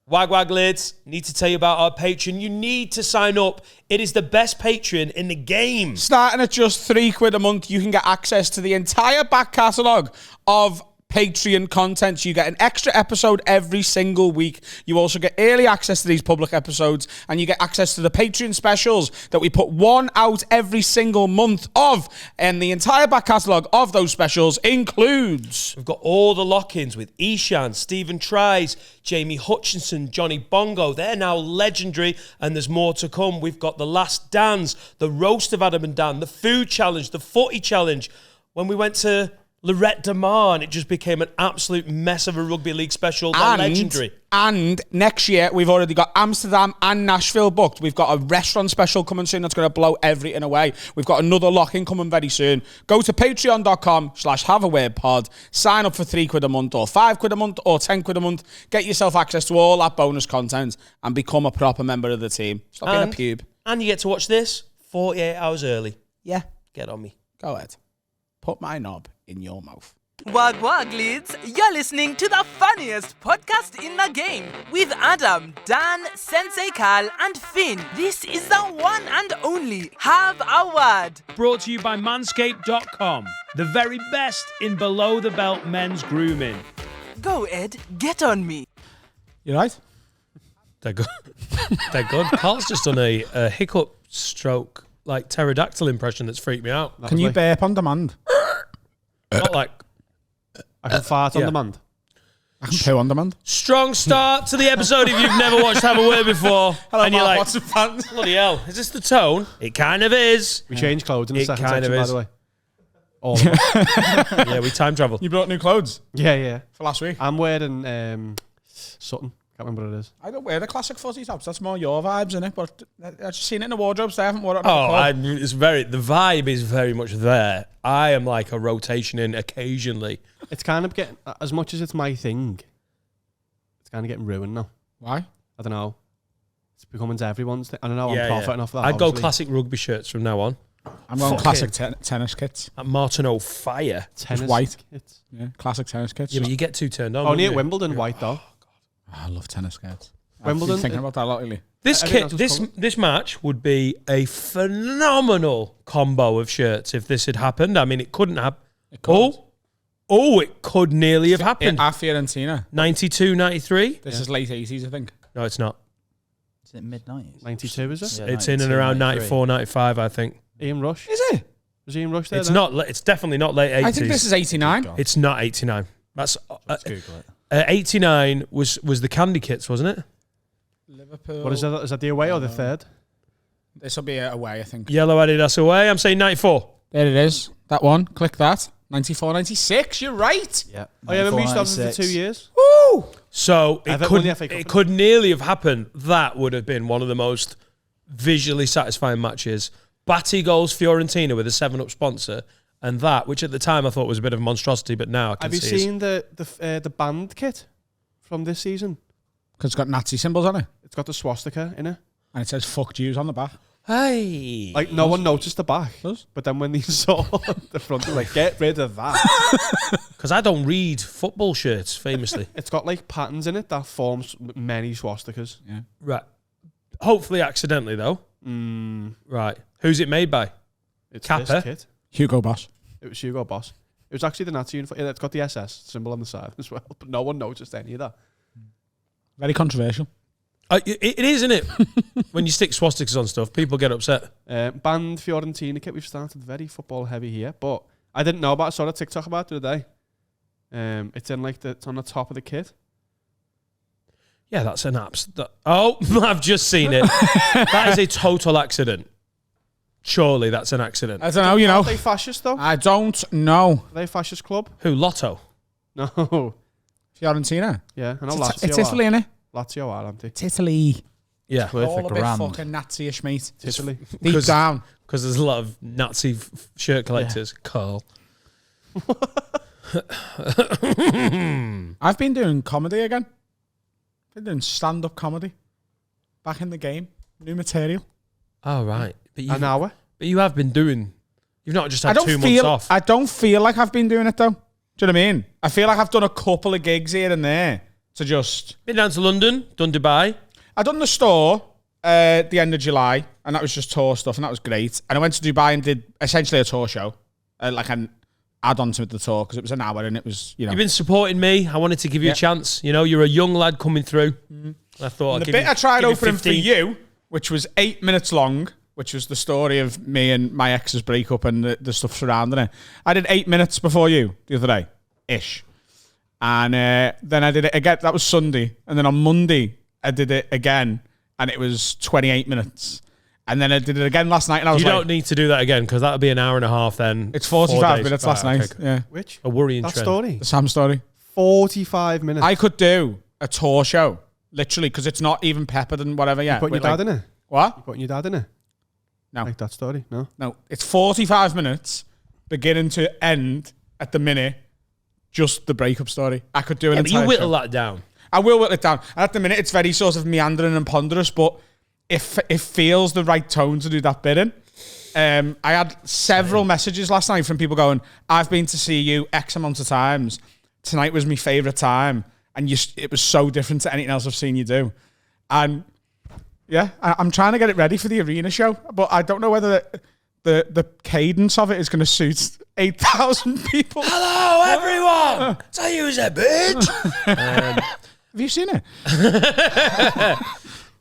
Wag lids, need to tell you about our Patreon. You need to sign up. It is the best Patreon in the game. Starting at just £3 a month, you can get access to the entire back catalogue of Patreon content. You get an extra episode every single week. You also get early access to these public episodes, and you get access to the Patreon specials that we put one out every single month of. And the entire back catalogue of those specials includes... We've got all the lock-ins with Ishan, Stephen Tries, Jamie Hutchinson, Johnny Bongo. They're now legendary, and there's more to come. We've got the Last Dance, the Roast of Adam and Dan, the Food Challenge, the Footy Challenge. When we went to Lorette de Mar, and it just became an absolute mess of a rugby league special. They're legendary. And next year, we've already got Amsterdam and Nashville booked. We've got a restaurant special coming soon that's going to blow everything away. We've got another lock-in coming very soon. Go to patreon.com/haveawordpod. Sign up for £3 a month or £5 a month or £10 a month. Get yourself access to all that bonus content and become a proper member of the team. Stop being a pube. And you get to watch this 48 hours early. Yeah. Get on me. Go ahead. Put my knob in your mouth. Wag leads, you're listening to the funniest podcast in the game with Adam, Dan, Sensei Cal, and Finn. This is the one and only Have a Word. Brought to you by Manscaped.com, the very best in below-the-belt men's grooming. Go, Ed, get on me. You right? They're good. They're good. Carl's just done a hiccup stroke, like pterodactyl impression that's freaked me out. Can you burp on demand? Not like... I can fart on demand. I can poo on demand. Strong start to the episode if you've never watched Have a Word before. Hello, and you're Mark, like, what's the fans? bloody hell, is this the tone? It kind of is. We changed clothes in the It second kind of section, by is. the way. All of them. Yeah, we time travel. You brought new clothes Yeah. for last week. I'm wearing Sutton. Can't remember what it is. I don't wear the classic fuzzy tops. That's more your vibes, innit? But I've just seen it in the wardrobe, so I haven't worn it. The vibe is very much there. I am like a rotation in occasionally. It's kind of getting, as much as it's my thing, it's kind of getting ruined now. Why? I don't know. It's becoming everyone's thing. I don't know. I'm profiting off that. I'd go obviously. classic rugby shirts from now on. I'm going classic tennis kits. At Martin O'Fire. Tennis white. Kits. Yeah, classic tennis kits. Yeah, but you get too turned on. Only wouldn't at you? Wimbledon, white though. I love tennis skirts. Wimbledon. I've been thinking about that a lot lately. This I think kit, that's what's this match would be a phenomenal combo of shirts if this had happened. I mean, it couldn't happen. It could nearly have happened. At Fiorentina. 92, 93? This is late 80s, I think. No, it's not. Is it mid-90s? 92, is it? Yeah, It's in and around 94, 95, I think. Ian Rush. Is it? Was Ian Rush there? It's not. It's definitely not late 80s. I think this is 89. It's not 89. That's Let's Google it. 89 was the candy kits, wasn't it? Liverpool. What is that? Is that the away or the third? This will be away, I think. Yellow Adidas away. I'm saying 94. There it is. That one. Click that. 94, 96. You're right. Yeah. Oh yeah, we used to have them for 2 96. years. Woo! So Everton won the FA Cup. it could nearly have happened. That would have been one of the most visually satisfying matches. Batty goals Fiorentina with a 7-Up sponsor, and that, which at the time I thought was a bit of a monstrosity, but now I can Have you see is- seen the band kit from this season? Because it's got Nazi symbols on it. It's got the swastika in it. And it says fuck Jews on the back. Hey, Like no one noticed the back, Does? but then when they saw the front, they're like, "Get rid of that." because I don't read football shirts famously. It's got like patterns in it that forms many swastikas. Yeah. Right. Hopefully accidentally though. Right. Who's it made by? It's Kappa? this kit. Hugo Boss. It was Hugo Boss. It was actually the Nazi uniform. It's got the SS symbol on the side as well, but no one noticed any of that. Very controversial. It is, isn't it? When you stick swastikas on stuff, people get upset. Band Fiorentina kit. We've started very football heavy here, but I didn't know about. I saw a TikTok about it the other day. It's in like it's on the top of the kit. Yeah, that's an I've just seen it. That is a total accident. Surely that's an accident. I don't know, you know. Are they fascist though? I don't know. Are they a fascist club? Who? Lotto? No. Fiorentina. Yeah, I know It's Lazio. Italy, innit? Lazio are, aren't they? It's Italy. Yeah. Worth All a a bit grand. fucking Nazi-ish, mate. It's Italy. Deep down. Because there's a lot of Nazi shirt collectors. Carl. I've been doing comedy again. Been doing stand-up comedy. Back in the game. New material. Oh, right. But An hour. But you have been doing... You've not just had 2 months off. I don't feel like I've been doing it, though. Do you know what I mean? I feel like I've done a couple of gigs here and there to just... Been down to London, done Dubai. I done the store at the end of July, and that was just tour stuff, and that was great. And I went to Dubai and did essentially a tour show, like an add-on to the tour, because it was an hour, and it was, You've been supporting me. I wanted to give you a chance. You're a young lad coming through. I thought And I'd the give bit you, I tried give you opening for 15. you, which was 8 minutes long, which was the story of me and my ex's breakup and the stuff surrounding it. I did 8 minutes before you the other day, ish. And then I did it again. That was Sunday. And then on Monday, I did it again, and it was 28 minutes. And then I did it again last night, and I was You don't need to do that again, because that would be an hour and a half then. it's 4 45 days. minutes Right, last night. okay, cool. Yeah. Which? A worrying That trend. story? The Sam story. 45 minutes. I could do a tour show, literally, because it's not even peppered and whatever yet. Putting your With, dad in it? What? You putting your dad in it? No. Like that story? No? No, it's 45 minutes, beginning to end at the minute, just the breakup story. I could do an Yeah, but you entire whittle show. that down. I will whittle it down. And at the minute, it's very sort of meandering and ponderous, but it feels the right tone to do that bit in. I had several messages last night from people going, I've been to see you X amount of times. Tonight was my favourite time. And it was so different to anything else I've seen you do. And yeah, I'm trying to get it ready for the arena show, but I don't know whether the cadence of it is going to suit 8,000 people. Hello, everyone. Tell you who's a bitch. Have you seen it?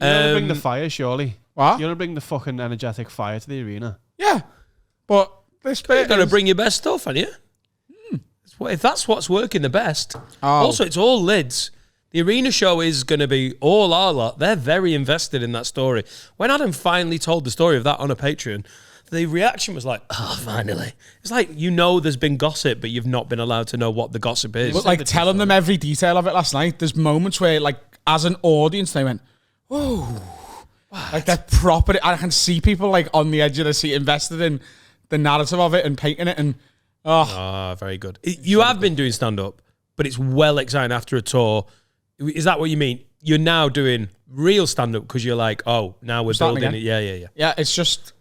You're going to bring the fire, surely. What? You're going to bring the fucking energetic fire to the arena. Yeah. But this You're bit going to is- bring your best stuff, aren't you? If that's what's working the best. Oh. Also, it's all lids. The arena show is going to be all our lot. They're very invested in that story. When Adam finally told the story of that on a Patreon, the reaction was like, oh, finally. It's like, there's been gossip, but you've not been allowed to know what the gossip is. But like telling them every detail of it last night, there's moments where like as an audience they went, oh, like they're proper. I can see people like on the edge of the seat invested in the narrative of it and painting it and very good. You have been doing stand-up, but it's well exciting after a tour. Is that what you mean? You're now doing real stand-up because you're like, oh, now we're Starting building again. it. Yeah. yeah, it's just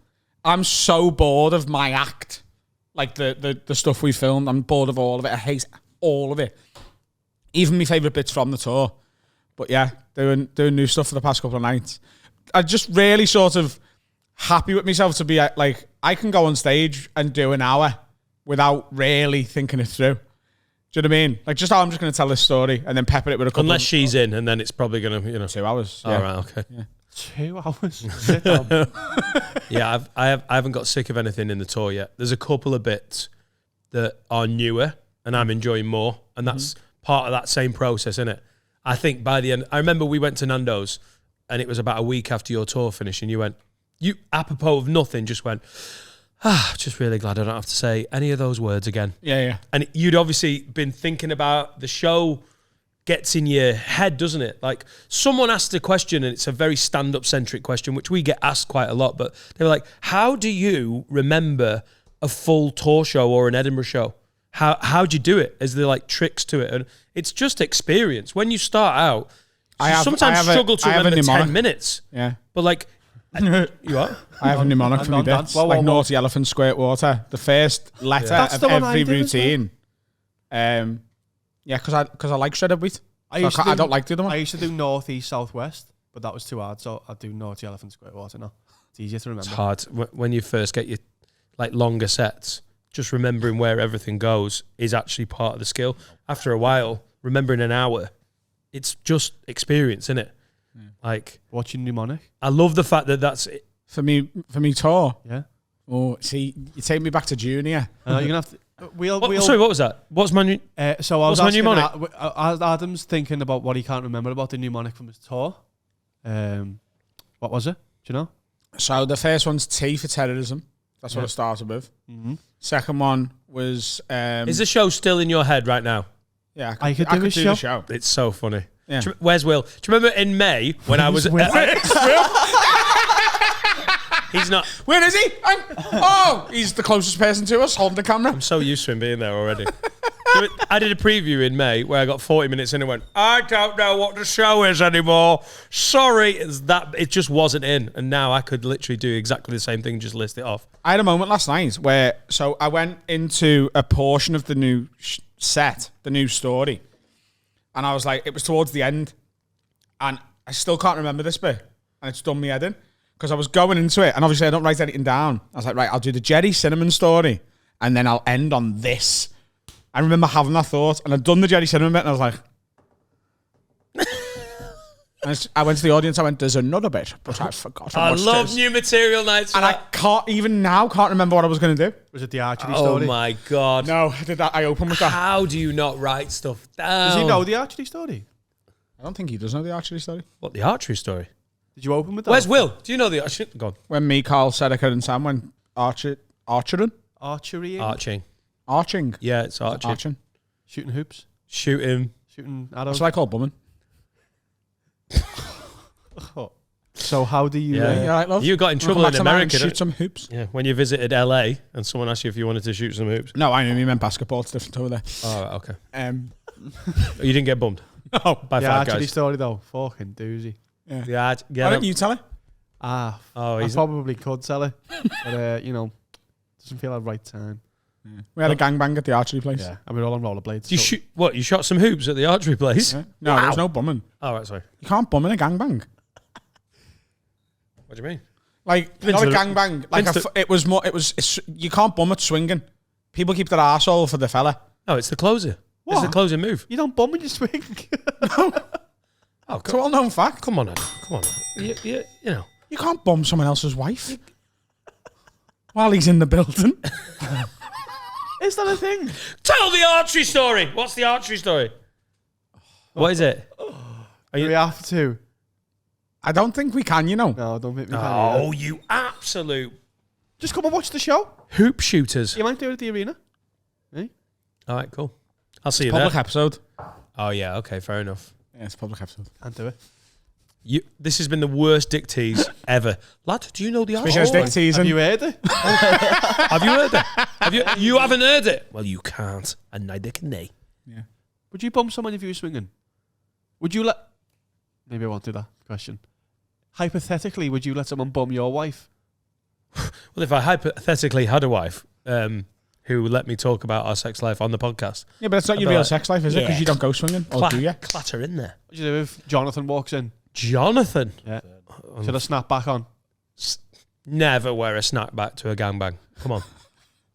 I'm so bored of my act, like the stuff we filmed. I'm bored of all of it. I hate all of it, even my favourite bits from the tour. But yeah, doing new stuff for the past couple of nights. I just really sort of happy with myself to be like I can go on stage and do an hour without really thinking it through. Do you know what I mean? Like just how I'm just going to tell this story and then pepper it with a couple. Unless she's in, and then it's probably going to, 2 hours. All right, okay. Yeah. 2 hours? Sit down. Yeah, I haven't got sick of anything in the tour yet. There's a couple of bits that are newer, and I'm enjoying more, and that's part of that same process, isn't it? I think by the end, I remember we went to Nando's, and it was about a week after your tour finished, and you apropos of nothing, just went, just really glad I don't have to say any of those words again. Yeah. And you'd obviously been thinking about the show gets in your head, doesn't it? Like someone asked a question and it's a very stand-up centric question, which we get asked quite a lot, but they were like, how do you remember a full tour show or an Edinburgh show? How'd you do it? Is there like tricks to it? And it's just experience. When you start out, sometimes struggle to remember 10 minutes. Yeah. But like, you are? I have a mnemonic for me non-dance. bits, Whoa, like whoa. naughty elephant, squirt water. The first letter That's of the one I every did as well. routine. Yeah, because I like shredded wheat. I don't like the other one. I used to do north, east, south, west, but that was too hard, so I do naughty elephant, squirt water now. It's easier to remember. It's hard. When you first get your like longer sets, just remembering where everything goes is actually part of the skill. After a while, remembering an hour, it's just experience, isn't it? Yeah. Like Watching mnemonic. I love the fact that that's it. For me tour. Yeah. Oh, see, you take me back to junior. You're gonna have to. Sorry, what was that? What's my new? So I was what's my asking mnemonic? Adam's thinking about what he can't remember about the mnemonic from his tour. What was it? Do you know? So the first one's T for terrorism. That's what I started with. Mm-hmm. Second one was... Is the show still in your head right now? Yeah, I could do the show. It's so funny. Yeah. Where's Will? Do you remember in May when I was... He's not... Where is he? He's the closest person to us holding the camera. I'm so used to him being there already. I did a preview in May where I got 40 minutes in and went, I don't know what the show is anymore. Sorry. It just wasn't in. And now I could literally do exactly the same thing and just list it off. I had a moment last night where, I went into a portion of the new set, the new story, And I was like, it was towards the end. And I still can't remember this bit. And it's done me head in. Because I was going into it, and obviously I don't write anything down. I was like, right, I'll do the Jerry Cinnamon story, and then I'll end on this. I remember having that thought, and I'd done the Jerry Cinnamon bit, and I was like... and I went to the audience, I went, there's another bit, but I forgot. I love new material nights. And I can't, even now, can't remember what I was going to do. Was it the archery story? Oh my God. No, I did that. I opened with that. How do you not write stuff down? Does he know the archery story? I don't think he does know the archery story. What, the archery story? Did you open with that? Where's Will? Do you know the archery? Go on. When me, Carl, Serica and Sam went archering? Archery? Arching. Yeah, it's archery. Arching. Shooting hoops? Shooting Shooting arrows? That's what I call bumming. So how do you... Yeah, right, love. You got in trouble in America. Shoot some hoops. Yeah, when you visited LA and someone asked you if you wanted to shoot some hoops. No, I knew you meant basketball. It's different over there. Oh, right, okay. You You didn't get bummed no. by the five archery guys. story though, fucking doozy. Yeah. Why don't you tell it? Oh, he's I probably could tell it, but doesn't feel like right time. We had a gangbang at the archery place. Yeah, and we're all on rollerblades. You shoot what? You shot some hoops at the archery place? Yeah. No, there was no bumming. Oh, right, sorry. You can't bum in a gangbang. What do you mean? Like, Been not to a the- gangbang. Like, you can't bum at swinging. People keep their arsehole for the fella. No, it's the closer. It's the closing move. You don't bum when you swing. Oh, It's a well-known fact. come on, Adam. Come on. You know. You can't bum someone else's wife while he's in the building. Is that a thing? Tell the archery story. What's the archery story? What is it? Do we have to? I don't think we can, you know. No, don't make me. Oh, you absolute Just come and watch the show. hoop shooters. You might do it at the arena. All right, cool. I'll see you Public there. episode. Oh, yeah, okay, fair enough. Yeah, it's a public episode. Can't do it. This has been the worst dick tease ever. Lad, do you know the Speaking of archery dick story? teasing. Have you heard it? Have you heard it? You haven't heard it? Well, you can't, and neither can they. Yeah. Would you bum someone if you were swinging? Would you let... Maybe I won't do that question. Hypothetically, would you let someone bum your wife? Well, if I hypothetically had a wife who let me talk about our sex life on the podcast, Yeah, but it's not your I'd be real like, sex life, is it? Because yeah. you don't go swinging. Or do you? clatter in there. What do you do if Jonathan walks in? Jonathan. Yeah. Should I snap back on? Never wear a snapback to a gangbang. Come on.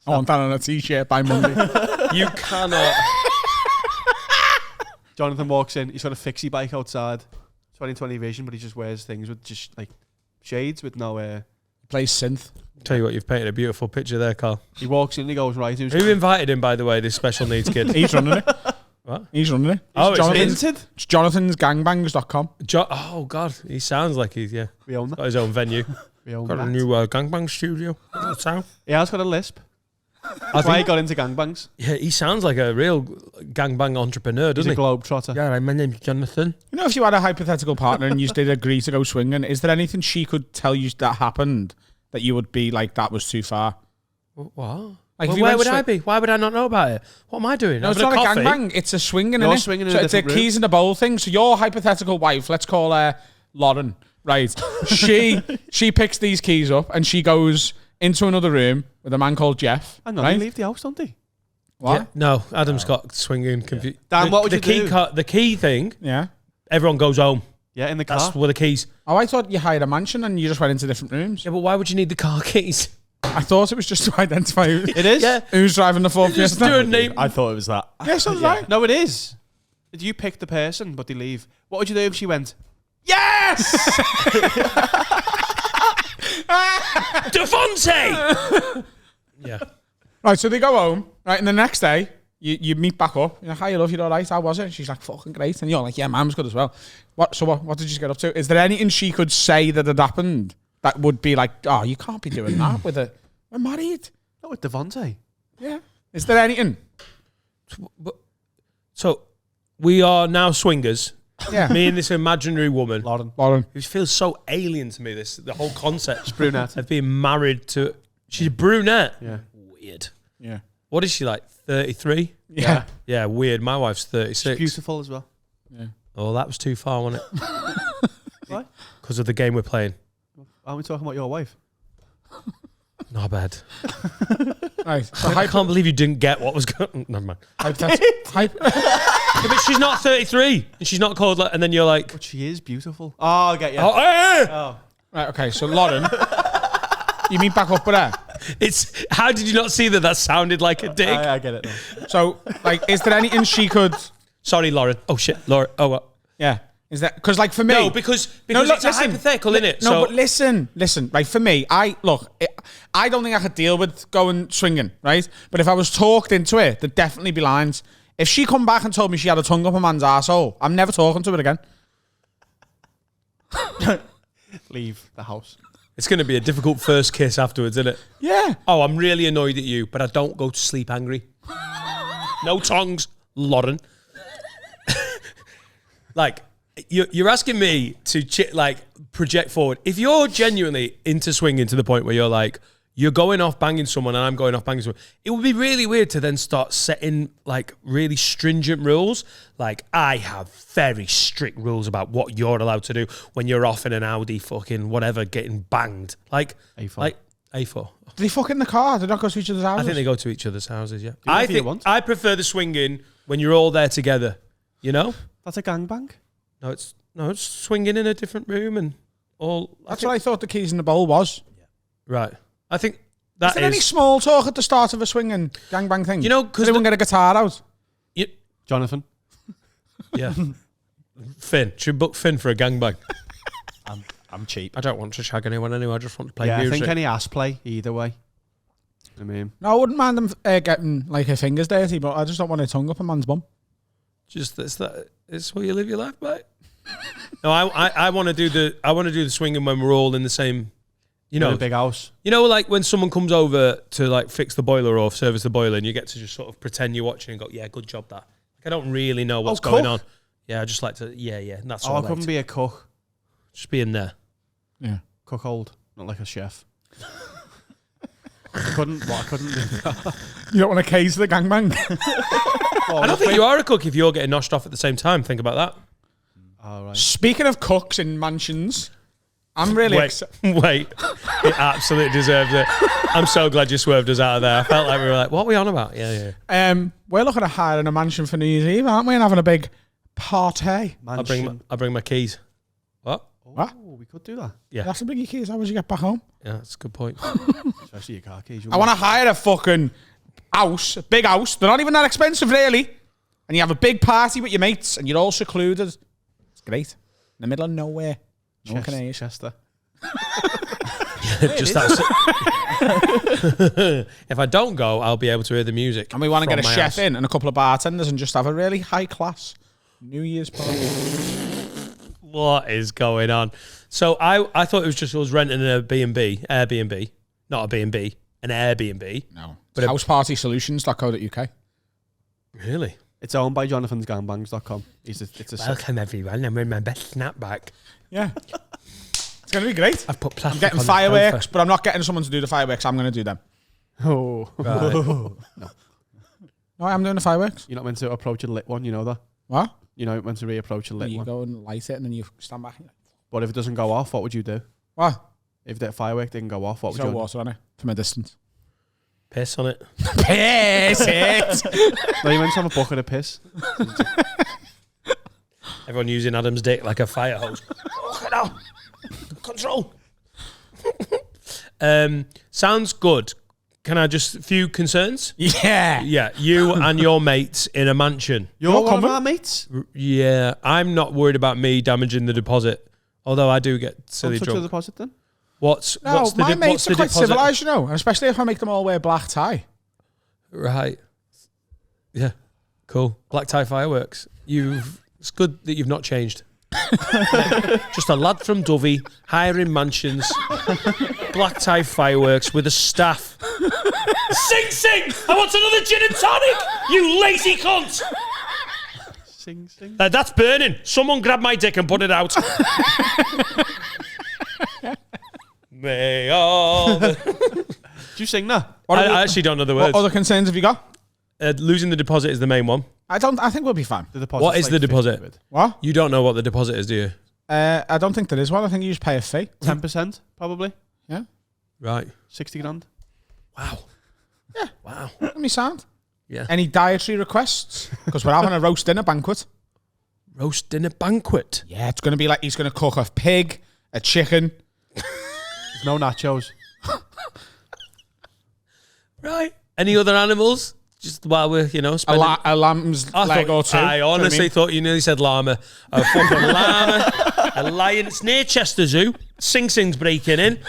I want that on a t-shirt by Monday. You cannot. Jonathan walks in. He's got a fixie bike outside. 2020 vision, but he just wears things with just like shades with no... Plays synth. Tell you what, you've painted a beautiful picture there, Carl. He walks in and he goes, right, who's... Who invited him, by the way, this special needs kid? He's running it. What? He's running it. Oh, Jonathan's, it's Hinted? it's jonathansgangbangs.com. Oh, God. He sounds like he's, We own that. got his own venue. We own Got a that. new gangbang studio. Sound? He has got a lisp. I That's why he think, got into gangbangs. yeah, he sounds like a real gangbang entrepreneur, He's doesn't a he? globetrotter. Yeah, my name's Jonathan. You know, if you had a hypothetical partner and you did agree to go swinging, is there anything she could tell you that happened that you would be like, that was too far? What? Like, Well, if you where went would I be? Why would I not know about it? What am I doing? No, it's Having not a coffee? gangbang. It's a swinging, You're innit? swinging in so a it's a different room. keys in a bowl thing. So your hypothetical wife, let's call her Lauren, right? She picks these keys up and she goes into another room with a man called Jeff. Hang on, right? they leave the house, don't they? What? Yeah. No, Adam's got swinging confused. Dan, what would you do? The key thing, Yeah. everyone goes home. Yeah, in the car. That's where the keys. Oh, I thought you hired a mansion and you just went into different rooms. Yeah, but why would you need the car keys? I thought it was just to identify It is? Yeah. who's driving the Ford Just Fiesta. do a name. I thought it was that. Yeah, so did I. No, it is. You pick the person, but they leave. What would you do if she went, yes! Devontae! Yeah. Right, so they go home, right, and the next day, you meet back up. You're like, hi, love, you all right? How was it? And she's like, fucking great. And you're like, yeah, mine was good as well. What did you get up to? Is there anything she could say that had happened that would be like, oh, you can't be doing that with a... We're married. Not with Devontae. Yeah. Is there anything? So, we are now swingers. Yeah. Me and this imaginary woman Lauren. who feels so alien to me, the whole concept Brunette. of being married to... She's a brunette. Yeah. Weird. Yeah. What is she, like, 33? Yeah. Yeah, weird. My wife's 36. Beautiful as well. Oh, that was too far, wasn't it? Why? Because of the game we're playing. Aren't we talking about your wife? Not bad. Right. So I can't believe you didn't get what was going on. Never mind. Yeah, but she's not 33 and she's not called and then you're like, But she is beautiful. Oh, I get you. oh, hey! Oh. Right, okay, so Lauren, you meet back up with her. It's how did you not see that sounded like a dig? I get it now. So, like, is there anything she could... Sorry, Lauren. Oh shit, Lauren. Oh what? Yeah. Is that... Because, like, for me... No, because look, it's a listen. hypothetical, innit? No, but listen. Like, for me, I don't think I could deal with going swinging, right? But if I was talked into it, there'd definitely be lines. If she come back and told me she had a tongue up a man's arsehole, I'm never talking to her again. Leave the house. It's going to be a difficult first kiss afterwards, isn't it? Yeah. Oh, I'm really annoyed at you, but I don't go to sleep angry. No tongues, Lauren. Like, you're asking me to project forward. If you're genuinely into swinging to the point where you're like, you're going off banging someone and I'm going off banging someone, it would be really weird to then start setting like really stringent rules. Like, I have very strict rules about what you're allowed to do when you're off in an Audi fucking whatever getting banged. Like A4. Like A4. Do they fuck in the car? They don't go to each other's houses? I think they go to each other's houses, yeah. you I if you think want? I prefer the swinging when you're all there together, you know? That's a gangbang. No, it's swinging in a different room and all. That's what I thought the keys in the bowl was. Right. I think that Is there any small talk at the start of a swinging gangbang thing? You know, 'cause Does anyone get a guitar out? Jonathan. Yeah. Finn. Should book Finn for a gangbang. I'm cheap. I don't want to shag anyone anyway. I just want to play Yeah, music. I think any ass play either way. I mean, No, I wouldn't mind them getting like her fingers dirty, but I just don't want her tongue up a man's bum. Just it's where you live your life, mate. No, I want to do the swinging when we're all in the same. You know, in a big house. You know, like when someone comes over to like fix the boiler or service the boiler, and you get to just sort of pretend you're watching and go, "Yeah, good job, that." Like, I don't really know what's going on. Yeah, I just like to. Yeah, and that's all. I couldn't be a cook. Just be in there. Yeah, Cookhold, not like a chef. I couldn't do that. You don't want to case the gangbang. I don't think you are a cook if you're getting noshed off at the same time. Think about that. All right. Speaking of cooks in mansions, I'm really Wait, it absolutely deserves it. I'm so glad you swerved us out of there. I felt like we were like, what are we on about? Yeah. We're looking at hiring a mansion for New Year's Eve, aren't we? And having a big party. I'll bring my keys. What? What? Oh, we could do that. Yeah. You have to bring your keys. How would you get back home? Yeah, that's a good point. Especially your car keys. I want to hire a fucking house, a big house. They're not even that expensive, really. And you have a big party with your mates, and you're all secluded. It's great. In the middle of nowhere. No one can hear you. Chester. Just that. If I don't go, I'll be able to hear the music. And we want to from get a my chef house. in and a couple of bartenders and just have a really high class New Year's party. What is going on? So I thought it was just us renting an Airbnb, not a B&B, an Airbnb. No. But But housepartysolutions.co.uk. Really? It's owned by jonathansgangbangs.com. It's a Welcome everyone. I'm wearing my best snapback. Yeah. It's going to be great. I've put I'm plastic getting on fireworks, but I'm not getting someone to do the fireworks. I'm going to do them. Oh. Right. No, I'm doing the fireworks. You're not meant to approach a lit one, you know that? What? You're not meant to reapproach a lit You one. go and light it and then you stand back. But if it doesn't go off, what would you do? What? If that firework didn't go off, what would Throw you do? water on it from a distance. Piss on it. Piss it! No, you meant to have a bucket of piss. Everyone using Adam's dick like a fire hose. Control. Sounds good. Can I just a few concerns? Yeah. Yeah, you and your mates in a mansion. You're one of our mates? Yeah, I'm not worried about me damaging the deposit. Although I do get silly Don't touch the drunk. deposit then? What's No, the my mates are quite deposit? civilised, you know, and especially if I make them all wear black tie. Right. Yeah. Cool. Black tie fireworks. It's good that you've not changed. Just a lad from Dovey hiring mansions, black tie fireworks with a staff. Sing! I want another gin and tonic. You lazy cunt! Sing. That's burning. Someone grab my dick and put it out. May all. Do you sing that? I actually don't know the words. What other concerns have you got? Losing the deposit is the main one. I think we'll be fine. The deposit's What is the 50 deposit? quid. What? You don't know what the deposit is, do you? I don't think there is one. I think you just pay a fee. 10% probably. Yeah. Right. 60 grand. Wow. Yeah. Wow. Let me sound. Yeah. Any dietary requests? Because we're having a roast dinner banquet. Roast dinner banquet. Yeah, it's going to be like he's going to cook a pig, a chicken. There's no nachos. Right. Any other animals? Just while we're, spending... A lamb's leg or two. I honestly thought you nearly said llama. A fucking llama. A lion. It's near Chester Zoo. Sing Sing's breaking in.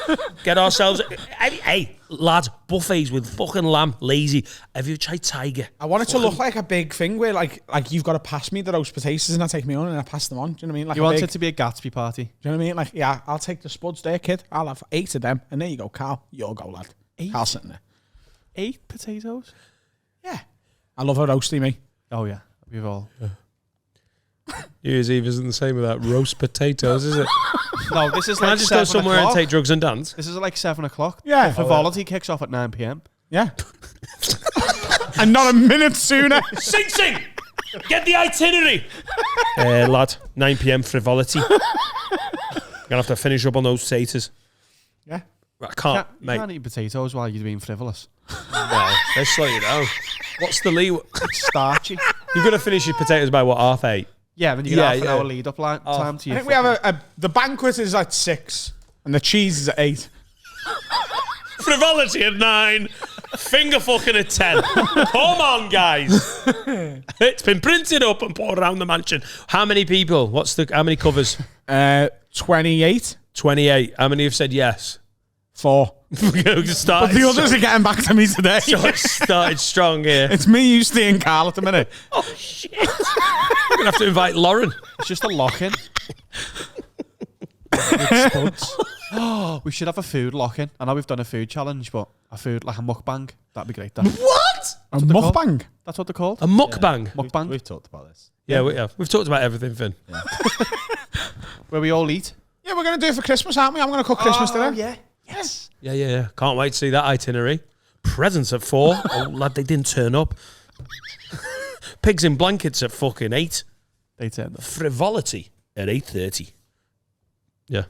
Get ourselves... Hey, lads, buffets with fucking lamb. Lazy. Have you tried tiger? I want it to look like a big thing where like you've got to pass me the roast potatoes and I take me on and I pass them on. Do you know what I mean? Like You want it to be a Gatsby party? Do you know what I mean? Like, yeah, I'll take the spuds there, kid. I'll have 8 of them. And there you go, Carl. You'll go, lad. 8? Carl's sitting there. 8 potatoes? Yeah. I love a roasty, me. Oh, yeah. We've all... New Year's Eve isn't the same without roast potatoes, is it? No, this is Can like I just go 7 somewhere o'clock. and take drugs and dance? This is like 7 o'clock. Yeah. The frivolity kicks off at 9 p.m. Yeah. And not a minute sooner. Sing Sing! Get the itinerary! Lad, 9 p.m. frivolity. You're going to have to finish up on those taters. Yeah. I can't, You mate. can't eat potatoes while you're being frivolous. Well, let's slow you down. What's the lead? It's starchy. You're going to finish your potatoes by what, 8:30? Yeah, then you get half an hour lead up time to I your... think we have the banquet is at 6 and the cheese is at 8. Frivolity at 9. Finger fucking at 10. Come on, guys. It's been printed up and put around the mansion. How many people? How many covers? 28. 28. How many have said yes? 4. But The others are getting back to me today. So it started strong here. It's me, you, Steve, and Carl at the minute. Oh, shit. We're going to have to invite Lauren. It's just a lock-in. Oh, we should have a food lock-in. I know we've done a food challenge, but a food, like a mukbang, that'd be great. That. What? A mukbang? That's what they're called. A mukbang? Mukbang. We've talked about this. Yeah, we've talked about everything, Finn. Yeah. Where we all eat. Yeah, we're going to do it for Christmas, aren't we? I'm going to cook Christmas dinner. yeah. Yes. Yeah. Can't wait to see that itinerary. Presents at 4. Oh, lad, they didn't turn up. Pigs in blankets at fucking 8. They turned up. Frivolity at 8:30. Yeah.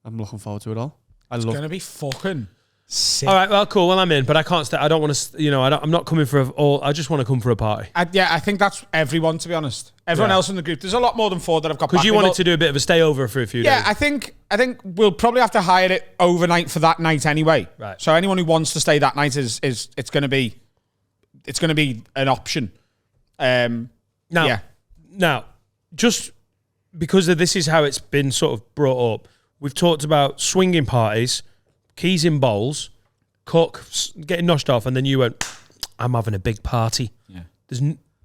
I'm looking forward to it all. It's going to be fucking sick. All right, well, cool. Well, I'm in, but I can't stay. I don't want to, I'm not coming for all. I just want to come for a party. I think that's everyone, to be honest. Everyone else in the group. There's a lot more than 4 that I've got back. Because you wanted to do a bit of a stay over for a few days. Yeah, I think we'll probably have to hire it overnight for that night anyway. Right. So anyone who wants to stay that night is it's going to be an option. Now, just because this is how it's been sort of brought up, we've talked about swinging parties, keys in bowls, cook, getting noshed off, and then you went, I'm having a big party. Yeah.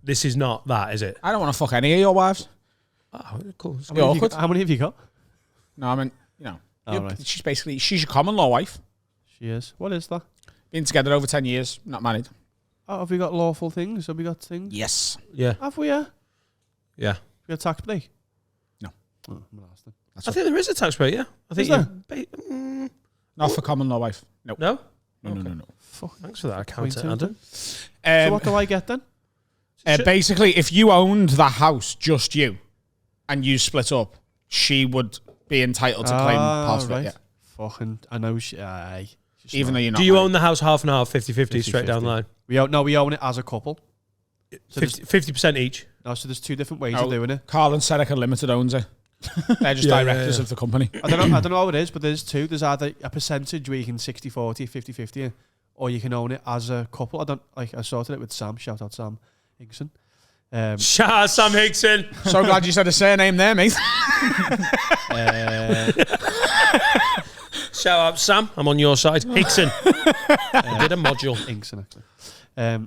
This is not that, is it? I don't want to fuck any of your wives. Oh, cool. How many have you got? No, I mean, right. she's your common law wife. She is. What is that? Been together over 10 years, not married. Oh, have we got lawful things? Have we got things? Yes. Yeah. Have we? Yeah. Yeah. We got tax break? No. Oh, I'm gonna ask them. I think there is a tax break, yeah. I think Not for common law wife. No. No? No. Thanks for that accountant, Adam. So what do I get then? Basically, if you owned the house, just you, and you split up, she would be entitled to claim part of it. Yeah. Fucking, I know she... Even though you're not. Do you married. own the house half and half, 50-50, straight down the line? We own it as a couple. So 50% each. No, so there's 2 different ways of doing it. Carl and Seneca Limited owns it. They're just directors of the company. I don't know how it is, but there's 2. There's either a percentage where you can 60-40, 50-50, or you can own it as a couple. I sorted it with Sam. Shout out Sam Hickson. Shout out Sam Hickson. So glad you said a surname there, mate. Shout out Sam. I'm on your side. Hickson. I did a module. Hickson, actually.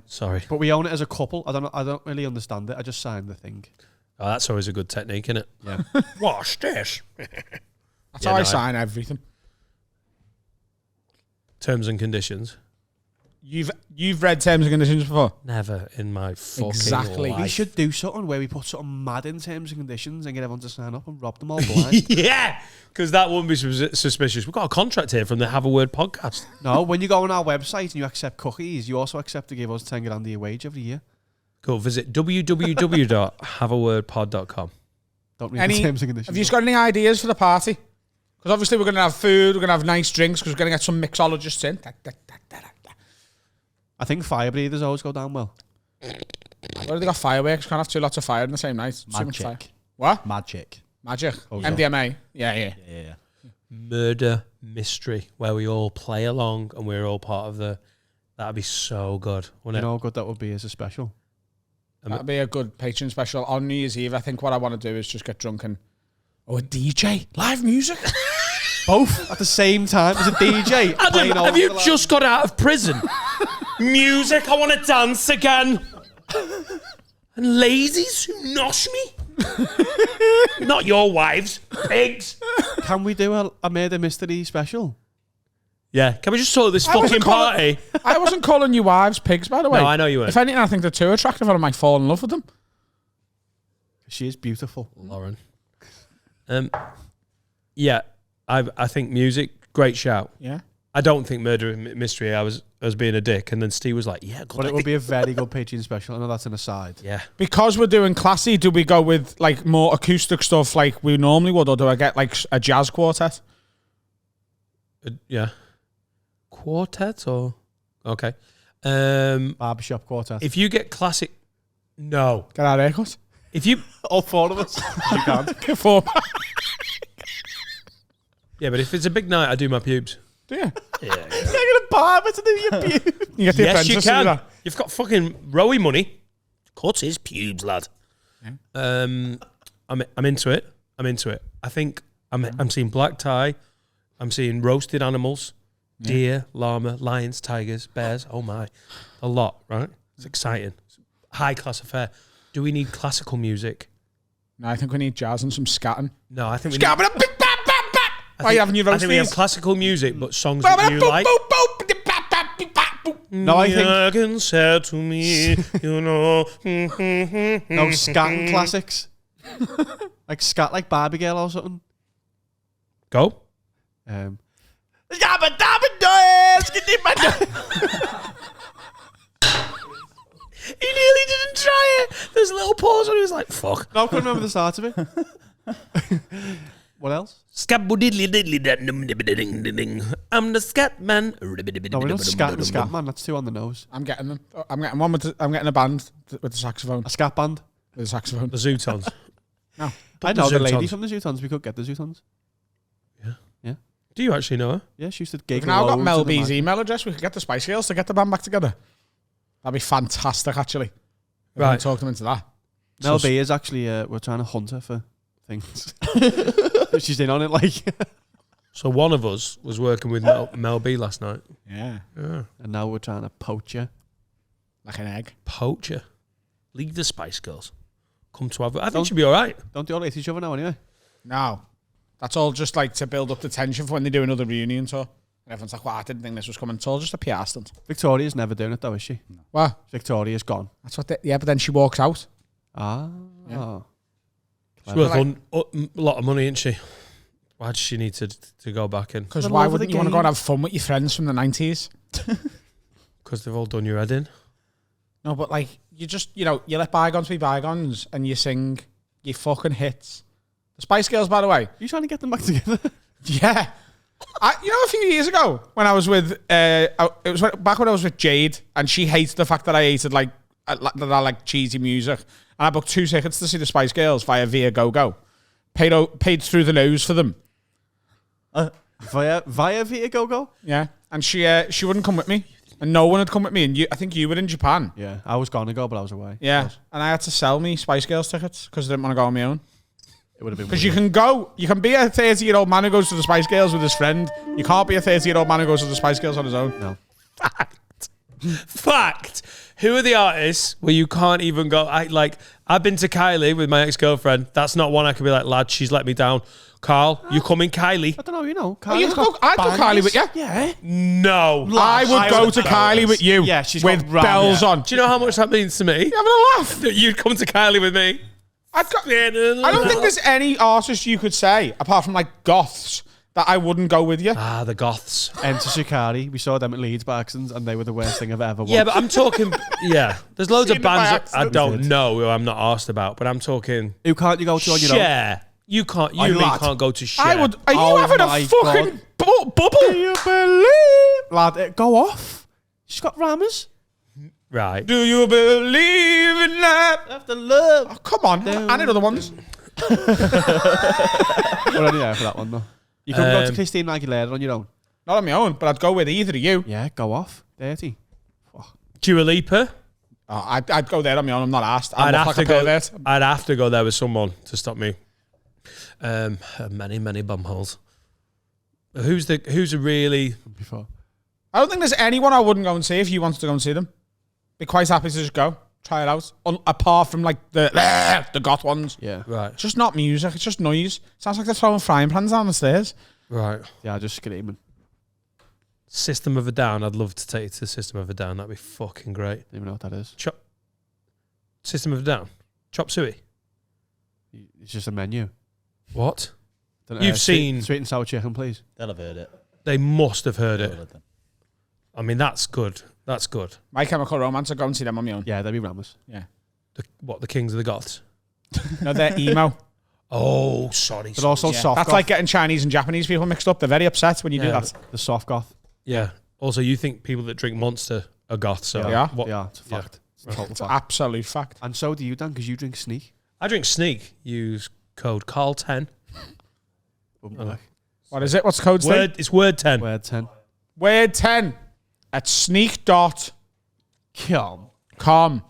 Sorry. But we own it as a couple. I don't really understand it. I just signed the thing. Oh, that's always a good technique, isn't it? Yeah. Watch this. That's how I sign everything. Terms and conditions. You've read terms and conditions before? Never in my fucking life. We should do something where we put something mad in terms and conditions and get everyone to sign up and rob them all blind. Yeah, because that wouldn't be suspicious. We've got a contract here from the Have a Word podcast. No, when you go on our website and you accept cookies, you also accept to give us 10 grand of your wage every year. Cool. Visit www.haveawordpod.com. Don't read the terms and conditions. Have you got any ideas for the party? Because obviously we're going to have food, we're going to have nice drinks, because we're going to get some mixologists in. I think fire breathers always go down well. What have they got? Fireworks? Can't have two lots of fire in the same night. Too much fire. Magic. What? Magic. Magic. Oh, MDMA. Yeah. Yeah. Murder mystery where we all play along and we're all part of the. That'd be so good, You wouldn't know how good that would be as a special. That'd be a good Patreon special on New Year's Eve. I think what I want to do is just get drunk and a DJ, live music. Both at the same time as a DJ. Adam, have you just got out of prison? Music, I want to dance again. And lazies who nosh me? Not your wives, pigs. Can we do a murder mystery special? Yeah, can we just sort this fucking party? I wasn't calling you wives pigs, by the way. No, I know you weren't. If anything, I think they're too attractive and I might fall in love with them. She is beautiful. Lauren. Yeah, I think music, great shout. Yeah. I don't think murder mystery. I was being a dick, and then Steve was like, "Yeah, good." But it would be a very good Patreon special. I know that's an aside. Yeah. Because we're doing classy, do we go with like more acoustic stuff like we normally would, or do I get like a jazz quartet? Yeah. Quartet or okay. Barbershop quartet. If you get classic, no. Get our haircut. If you All four of us. You can't. yeah, but if it's a big night, I do my pubes. Do you? Yeah. You're going to barber to do your pubes. You get the Yes, you apprentice to do can. that. You've got fucking ROWE money. Cut his pubes, lad. I'm into it. I'm into it. I think I'm seeing black tie. I'm seeing roasted animals, deer, llama, lions, tigers, bears. Oh my, a lot, right? It's exciting. It's a high class affair. Do we need classical music? No, I think we need jazz and some scatting. No, I think we need. Why are you having your I think we have roasties? classical music, but songs that you like. No, I think- Can say to me, you know. No, scatting classics. Like scat like Barbie Girl or something. Go. He nearly didn't try it. There's a little pause when he was like, fuck. No, I couldn't remember the start of it. What else? I'm the scat man. No, we're not scat and scat, man. That's two on the nose. I'm getting them. I'm getting one with. I'm getting a band with the saxophone. A scat band. With the saxophone. The Zootons. No. I know the lady Zootons. from the Zootons. We could get the Zootons. Do you actually know her? Yeah, she used to gig. We've now got loads Mel in the B's mag. email address. We could get the Spice Girls to get the band back together. That'd be fantastic, actually. We Right. can talk them into that. Mel B is actually. We're trying to hunt her for things. She's in on it, like. So one of us was working with Mel B last night. Yeah. Yeah. And now we're trying to poach her. Like an egg. Poacher. Leave the Spice Girls. Come to have. I think she'll be all right. Don't they all hate each other now, anyway? No. That's all just like to build up the tension for when they do another reunion tour. And everyone's like, well, I didn't think this was coming. It's all just a PR stunt. Victoria's never doing it, though, is she? No. Well, Victoria's gone. that's what yeah, but then she walks out. Ah. Yeah. Oh. She's worth a lot of money, isn't she? Why does she need to go back in? Because Well, why over wouldn't the you want to go and game. have fun with your friends from the 90s? Because they've all done your head in. No, but like, you just, you know, you let bygones be bygones and you sing your fucking hits. The Spice Girls, by the way. You trying to get them back together? Yeah. You know, a few years ago when I was with, it was back when I was with Jade and she hated the fact that I hated that I like cheesy music. And I booked 2 tickets to see the Spice Girls via Viagogo. Paid through the nose for them. Via Viagogo? Yeah. And she wouldn't come with me. And no one had come with me. And I think you were in Japan. Yeah, I was going to go, but I was away. Yeah. And I had to sell me Spice Girls tickets because I didn't want to go on my own. It would have been Because you can be a 30-year-old man who goes to the Spice Girls with his friend. You can't be a 30-year-old man who goes to the Spice Girls on his own. No. Fact. Who are the artists where you can't even go? I've been to Kylie with my ex-girlfriend. That's not one I could be like, lad, she's let me down. Carl, you coming, Kylie? I don't know, you know. I'd go Kylie with you. Yeah. No. I would go to Kylie with you. Yeah, she's with got ram, bells yeah. on. Do you know how much that means to me? You having a laugh? That you'd come to Kylie with me. I don't think there's any artist you could say, apart from like goths, that I wouldn't go with you. Ah, the goths. Enter Shikari. We saw them at Leeds by accident, and they were the worst thing I've ever watched. Yeah, but I'm talking. Yeah, there's loads Seen of them by bands that I accident. don't know who I'm not asked about, but I'm talking. Who can't you go to on your own? Share. You can't. You Oh, and me lad. can't go to share. I would. Are you Oh having my a fucking bubble? Do you believe? Lad, go off. She's got rammers. Right. Do you believe in love? After love. Oh, come on. I need other ones. We're only there for that one, though. You can go to Christine Aguilera on your own. Not on my own, but I'd go with either of you. Yeah, go off. Dirty. Dua Lipa. Oh, I'd go there on my own. I'm not asked. I'd have to go there. I'd have to go there with someone to stop me. Many bumholes. Who's a really? Before. I don't think there's anyone I wouldn't go and see if you wanted to go and see them. Be quite happy to just go. Try it out. Apart from like the goth ones. Yeah. Right. It's just not music. It's just noise. Sounds like they're throwing frying pans down the stairs. Right. Yeah, just screaming. System of a Down. I'd love to take you to System of a Down. That'd be fucking great. Don't even know what that is. System of a Down. Chop suey. It's just a menu. What? You've seen sweet and sour chicken, please. They'll have heard it. They must have heard All it. of them. I mean, that's good. That's good. My Chemical Romance. I'd go and see them on my own. Yeah, they'd be rammers. Yeah. The Kings of the Goths. No, they're emo. Oh, sorry. But also Yeah. soft That's goth. like getting Chinese and Japanese people mixed up. They're very upset when you do Yeah. that. The soft goth. Yeah. Also, you think people that drink Monster are goths. So Yeah. what? Yeah, it's a fact. It's a total It's fact. absolute fact. And so do you, Dan, because you drink Sneak. I drink Sneak. Use code Carl10. What is it? What's the code say? It's word 10. Word 10. Word 10 at sneak.com. Come.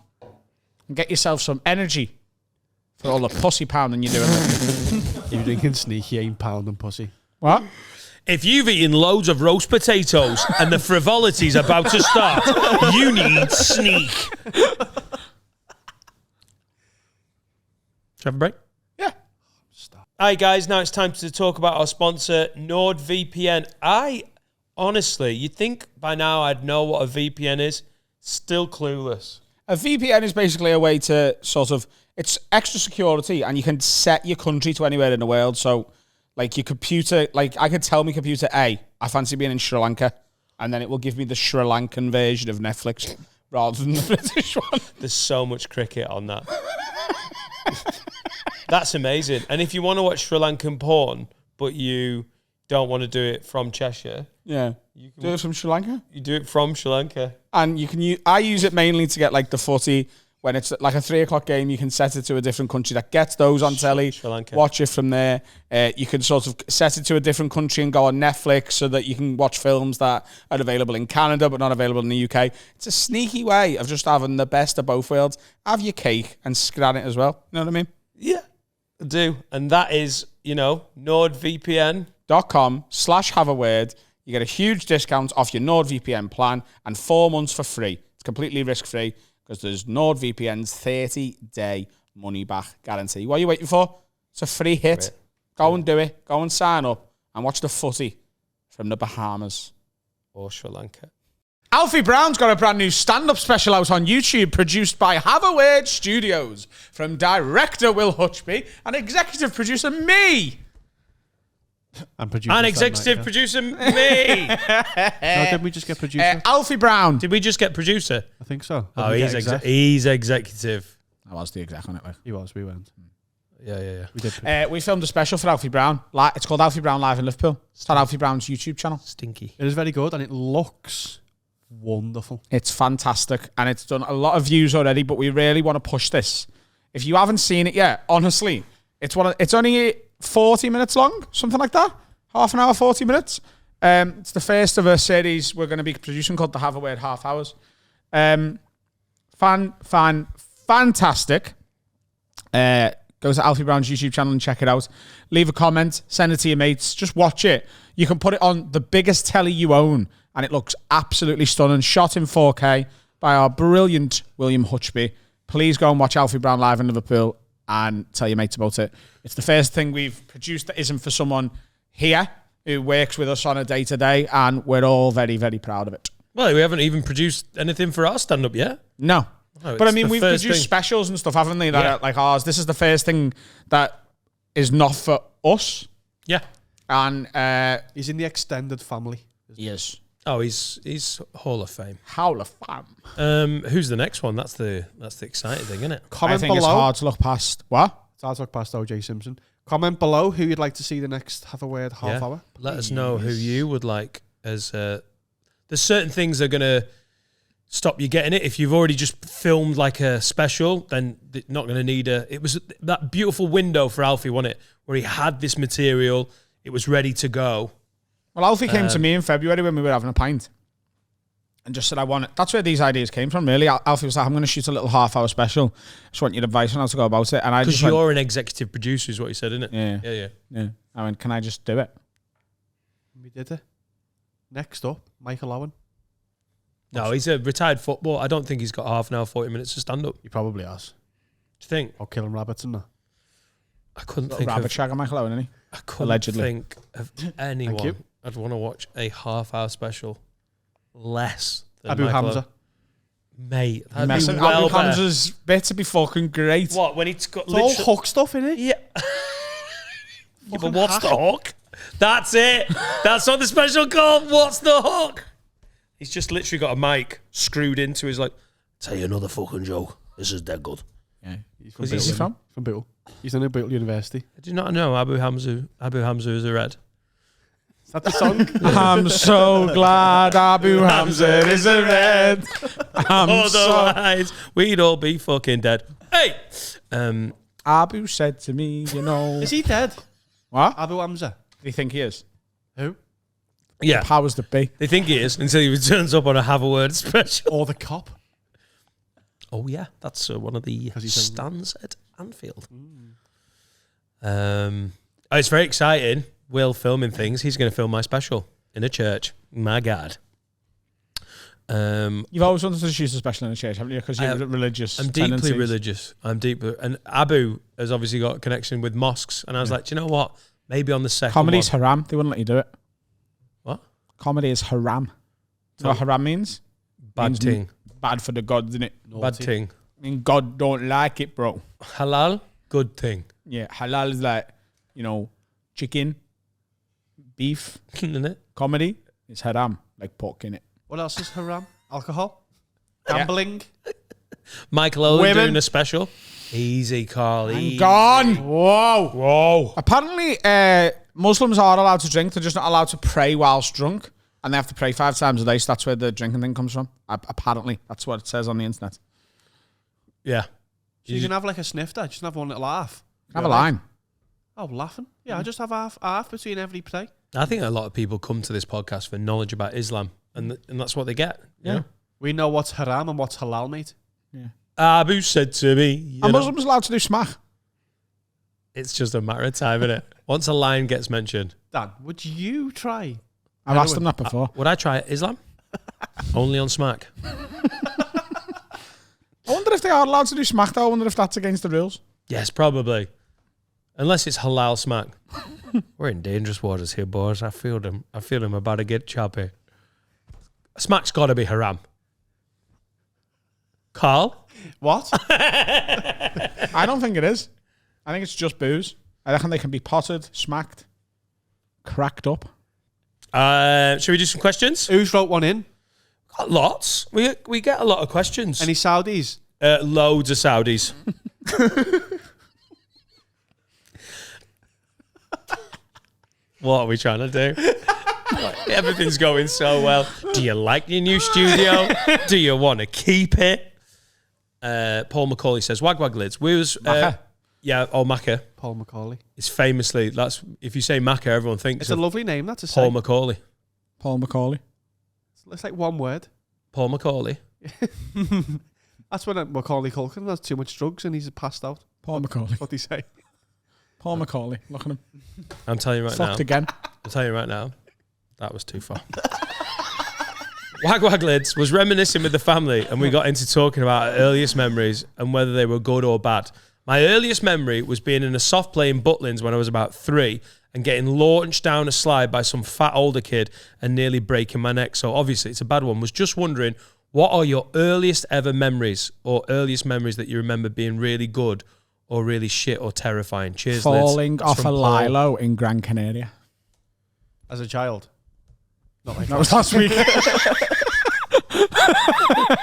And get yourself some energy for all the pussy pounding you're doing. If you're drinking Sneak, you ain't pounding pussy. What? If you've eaten loads of roast potatoes and the frivolity's about to start, you need Sneak. Should I have a break? Yeah. Hi guys, now it's time to talk about our sponsor, NordVPN. Honestly, you'd think by now I'd know what a VPN is. Still clueless. A VPN is basically a way to sort of, it's extra security and you can set your country to anywhere in the world. So like your computer, like I could tell my computer, I fancy being in Sri Lanka, and then it will give me the Sri Lankan version of Netflix rather than the British one. There's so much cricket on that. That's amazing. And if you want to watch Sri Lankan porn, but you don't want to do it from Cheshire, Yeah. you can Do it from Sri Lanka? you do it from Sri Lanka. And you can I use it mainly to get like the footy. When it's like a 3:00 game, you can set it to a different country that gets those on telly. Sri Lanka. Watch it from there. You can sort of set it to a different country and go on Netflix so that you can watch films that are available in Canada but not available in the UK. It's a sneaky way of just having the best of both worlds. Have your cake and scran it as well. You know what I mean? Yeah, I do. And that is, NordVPN. .com/have a word. You get a huge discount off your NordVPN plan and 4 months for free. It's completely risk-free because there's NordVPN's 30-day money-back guarantee. What are you waiting for? It's a free hit. Go and do it. Go and sign up and watch the footy from the Bahamas. Or Sri Lanka. Alfie Brown's got a brand new stand-up special out on YouTube produced by Have a Word Studios from director Will Hutchby and executive producer me. And producer. And executive producer me. No, didn't we just get producer? Alfie Brown. Did we just get producer? I think so. Oh, Did we he's get exec? he's executive. I was the exec on it. He was. We went. Yeah. We did. We filmed a special for Alfie Brown. It's called Alfie Brown Live in Liverpool. It's on Alfie Brown's YouTube channel. Stinky. It is very good and it looks wonderful. It's fantastic and it's done a lot of views already, but we really want to push this. If you haven't seen it yet, honestly, it's only 40 minutes long, something like that. Half an hour, 40 minutes. It's the first of a series we're going to be producing called the Have a Word Half Hours. Fantastic. Go to Alfie Brown's YouTube channel and check it out. Leave a comment, send it to your mates. Just watch it. You can put it on the biggest telly you own, and it looks absolutely stunning. Shot in 4K by our brilliant William Hutchby. Please go and watch Alfie Brown Live in Liverpool and tell your mates about it. It's the first thing we've produced that isn't for someone here who works with us on a day-to-day, and we're all very, very proud of it. Well, we haven't even produced anything for our stand-up yet. No. No, But I it's mean, the we've first produced thing. specials and stuff, haven't they? That Yeah. are like ours. This is the first thing that is not for us. Yeah. And He's in the extended family. yes, Oh, he's Hall of Fame. Howl of Fam. Who's the next one? That's the exciting thing, isn't it? I Comment think it's below. hard to look past. What? I'll talk past OJ Simpson. Comment below who you'd like to see the next Have a Word half hour. Let us know who you would like as. There's certain things that are gonna stop you getting it. If you've already just filmed like a special, then they're not going to need a... It was that beautiful window for Alfie, wasn't it? Where he had this material, it was ready to go. Well, Alfie came to me in February when we were having a pint and just said, I want it. That's where these ideas came from, really. Alfie was like, I'm going to shoot a little half-hour special. Just want your advice on how to go about it. And I Because you're an executive producer is what you said, isn't it? Yeah. I went, can I just do it? We did it. Next up, Michael Owen. No, he's a retired footballer. I don't think he's got half an hour, 40 minutes to stand up. He probably has. Do you think? Or killing rabbits and that. I couldn't Little think rabbit of... shag on Michael Owen, isn't he? I couldn't Allegedly. think of anyone I'd want to watch a half-hour special less than Abu Michael Hamza. Owen. Mate, that'd be Messing well Abu better. Hamza's bit to be fucking great. What, when he's got It's all literally... hook stuff in it. Yeah. Yeah, but what's the hook? That's it. That's what the special called. What's the hook? He's just literally got a mic screwed into his, like, tell you another fucking joke. This is dead good. Yeah. He's Was Bootle, he from? From Bootle. He's in a Bootle University. Did you not know Abu Hamza is a red? Is that the song? I'm so glad Abu Hamza is a red. Otherwise, we'd all be fucking dead. Hey! Abu said to me, you know... Is he dead? What? Abu Hamza. Do you think he is? Who? Yeah, Powers that be. they think he is until he turns up on a Have a Word special. Or the cop. Oh, yeah, that's one of the 'Cause he's stands at Anfield. It's very exciting. Will filming things. He's going to film my special in a church. My God. You've always wanted to shoot a special in a church, haven't you? Because you're religious. I'm deeply religious. I'm deeply... And Abu has obviously got a connection with mosques. And I was like, do you know what? Maybe on the second Comedy's one. haram. They wouldn't let you do it. What? Comedy is haram. Do you know what haram means? Bad Means thing. Bad for the gods, isn't it? Bad thing. I mean, God don't like it, bro. Halal, good thing. Yeah, halal is like, chicken, beef. Isn't it? Comedy is haram, like pork in it. What else is haram? Alcohol? Gambling? Michael Owen Women. doing a special. Easy, Carl. Easy. Gone. Whoa. Apparently, Muslims are allowed to drink. They're just not allowed to pray whilst drunk. And they have to pray 5 times a day. So that's where the drinking thing comes from. Apparently. That's what it says on the internet. Yeah. So you can have like a snifter, just have one little laugh. Have a line. Oh, laughing? Yeah, I just have half between every play. I think a lot of people come to this podcast for knowledge about Islam, and that's what they get. You know? We know what's haram and what's halal, mate. Abu said to me, Are Muslims allowed to do smack? it's just a matter of time, innit? Once a line gets mentioned. Dan, would you try? I've asked them that before. Would I try Islam? Only on Smack. I wonder if they are allowed to do smack, though. I wonder if that's against the rules. Yes, probably. Unless it's halal Smack. We're in dangerous waters here, boys. I feel them about to get choppy. Smack's got to be haram. Carl? What? I don't think it is. I think it's just booze. I reckon they can be potted, smacked, cracked up. Should we do some questions? Who's wrote one in? Got lots. We get a lot of questions. Any Saudis? Loads of Saudis. What are we trying to do? Everything's going so well. Do you like your new studio? Do you want to keep it? Paul McCauley says, Wag Wag Lids. Macca. Yeah, or Macca. Paul McCauley. It's famously, if you say Macca, everyone thinks It's a of lovely name, that's a Paul say. McCauley. Paul McCauley. It's like one word. Paul McCauley. That's when Macaulay Culkin has too much drugs and he's passed out. Paul McCauley. That's what they say. Paul McCauley. Look at him. I'm telling you right now. Fucked again. I'll tell you right now, that was too far. Wag Wag Lids was reminiscing with the family, and we got into talking about our earliest memories and whether they were good or bad. My earliest memory was being in a soft play in Butlins when I was about 3 and getting launched down a slide by some fat older kid and nearly breaking my neck. So obviously it's a bad one. Was just wondering, what are your earliest ever memories or earliest memories that you remember being really good or really shit or terrifying? Cheers, Lids. Falling That's off a from Paul. lilo in Gran Canaria. As a child. Not like That was last week.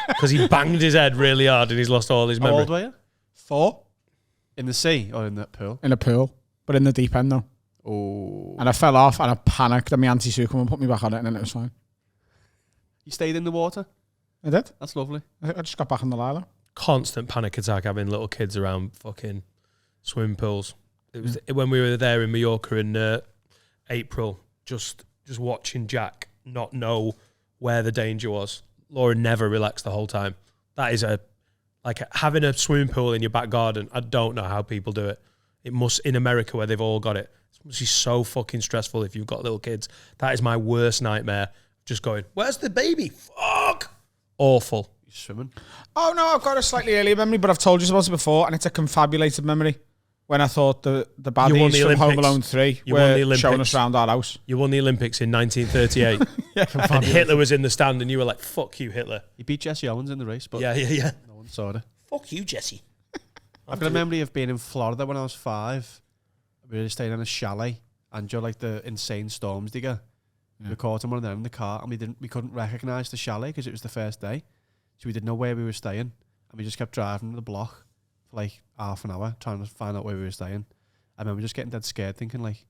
Because he banged his head really hard and he's lost all his How memory. old were you? 4 In the sea or in the pool? in a pool, but in the deep end though. Oh. And I fell off and I panicked and my auntie Sue come and put me back on it and then it was fine. You stayed in the water? I did. That's lovely. I just got back on the ladder. Constant panic attack having little kids around fucking swimming pools. It was when we were there in Mallorca in April, just watching Jack not know where the danger was. Laura never relaxed the whole time. That is having a swimming pool in your back garden. I don't know how people do it. It must, in America where they've all got it, it must be so fucking stressful if you've got little kids. That is my worst nightmare. Just going, where's the baby? Fuck! Awful. You swimming? Oh no, I've got a slightly earlier memory, but I've told you about it before, and it's a confabulated memory. When I thought the baddies from Home Alone 3 were showing us around our house. You won the Olympics in 1938. And Hitler was in the stand and you were like, fuck you, Hitler. He beat Jesse Owens in the race, but yeah. no one saw it. Fuck you, Jesse. I've got a memory of being in Florida when I was 5. We were staying in a chalet, and Joe, like the insane storms digger. Yeah. We caught him one of them in the car, and we couldn't recognise the chalet because it was the first day, so we didn't know where we were staying, and we just kept driving the block for like half an hour trying to find out where we were staying. I remember just getting dead scared, thinking like,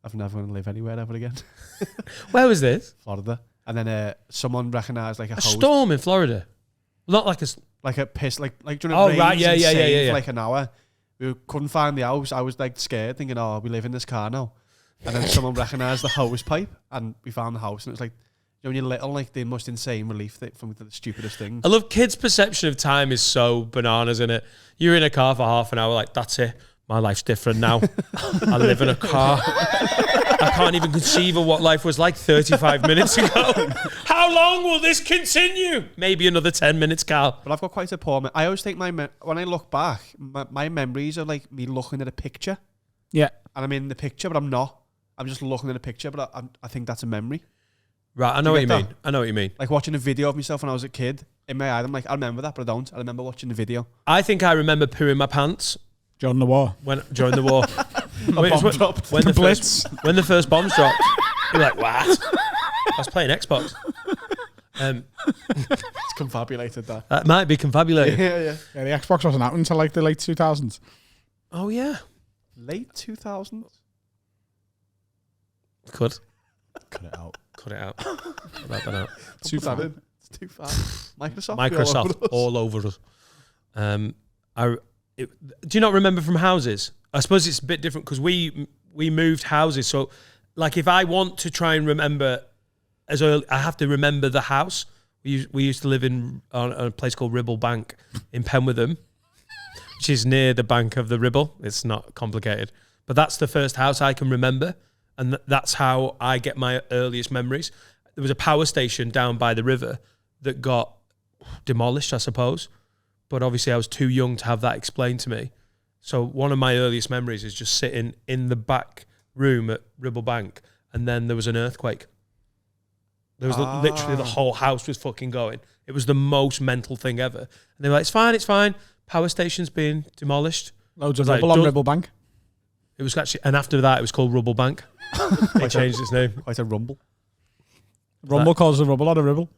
I'm never going to live anywhere ever again. Where was this? Florida. And then someone recognised like a hose. Storm in Florida. Not like a piss, like during rains right, yeah. for like an hour. We couldn't find the house. I was like scared, thinking, oh, we live in this car now. And then someone recognised the hose pipe, and we found the house, and it was like, you know, when you're little, like the most insane relief from the stupidest things. I love kids' perception of time is so bananas, isn't it? You're in a car for half an hour, like, that's it. My life's different now. I live in a car. I can't even conceive of what life was like 35 minutes ago. How long will this continue? Maybe another 10 minutes, Carl. But I've got quite a poor I always think when I look back, my memories are like me looking at a picture. Yeah. And I'm in the picture, but I'm not. I'm just looking at a picture, but I think that's a memory. Right, I know what you mean. I know what you mean. Like watching a video of myself when I was a kid. In my head, I'm like, I remember that, but I don't. I remember watching the video. I think I remember pooing my pants. During the war. During the war. Bomb dropped. When the first bombs dropped. You're like, what? I was playing Xbox. It's confabulated, that. That might be confabulated. Yeah, the Xbox wasn't out until like the late 2000s. Oh, yeah. Late 2000s? Cut it out. Cut it out. Cut that out. Too far. It's too far. Microsoft all over us. Do you not remember from houses? I suppose it's a bit different because we moved houses. So, like, if I want to try and remember as early, I have to remember the house. We used to live on a place called Ribble Bank in Penwitham, which is near the bank of the Ribble. It's not complicated, but that's the first house I can remember, and that's how I get my earliest memories. There was a power station down by the river that got demolished, I suppose. But obviously I was too young to have that explained to me. So one of my earliest memories is just sitting in the back room at Ribble Bank, and then there was an earthquake. There was literally the whole house was fucking going. It was the most mental thing ever. And they were like, it's fine. Power station's being demolished. Loads of rubble on Ribble Bank. It was actually, and after that it was called Rubble Bank. They changed its name. Quite a rumble. Rumble calls a rubble on a ribble.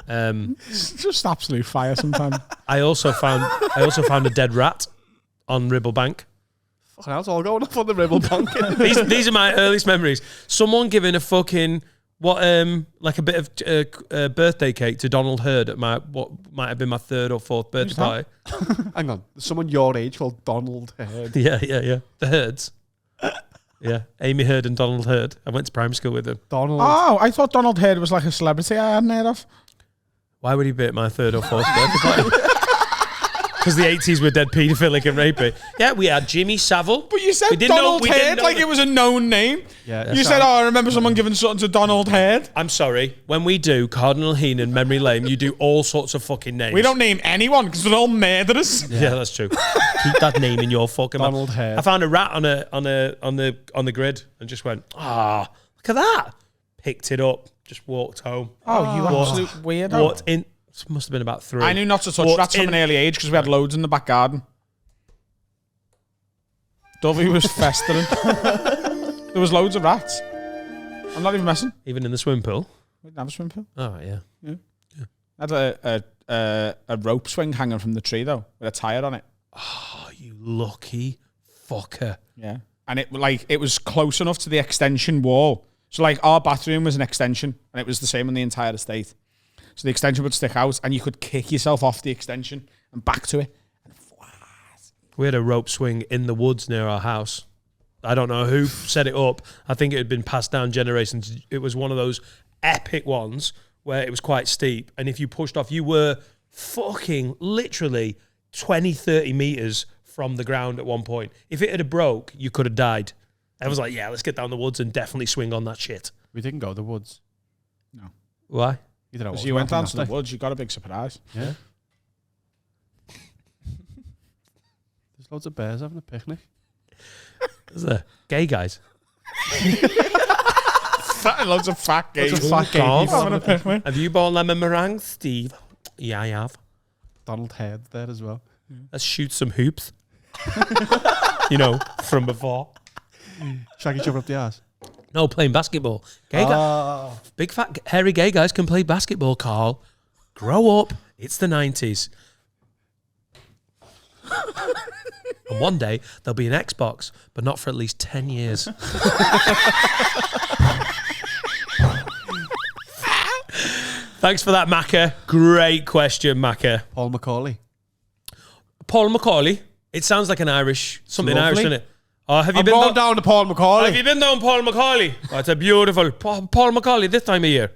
It's just absolute fire sometimes. I also found a dead rat on Ribble Bank. Fucking hell, it's all going off on the Ribble Bank. These are my earliest memories. Someone giving a fucking like a bit of birthday cake to Donald Hurd at what might have been my 3rd or 4th birthday party. Hang on, there's someone your age called Donald Hurd. Yeah. The Hurds. Yeah, Amy Hurd and Donald Hurd. I went to primary school with them. Donald. Oh, I thought Donald Hurd was like a celebrity I hadn't heard of. Why would he be at my 3rd or 4th birthday party? Because the 80s were dead paedophilic and rapey. Yeah, we had Jimmy Savile. But you said Donald Hurd like it was a known name. Yeah. You said, I remember someone giving something to Donald Hurd. I'm sorry. When we do Cardinal Heenan Memory Lane, you do all sorts of fucking names. We don't name anyone because they're all murderers. Yeah, that's true. Keep that name in your fucking mouth. Donald Hurd. I found a rat on the grid and just went, look at that. Picked it up, just walked home. Oh, you absolute weirdo. Walked in. This must have been about 3. I knew not to touch rats from an early age because we had loads in the back garden. Dovey was festering. There was loads of rats. I'm not even messing. Even in the swimming pool? We didn't have a swimming pool. Oh, right, yeah. I had a rope swing hanging from the tree, though, with a tyre on it. Oh, you lucky fucker. Yeah. And it was close enough to the extension wall So like our bathroom was an extension, and it was the same on the entire estate. So the extension would stick out, and you could kick yourself off the extension and back to it. We had a rope swing in the woods near our house. I don't know who set it up. I think it had been passed down generations. It was one of those epic ones where it was quite steep, and if you pushed off, you were fucking literally 20, 30 meters from the ground at one point. If it had broke, you could have died. I was like, yeah, let's get down the woods and definitely swing on that shit. We didn't go to the woods. No. Why? You don't know. Because you went down to the woods, you got a big surprise. Yeah. There's loads of bears having a picnic. Is there? Gay guys. Loads of fat gays. Loads of fat gay Calm. people having a picnic. Have you bought lemon meringue, Steve? Yeah, I have. Donald Head there as well. Let's shoot some hoops. From before. Shag each other up the ass. No, playing basketball. Gay guys. Big fat hairy gay guys can play basketball, Carl. Grow up. It's the 90s. And one day, there'll be an Xbox, but not for at least 10 years. Thanks for that, Macca. Great question, Macca. Paul Macaulay. Paul Macaulay. It sounds like an Irish, something Lovely. Irish, doesn't it? Oh, have you I'm been going down to Paul Macaulay. Have you been down Paul Macaulay? Oh, it's a beautiful Paul Macaulay this time of year.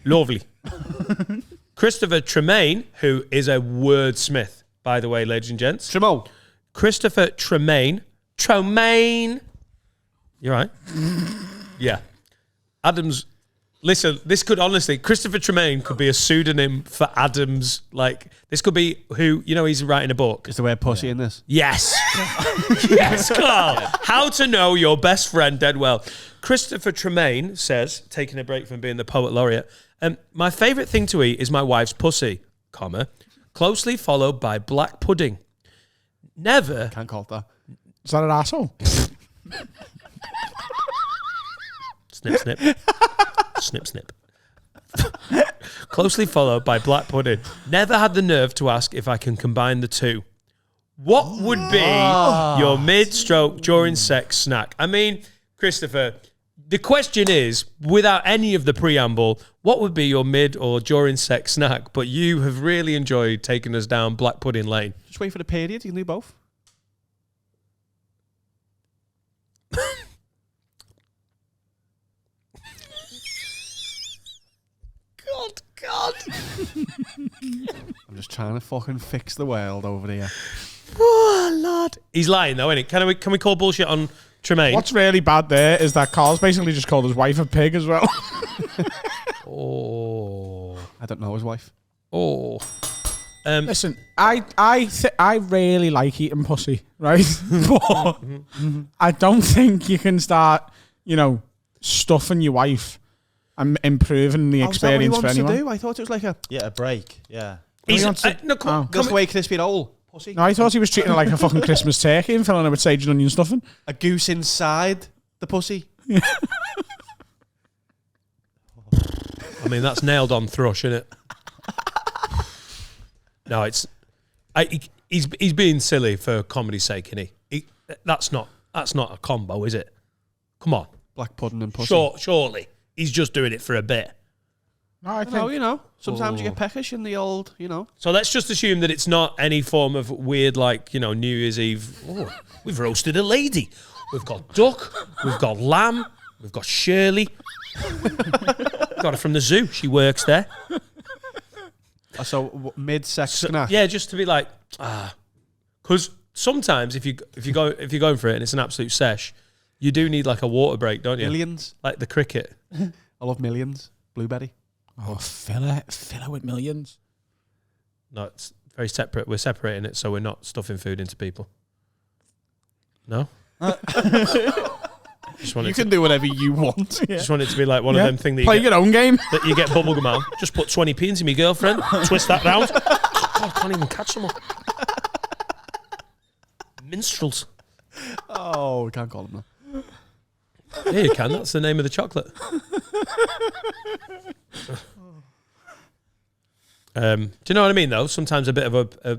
Lovely. Christopher Tremaine, who is a wordsmith, by the way, ladies and gents. Tremo. Christopher Tremaine. Tremaine. You're right. Yeah. Adams. Listen, this could honestly, Christopher Tremaine could be a pseudonym for Adams. Like, this could be who, he's writing a book. Is the word pussy in this? Yes. Yes, Carl. How to know your best friend dead well. Christopher Tremaine says, taking a break from being the poet laureate, my favourite thing to eat is my wife's pussy, closely followed by black pudding. Never. Can't call it that. Is that an asshole? Snip, snip. Snip, snip. Closely followed by black pudding. Never had the nerve to ask if I can combine the two. What would be your mid-stroke during sex snack? I mean, Christopher, the question is, without any of the preamble, what would be your mid or during sex snack? But you have really enjoyed taking us down black pudding lane. Just wait for the period. You can do both. God. I'm just trying to fucking fix the world over here. Oh, Lord. He's lying, though, isn't he? Can we call bullshit on Tremaine? What's really bad there is that Carl's basically just called his wife a pig as well. Oh. I don't know his wife. Oh. Listen, I really like eating pussy, right? But I don't think you can start, stuffing your wife and improving the experience for anyone. Is that what he wants to do? I thought it was like a break. Yeah. Just the way crispy old pussy. No, I thought he was treating her like a fucking Christmas turkey and filling her with sage and onion stuffing. A goose inside the pussy. I mean, that's nailed on thrush, isn't it? No, he's being silly for comedy's sake, isn't he? That's not a combo, is it? Come on. Black pudding and pussy. Surely. He's just doing it for a bit. No, I think... sometimes you get peckish in the old, So let's just assume that it's not any form of weird, New Year's Eve. Oh, we've roasted a lady. We've got duck. We've got lamb. We've got Shirley. Got her from the zoo. She works there. So mid-sex snack. Yeah, just to be like, because sometimes if you're going for it and it's an absolute sesh, you do need like a water break, don't you? Millions. Like the cricket. I love Millions. Blueberry. Oh, filler with millions. No, it's very separate. We're separating it so we're not stuffing food into people. No? You can do whatever you want. Just want it to be like one of them things that Play your own game. that you get bubblegum out. Just put 20p into me girlfriend. Twist that round. God, I can't even catch them all. Minstrels. Oh, we can't call them that. Yeah, you can. That's the name of the chocolate. Do you know what I mean, though? Sometimes a bit of do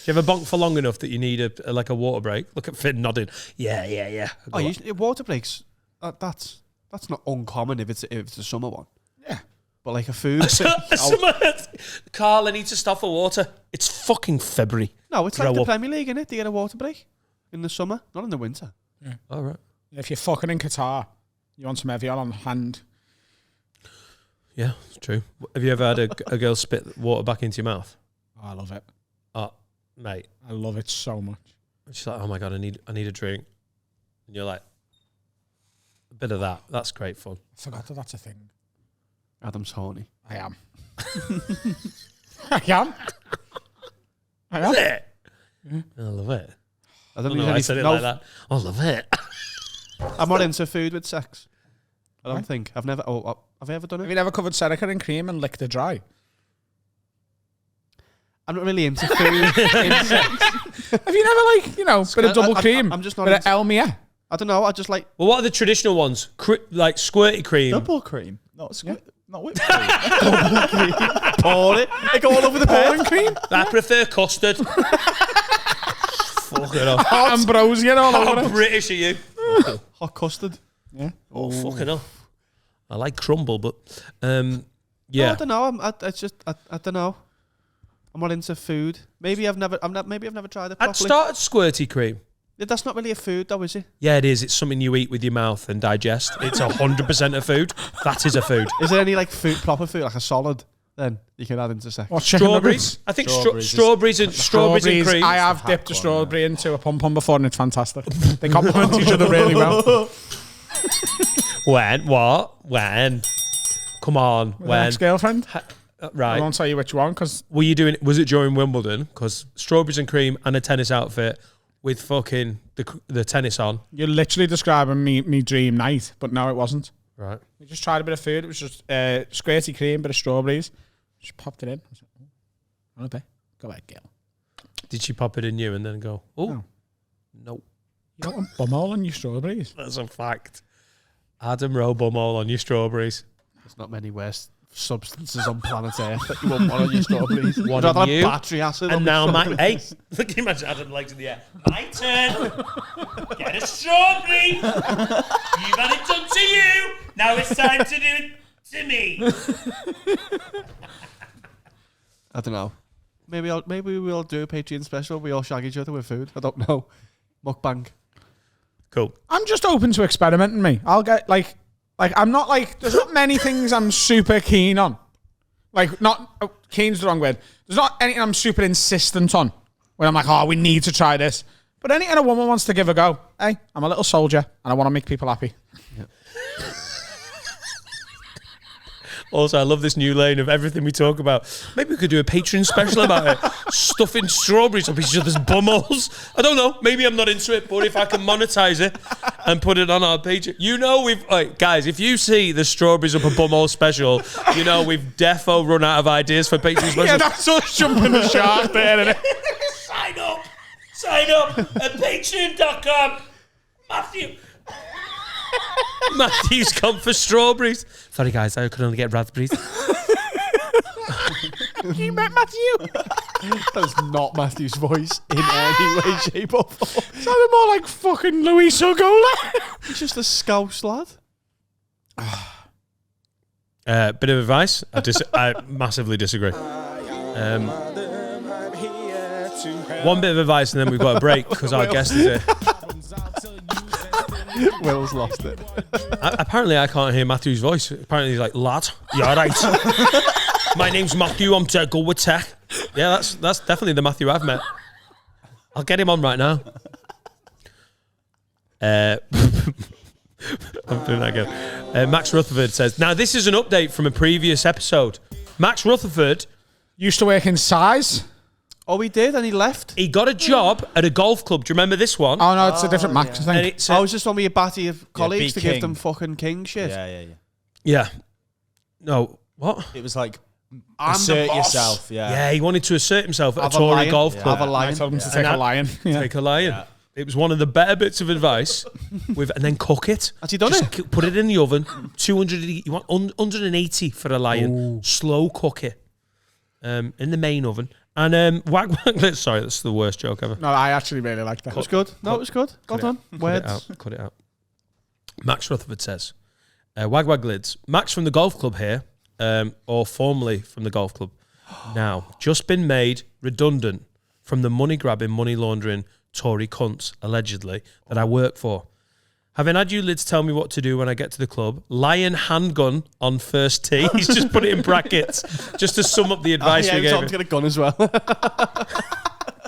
you ever bonk for long enough that you need a water break? Look at Finn nodding. Yeah. Water breaks. That's That's not uncommon if it's a summer one. Yeah. But like a food. Carl, I need to stop for water. It's fucking February. No, it's Grow like the up. Premier League, innit? They get a water break in the summer, not in the winter. All right. If you're fucking in Qatar, you want some Evian on hand. Yeah, it's true. Have you ever had a girl spit water back into your mouth? Oh, I love it. Oh, mate. I love it so much. She's like, oh my God, I need a drink. And you're like, a bit of that. That's great fun. I forgot that that's a thing. Adam's horny. I am. I am. I am. I love it. I don't know why I said it like that. I love it. I'm not into food with sex. I don't Right. think. I've never. Oh, have I ever done Have it? you never covered Serica in cream and licked it dry? I'm not really into food. in sex. Have you never, like, you know, bit of double cream? I'm just not bit of into- Elmia? I don't know. I just like. Well, what are the traditional ones? Like squirty cream. Double cream. Not whipped cream. Pour it. They go all over the bed. Cream? I prefer custard. Fuck it off. Ambrosia all over How it. British are you? Hot custard. Yeah. Oh, fucking hell. I like crumble, but No, yeah. I don't know. It's just I don't know. I'm not into food. Maybe I've never tried it I'd properly. started squirty cream. Yeah, that's not really a food, though, is it? Yeah, it is. It's something you eat with your mouth and digest. It's 100% a food. That is a food. Is there any like proper food, like a solid? Then you can add into sex. What, chicken Strawberries. nuggets? I think Strawberries strawberries and cream. I have dipped a strawberry into a pom-pom before and it's fantastic. They complement each other really well. When? What? When? Come on. With an When? ex-girlfriend? I Right. won't tell you which one because Were you doing? Was it during Wimbledon? Because strawberries and cream and a tennis outfit with fucking the tennis on. you're literally describing me dream night, but no, it wasn't. Right. We just tried a bit of food. It was just squirty cream, bit of strawberries. Just popped it in. I was like, oh, okay. Go ahead, girl. Did she pop it in you and then go? Oh, No. no. You don't want bumhole on your strawberries. That's a fact. Adam Rowe bumhole on your strawberries. There's not many worse substances on planet Earth that you want one on your strawberberries. One I'd rather on have you, battery acid. And on now my my hey, look, imagine Adam legs in the air. My turn. Get a strawberry. You've had it done to you. Now it's time to do it to me. I don't know. Maybe we'll do a Patreon special. We all shag each other with food. I don't know. Mukbang. Cool. I'm just open to experimenting. Me, I'll get like I'm not like. There's not many things I'm super keen on. Like not keen's the wrong word. There's not anything I'm super insistent on. Where I'm like, oh, we need to try this. But anything a woman wants to give a go. Hey, I'm a little soldier and I want to make people happy. Also, I love this new lane of everything we talk about. Maybe we could do a Patreon special about it. Stuffing strawberries up each other's bumholes. I don't know. Maybe I'm not into it, but if I can monetize it and put it on our page, you know guys, if you see the strawberries up a bumhole special, you know we've defo run out of ideas for Patreon specials. Yeah, that's us jumping the shark there, isn't it? Sign up at patreon.com. Matthew's come for strawberries. Sorry, guys, I could only get raspberries. You met Matthew? That's not Matthew's voice in any way, shape, or form. Sounded more like fucking Luis Ogola. He's just a scouse lad. Bit of advice. I massively disagree. One bit of advice, and then we've got a break because our guest is here. Will's lost it. Apparently, I can't hear Matthew's voice. Apparently, he's like, lad, you're right. My name's Matthew. I'm good with tech. Yeah, that's definitely the Matthew I've met. I'll get him on right now. I'm doing that again. Max Rutherford says, now this is an update from a previous episode. Max Rutherford Used to work in size. Oh, he did, and he left. he got a job at a golf club. Do you remember this one? Oh, no, it's a different Max, I And think. it's I was just on with your batty of colleagues big to give king. them fucking king shit. Yeah. yeah. No, what? It was like I'm the assert boss. yourself. Yeah. Yeah, he wanted to assert himself at Have a a Tory lion. golf Yeah. club. Have a I lion. told him to And take a that- lion. Yeah. Take a lion. Yeah. It was one of the better bits of advice. And then cook it. Has he done Just it? Put it in the oven. 200. You want 180 for a lion. Ooh. Slow cook it. In the main oven. And wag. Sorry, that's the worst joke ever. No, I actually really like that. It was good. No, it was good. Well done. Cut it Words. out. Cut it out. Max Rutherford says, Wag Wag Lids. Max from the golf club here, or formerly from the golf club. Now, just been made redundant from the money grabbing, money laundering Tory cunts, allegedly, that I work for. Having had you lids tell me what to do when I get to the club, lion handgun on first tee. He's just put it in brackets just to sum up the advice we gave him. Tom's got a gun as well.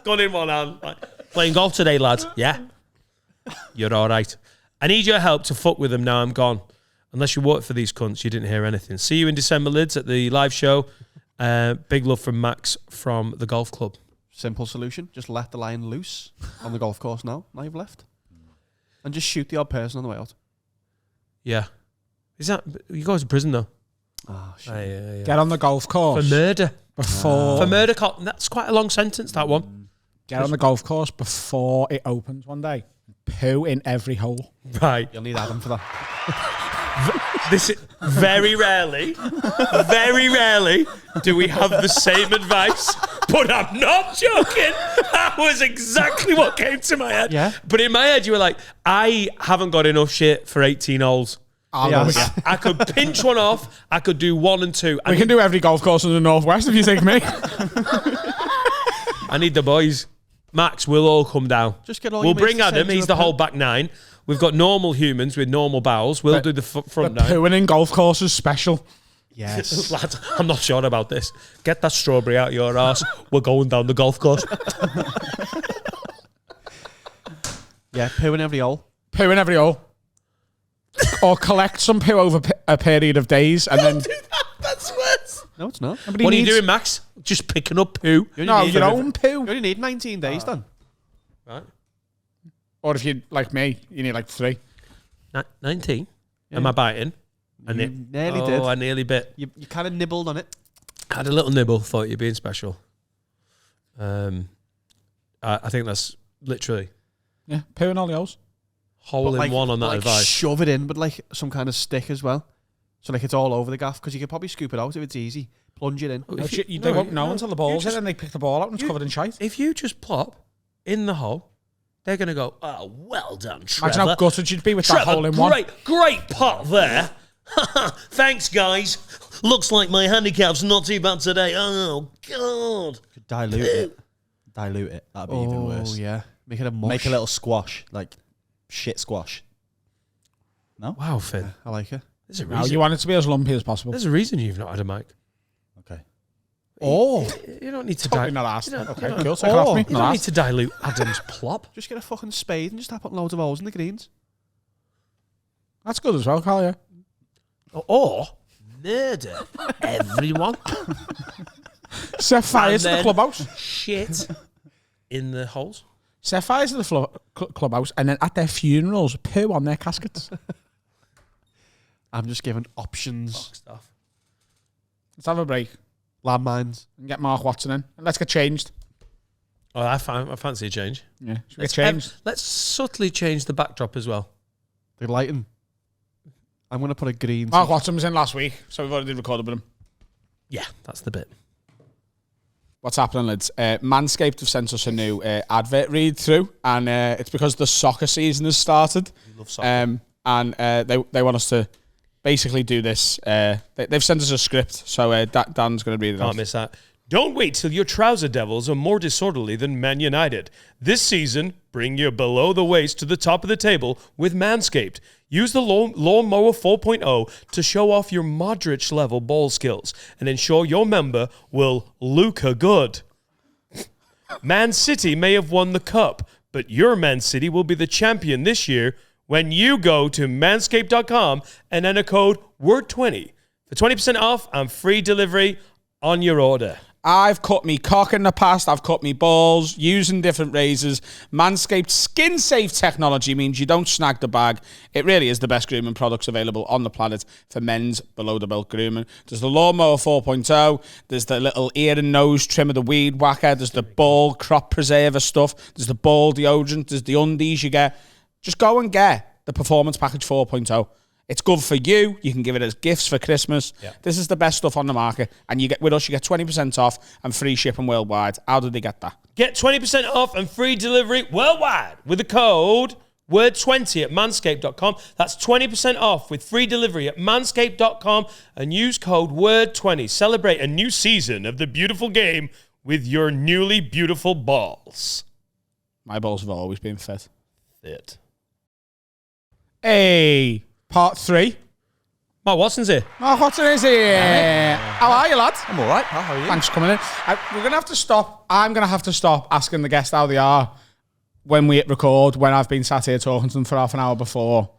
Gun in one hand. Like, playing golf today, lads. Yeah. You're all right. I need your help to fuck with them now I'm gone. Unless you work for these cunts, you didn't hear anything. See you in December, lids, at the live show. Big love from Max from the golf club. Simple solution. Just let the lion loose on the golf course now you've left. And just shoot the odd person on the way out. Yeah. Is that... You go to prison, though. Oh, shit. Yeah. Get on the golf course. For murder. Before. For murder. That's quite a long sentence, that one. Get on the golf course before it opens one day. Poo in every hole. Right. You'll need Adam for that. This is very rarely do we have the same advice, but I'm not joking. That was exactly what came to my head. Yeah. But in my head, you were like, I haven't got enough shit for 18 holes. I could pinch one off. I could do 1 and 2. We can do every golf course in the Northwest if you take me. I need the boys. Max, we'll all come down. Just get all We'll your mates bring to Adam. send you He's a the poo. whole back 9. We've got normal humans with normal bowels. We'll do the front 9. Pooing in golf courses special. Yes. Lads, I'm not sure about this. Get that strawberry out your arse. We're going down the golf course. Yeah, poo in every hole. Poo in every hole. Or collect some poo over a period of days and then... Do that. That's worse. No, it's not. Nobody What are you needs- doing, Max? Just picking up poo. No, your own poo. You only need 19 days then. Right. Or if you like me, you need like 3. 19. Am I biting? You nearly did. I nearly bit. You kind of nibbled on it. Had a little nibble. Thought you're being special. I think that's literally Yeah, poo in all the holes. hole in one on that advice. Shove it in, but like some kind of stick as well. So like it's all over the gaff because you could probably scoop it out if it's easy. Plunge it in. They won't know until the ball's just- in and they pick the ball out and it's covered in shite. If you just plop in the hole, they're going to go, oh, well done, Trevor. Imagine how gutted you'd be with that hole in one. Great pot there. Thanks, guys. Looks like my handicap's not too bad today. Oh, God. Could dilute it. Dilute it. That'd be even worse. Oh, yeah. Make it a mush. Make a little squash, like shit squash. No? Wow, Finn. I like it. There's a No, reason. you want it to be as lumpy as possible. There's a reason you've not had a mic. Okay. Oh. You don't need to Totally dilute. not asked. You don't- Okay, you don't- cool. Take it off me. You Not don't need asked. to dilute Adam's plop. Just get a fucking spade and just tap on loads of holes in the greens. That's good as well, Carl, yeah. Or murder everyone. Set fire And to the then- clubhouse. Shit in the holes. Set fire to the clubhouse and then at their funerals, poo on their caskets. I'm just giving options. Stuff. Let's have a break Landmines. and get Mark Watson in. And let's get changed. Oh, I fancy a change. Yeah, should we get changed? Let's subtly change the backdrop as well. The lighting. I'm going to put a green. Mark Watson was in last week, so we've already recorded with him. Yeah, that's the bit. What's happening, lads? Manscaped have sent us a new advert read through, and it's because the soccer season has started. We love soccer. And they want us to basically do this. They've sent us a script, so Dan's going to read it out. Can't miss that. Don't wait till your trouser devils are more disorderly than Man United. This season, bring your below the waist to the top of the table with Manscaped. Use the Lawnmower 4.0 to show off your Modric level ball skills and ensure your member will look good. Man City may have won the cup, but your Man City will be the champion this year when you go to manscaped.com and enter code WORD20 for 20% off and free delivery on your order. I've cut me cock in the past. I've cut me balls using different razors. Manscaped's skin-safe technology means you don't snag the bag. It really is the best grooming products available on the planet for men's below-the-belt grooming. There's the Lawnmower 4.0. There's the little ear and nose trimmer, the weed whacker. There's the ball crop preserver stuff. There's the ball deodorant. There's the undies you get. Just go and get the Performance Package 4.0. It's good for you. You can give it as gifts for Christmas. Yeah. This is the best stuff on the market. And you get with us, you get 20% off and free shipping worldwide. How did they get that? Get 20% off and free delivery worldwide with the code word20 at manscaped.com. That's 20% off with free delivery at manscaped.com and use code word20. Celebrate a new season of the beautiful game with your newly beautiful balls. My balls have always been fit. Fit. Hey, part 3. Mark Watson's here. Mark Watson is here. How are you, lad? I'm all right. How are you? Thanks for coming in. We're going to have to stop. I'm going to have to stop asking the guests how they are when we hit record, when I've been sat here talking to them for half an hour before.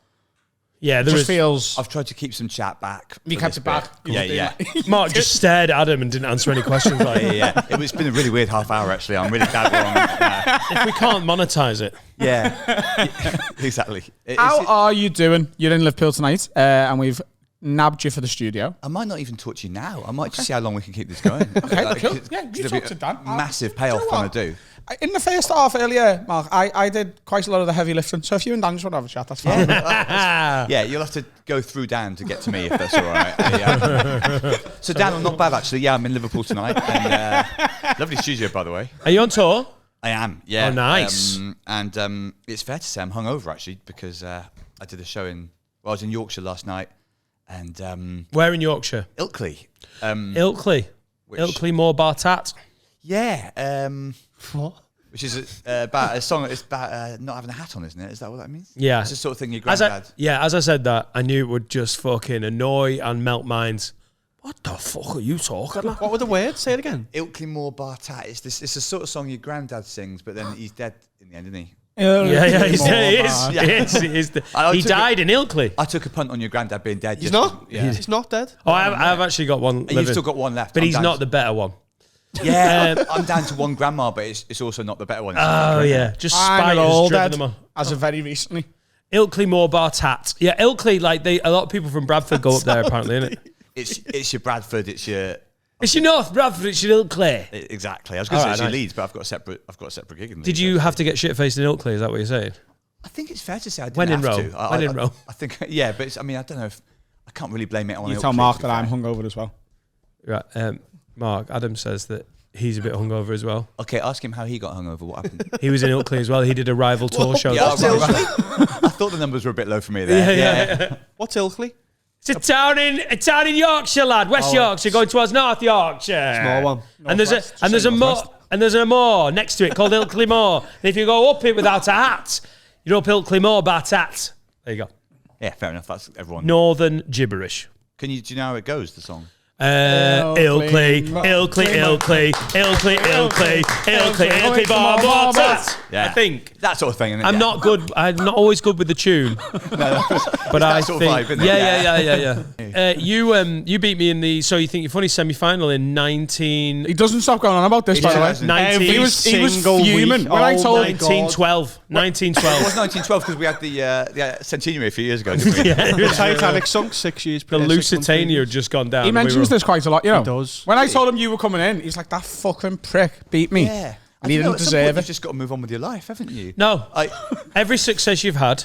Yeah, It there just is. feels... I've tried to keep some chat back. You for kept this it back. bit. Yeah. Mark just stared at him and didn't answer any questions. Like, Yeah. It's been a really weird half hour, actually. I'm really glad we're on. if we can't monetize it. Yeah. Exactly. How are you doing? You're in Liverpool tonight, and we've nabbed you for the studio. I might not even talk to you now. I might just see how long we can keep this going. Okay, cool. Yeah, you there'll talk be to Dan. Massive payoff when I do. In the first half earlier, Mark, I did quite a lot of the heavy lifting. So if you and Dan just want to have a chat, that's fine. Yeah, you'll have to go through Dan to get to me if that's all right. Yeah. So Dan, I'm not bad actually. Yeah, I'm in Liverpool tonight. And, lovely studio, by the way. Are you on tour? I am. Yeah. Oh, nice. And it's fair to say I'm hungover actually because I did a show I was in Yorkshire last night, and Where in Yorkshire? Ilkley. Ilkley. Ilkley Moor Bartat. Yeah. What? Which is about a song. It's about not having a hat on, isn't it? Is that what that means? Yeah. It's the sort of thing your As granddad. I said that, I knew it would just fucking annoy and melt minds. What the fuck are you talking about? What were the words? Say it again. Ilkley Moor Bartat. It's the sort of song your granddad sings, but then he's dead in the end, isn't he? Yeah, he is. He took died in Ilkley. I took a punt on your granddad being dead. He's just- not. Yeah. He's not dead. Oh, I've actually got one. And you've living. still got one left. But I'm he's down not to- the better one. Yeah, I'm down to one grandma, but it's also not the better one. Oh, yeah. Just I'm spite all has driven dead them on. as of very recently. Ilkley Moor Bartat. Yeah, Ilkley, like a lot of people from Bradford go up there apparently, innit? It's your Bradford. It's your It's your North Bradford, it's your Ilkley. exactly. I was going to say Alright, it's your nice. Leeds, but I've got a separate gig in Leeds. Did you have to get shit-faced in Ilkley? Is that what you're saying? I think it's fair to say I didn't When in have Rome. to. When in Rome. I think yeah, but I mean I don't know if I can't really blame it on. You Ilkley, tell to Mark be that I'm fair. hungover as well. Right. Mark, Adam says that he's a bit hungover as well. Okay, ask him how he got hungover. What happened? He was in Ilkley as well. He did a rival tour show. Yeah, That's right, nice. right. I thought the numbers were a bit low for me there. Yeah. What's Ilkley? It's a town in Yorkshire, lad. West Yorkshire, going towards North Yorkshire. Small one. And there's a Northwest. moor next to it called Ilkley Moor. And if you go up it without a hat, you're up Ilkley Moor Bartat. There you go. Yeah, fair enough. That's everyone. Northern gibberish. Do you know how it goes? The song. Ilkley Bartat. Yeah. I think. That sort of thing. Isn't it? I'm Yeah. not good. I'm not always good with the tune, but I sort of think. vibe, isn't it? Yeah. You beat me in the So You Think You're Funny semi-final in 19. He doesn't stop going on about this, by the way. hasn't. 19 He was single fuming week. when I Oh told my him. God. 1912. It was 1912. 1912 because we had the centenary a few years ago, didn't we? The Titanic sunk 6 years. The 6 months Lusitania had just gone down. He and we mentions were- this quite a lot, you know. He does. When I told him you were coming in, he's like, that fucking prick beat me. Yeah. And he didn't deserve You've it. just got to move on with your life, haven't you? No. I, Every success you've had,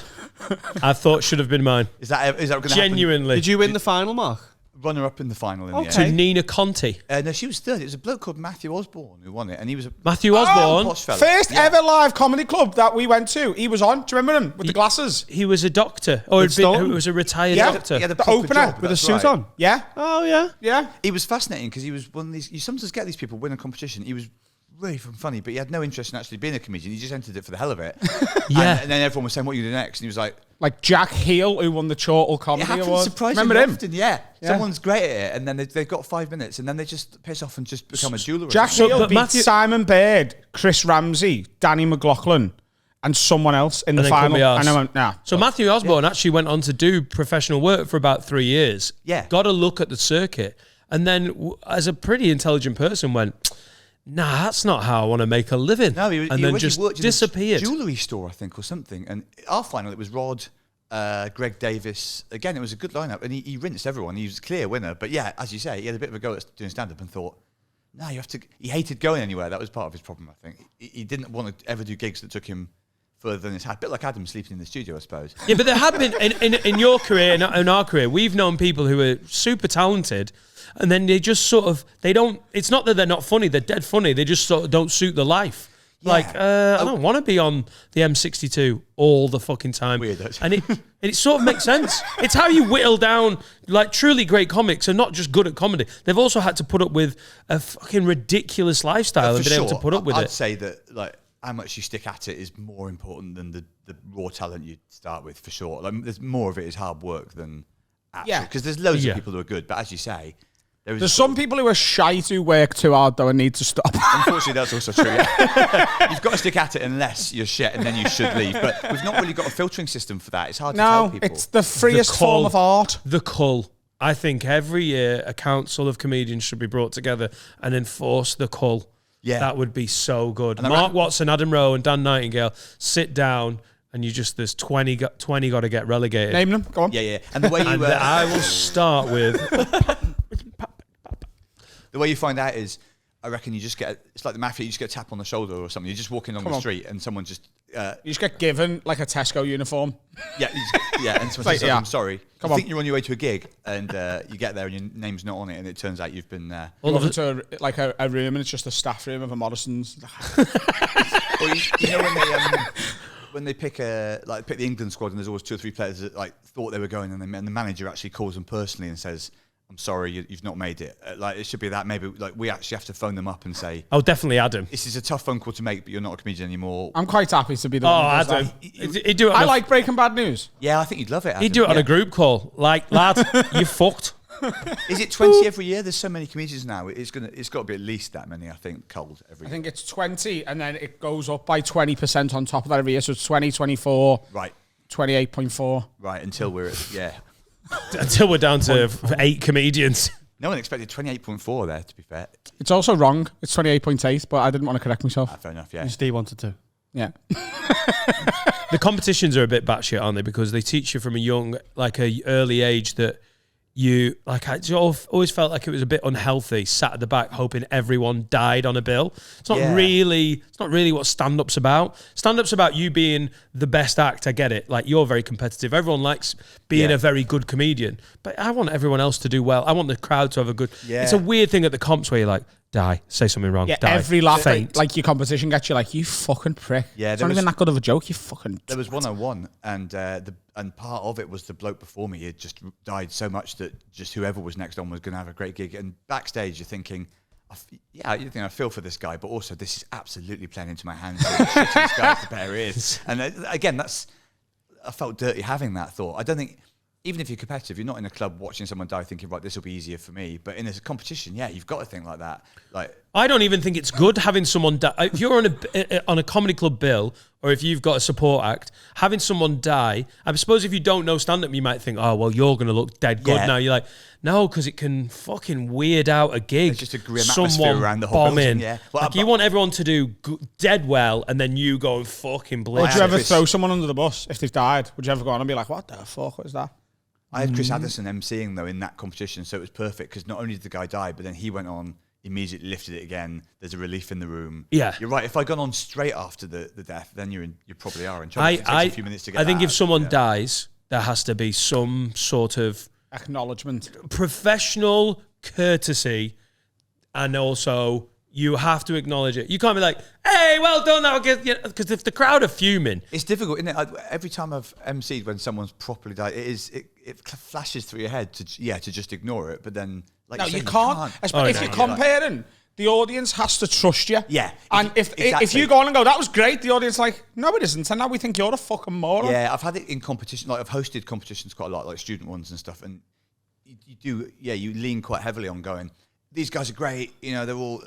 I thought should have been mine. is that going to happen? Genuinely. Did you win the final, Mark? Runner up in the final in Okay. the To end. Nina Conti. No, she was third. It was a bloke called Matthew Osborne who won it, and he was a Matthew Osborne. posh fella. First Yeah. ever live comedy club that we went to. He was on. Do you remember him? With the glasses. He was a doctor. Or With he'd been, Stone? he was a retired Yeah. doctor. He had a The proper opener job, with With a that's suit right. on? Yeah. Oh, yeah. Yeah. He was fascinating because he was one of these. You sometimes get these people win a competition. He was really funny, but he had no interest in actually being a comedian. He just entered it for the hell of it. Yeah. And then everyone was saying, "What are you doing next?" And he was like, Like Jack Heel, who won the Chortle "It Comedy happens Award. surprisingly Remember him? often." Yeah. Yeah. Someone's great at it, and then they've got 5 minutes, and then they just piss off and just become a jeweler. or Jack something. Heel but beat Matthew- Simon Baird, Chris Ramsey, Danny McLaughlin, and someone else in the then couldn't final. be arsed. And I went, nah. So Matthew Osborne actually went on to do professional work for about 3 years. Yeah. Got a look at the circuit. And then, as a pretty intelligent person, went, nah, that's not how I want to make a living. No, he and already then just worked in disappeared. a jewellery store, I think, or something. And our final, it was Rod, Greg Davis. Again, it was a good lineup, and he rinsed everyone. He was a clear winner. But yeah, as you say, he had a bit of a go at doing stand-up and thought, no, you have to. He hated going anywhere. That was part of his problem, I think. He didn't want to ever do gigs that took him further than his hat. A bit like Adam sleeping in the studio, I suppose. Yeah, but there have been, in your career, in our career, we've known people who are super talented, and then they just sort of, they don't, it's not that they're not funny, they're dead funny, they just sort of don't suit the life. Like, I don't want to be on the M62 all the fucking time. Weird, and it sort of makes sense. It's how you whittle down, like, truly great comics are not just good at comedy. They've also had to put up with a fucking ridiculous lifestyle and been able to put up with it. I'd say that, like, how much you stick at it is more important than the raw talent you start with, for sure. Like, there's more of it is hard work than actual. Because there's loads of people who are good, but as you say, there's some people who are shite who work too hard though and need to stop. Unfortunately, that's also true. Yeah. You've got to stick at it unless you're shit, and then you should leave. But we've not really got a filtering system for that. It's hard to tell people. It's the freest form of art. The cull. I think every year a council of comedians should be brought together and enforce the cull. Yeah, that would be so good. And Mark Watson, Adam Rowe, and Dan Nightingale sit down. And there's 20 got to get relegated. Name them, go on. Yeah. And the way you... I will start with... The way you find out is, I reckon you just get... It's like the mafia, you just get a tap on the shoulder or something. You're just walking along the street and someone just... you just get given, like, a Tesco uniform. Yeah, and someone says, I'm sorry. You think you're on your way to a gig, and you get there and your name's not on it, and it turns out you've been... You walk into a room, and it's just a staff room of a Morrison's. Or you know when they pick the England squad, and there's always 2 or 3 players that like thought they were going, and the manager actually calls them personally and says, "I'm sorry, you've not made it." Like, it should be that. Maybe like we actually have to phone them up and say, "Oh, definitely Adam. This is a tough phone call to make, but you're not a comedian anymore." I'm quite happy to be the one. Oh, Adam, he'd do it. I like Breaking Bad News. Yeah, I think you'd love it. Adam. He'd do it on a group call. Like, lad, you fucked. Is it 20 every year? There's so many comedians now. It's got to be at least that many. I think cold every year. I think it's 20, and then it goes up by 20% on top of that every year. So it's 20, 24, right, 28.4, right, until we're until we're down to 8 comedians. No one expected 28.4 there. To be fair, it's also wrong. It's 28.8, but I didn't want to correct myself. Fair enough. Yeah, Steve wanted to. Yeah. The competitions are a bit batshit, aren't they? Because they teach you from a early age that. I always felt like it was a bit unhealthy, sat at the back hoping everyone died on a bill. It's not really what stand-up's about. Stand-up's about you being the best act, I get it. Like, you're very competitive. Everyone likes being a very good comedian. But I want everyone else to do well. I want the crowd to have a good... Yeah. It's a weird thing at the comps where you're like, die, say something wrong, die. Every laugh, like your competition gets you like, you fucking prick. Yeah, it's not even that good of a joke, you fucking... There was 101, and part of it was the bloke before me had just died so much that just whoever was next on was going to have a great gig. And backstage, you're thinking, I feel for this guy, but also this is absolutely playing into my hands. The shittier this guy, the better he is. And again, I felt dirty having that thought. I don't think... Even if you're competitive, you're not in a club watching someone die thinking, right, this will be easier for me. But in a competition, you've got to think like that. Like, I don't even think it's good having someone die. If you're on a comedy club bill, or if you've got a support act, having someone die, I suppose if you don't know stand-up, you might think, oh, well, you're going to look dead good now. You're like, no, because it can fucking weird out a gig. It's just a grim atmosphere around the whole building. Yeah. Well, you want everyone to do dead well, and then you go and fucking blitz. Would you ever throw someone under the bus if they've died? Would you ever go on and be like, what the fuck was that? I had Chris Addison emceeing, though, in that competition, so it was perfect, because not only did the guy die, but then he went on, immediately lifted it again. There's a relief in the room. Yeah. You're right. If I'd gone on straight after the death, then you probably are in trouble. It takes a few minutes to get I think if someone dies, there has to be some sort of... acknowledgement. Professional courtesy, and also... You have to acknowledge it. You can't be like, hey, well done. Because if the crowd are fuming. It's difficult, isn't it? Every time I've emceed when someone's properly died, it flashes through your head to just ignore it. But then, like you can't. If you're comparing, the audience has to trust you. Yeah. And if you go on and go, that was great, the audience like, no, it isn't. And now we think you're a fucking moron. Yeah, I've had it in competition. Like, I've hosted competitions quite a lot, like student ones and stuff. And you lean quite heavily on going, these guys are great. You know, they're all...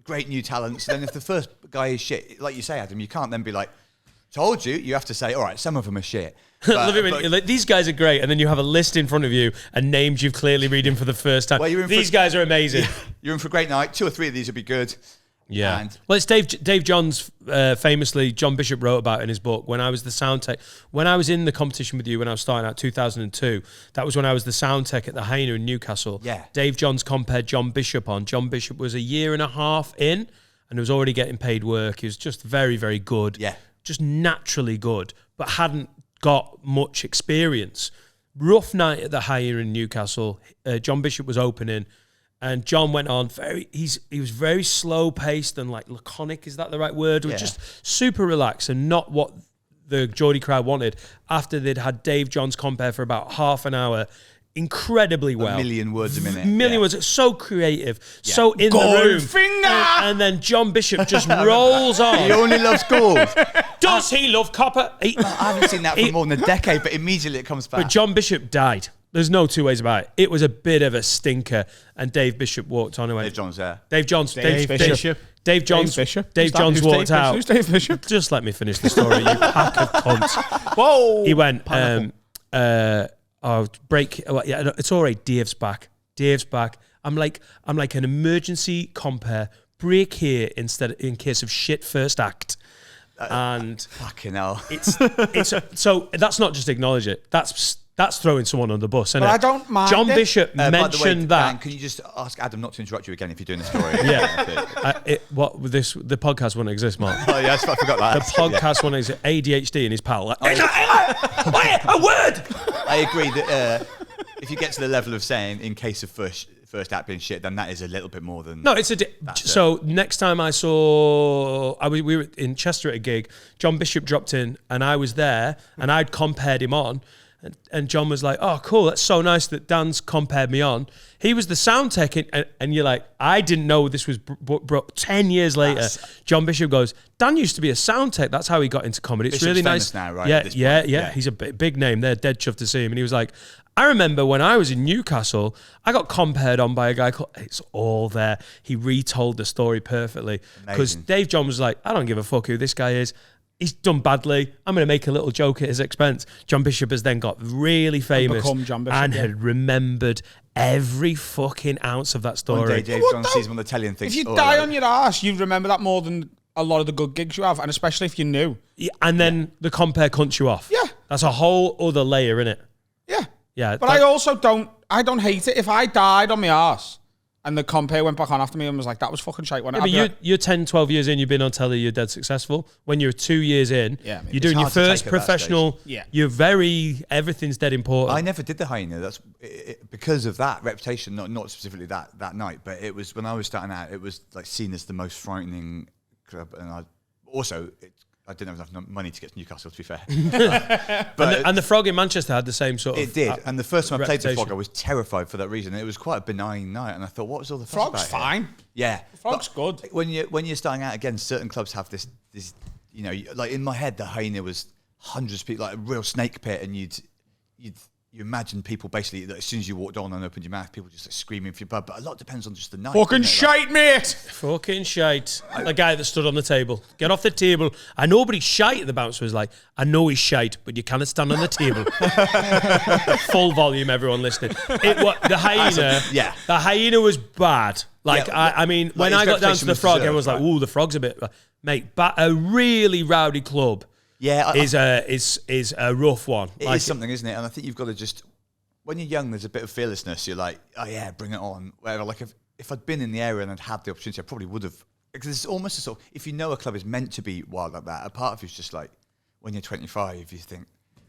great new talents. Then if the first guy is shit, like you say, Adam, you can't then be like, told you. You have to say, all right, some of them are shit. Like, these guys are great, and then you have a list in front of you and names you've clearly read in for the first time. Well, these guys are amazing. You're in for a great night. 2 or 3 of these will be good. Yeah. Well, it's Dave Johns, famously, John Bishop wrote about in his book, when I was the sound tech. When I was in the competition with you, when I was starting out 2002, that was when I was the sound tech at the Hyena in Newcastle. Yeah. Dave Johns compared John Bishop on. John Bishop was a year and a half in and was already getting paid work. He was just very, very good. Yeah. Just naturally good, but hadn't got much experience. Rough night at the Hyena in Newcastle. John Bishop was opening. And John went on he was very slow paced and like laconic. Is that the right word? Yeah. Just super relaxed and not what the Geordie crowd wanted after they'd had Dave John's compare for about half an hour. Incredibly well. A million words a minute. Million words. It's so creative. So in the room. Goldfinger! And then John Bishop just rolls on. He only loves gold. Does he love copper? I haven't seen that for more than a decade, but immediately it comes back. But John Bishop died. There's no two ways about it. It was a bit of a stinker. And Dave Bishop walked on and went. Dave John's there. Dave John's. Dave Bishop. Dave John's. Bishop. Dave John's walked out. Who's Dave Bishop? Just let me finish the story, you pack of cunts. Whoa! He went, break. Yeah, it's all right. Dave's back. Dave's back. I'm like an emergency compare. Break here in case of shit first act. And Fucking hell. it's so that's not just acknowledge it. That's throwing someone on the bus. Isn't But it? I don't mind John it. Bishop By the way, mentioned that. Dan, can you just ask Adam not to interrupt you again if you're doing the story? Yeah. The podcast wouldn't exist, Mark. Oh, yes, I forgot that. The podcast wouldn't exist. ADHD and his pal. Like, a word. I agree that if you get to the level of saying in case of first act being shit, then that is a little bit more than... No, it's so next time we were in Chester at a gig, John Bishop dropped in and I was there and I'd compared him on and John was like, oh, cool, that's so nice that Dan's compared me on. He was the sound tech and you're like, I didn't know this was brought 10 years later. John Bishop goes, Dan used to be a sound tech. That's how he got into comedy. It's Bishop's really nice. famous now, right, Yeah. He's a big name. They're dead chuffed to see him. And he was like, I remember when I was in Newcastle, I got compared on by a guy called... It's all there. He retold the story perfectly. Because Dave John was like, I don't give a fuck who this guy is. He's done badly. I'm going to make a little joke at his expense. John Bishop has then got really famous and had remembered every fucking ounce of that story. One day Dave John sees him on the telly and thinks... If you die on your ass, you remember that more than a lot of the good gigs you have, and especially if you're new. Yeah, and then the compare cunts you off. Yeah. That's a whole other layer, innit? Yeah. Yeah. But I also don't hate it. If I died on my arse and the compare went back on after me and was like, that was fucking shite. You're 10, 12 years in, you've been on telly, you're dead successful. When you're 2 years in, you're doing your first professional, everything's dead important. I never did the hyena. That's because of that reputation, not specifically that night, but it was when I was starting out, it was like seen as the most frightening club. And I didn't have enough money to get to Newcastle, to be fair. But and the Frog in Manchester had the same sort of... It did. And the first time I played the Frog, I was terrified for that reason. It was quite a benign night. And I thought, what was all the fuss Frog's about fine. It? Yeah. Frog's good. When you're starting out again, certain clubs have this, you know, like in my head, the hyena was hundreds of people, like a real snake pit. And you imagine people basically, that as soon as you walked on and opened your mouth, people just like screaming for your blood. But a lot depends on just the night. Fucking shite, mate! Fucking shite. The guy that stood on the table. Get off the table. I know, but he's shite. The bouncer was like, I know he's shite, but you cannot stand on the table. Full volume, everyone listening. The hyena. The hyena was bad. Like, I mean, when I got down to the Frog, everyone was like, ooh, the Frog's a bit... Mate, a really rowdy club. Yeah, is a rough one. It is something, isn't it? And I think you've got to just, when you're young, there's a bit of fearlessness. You're like, oh yeah, bring it on. Whatever. Like if I'd been in the area and I'd had the opportunity, I probably would have. Because it's almost a sort of, if you know a club is meant to be wild like that, a part of you's just like, when you're 25, you think,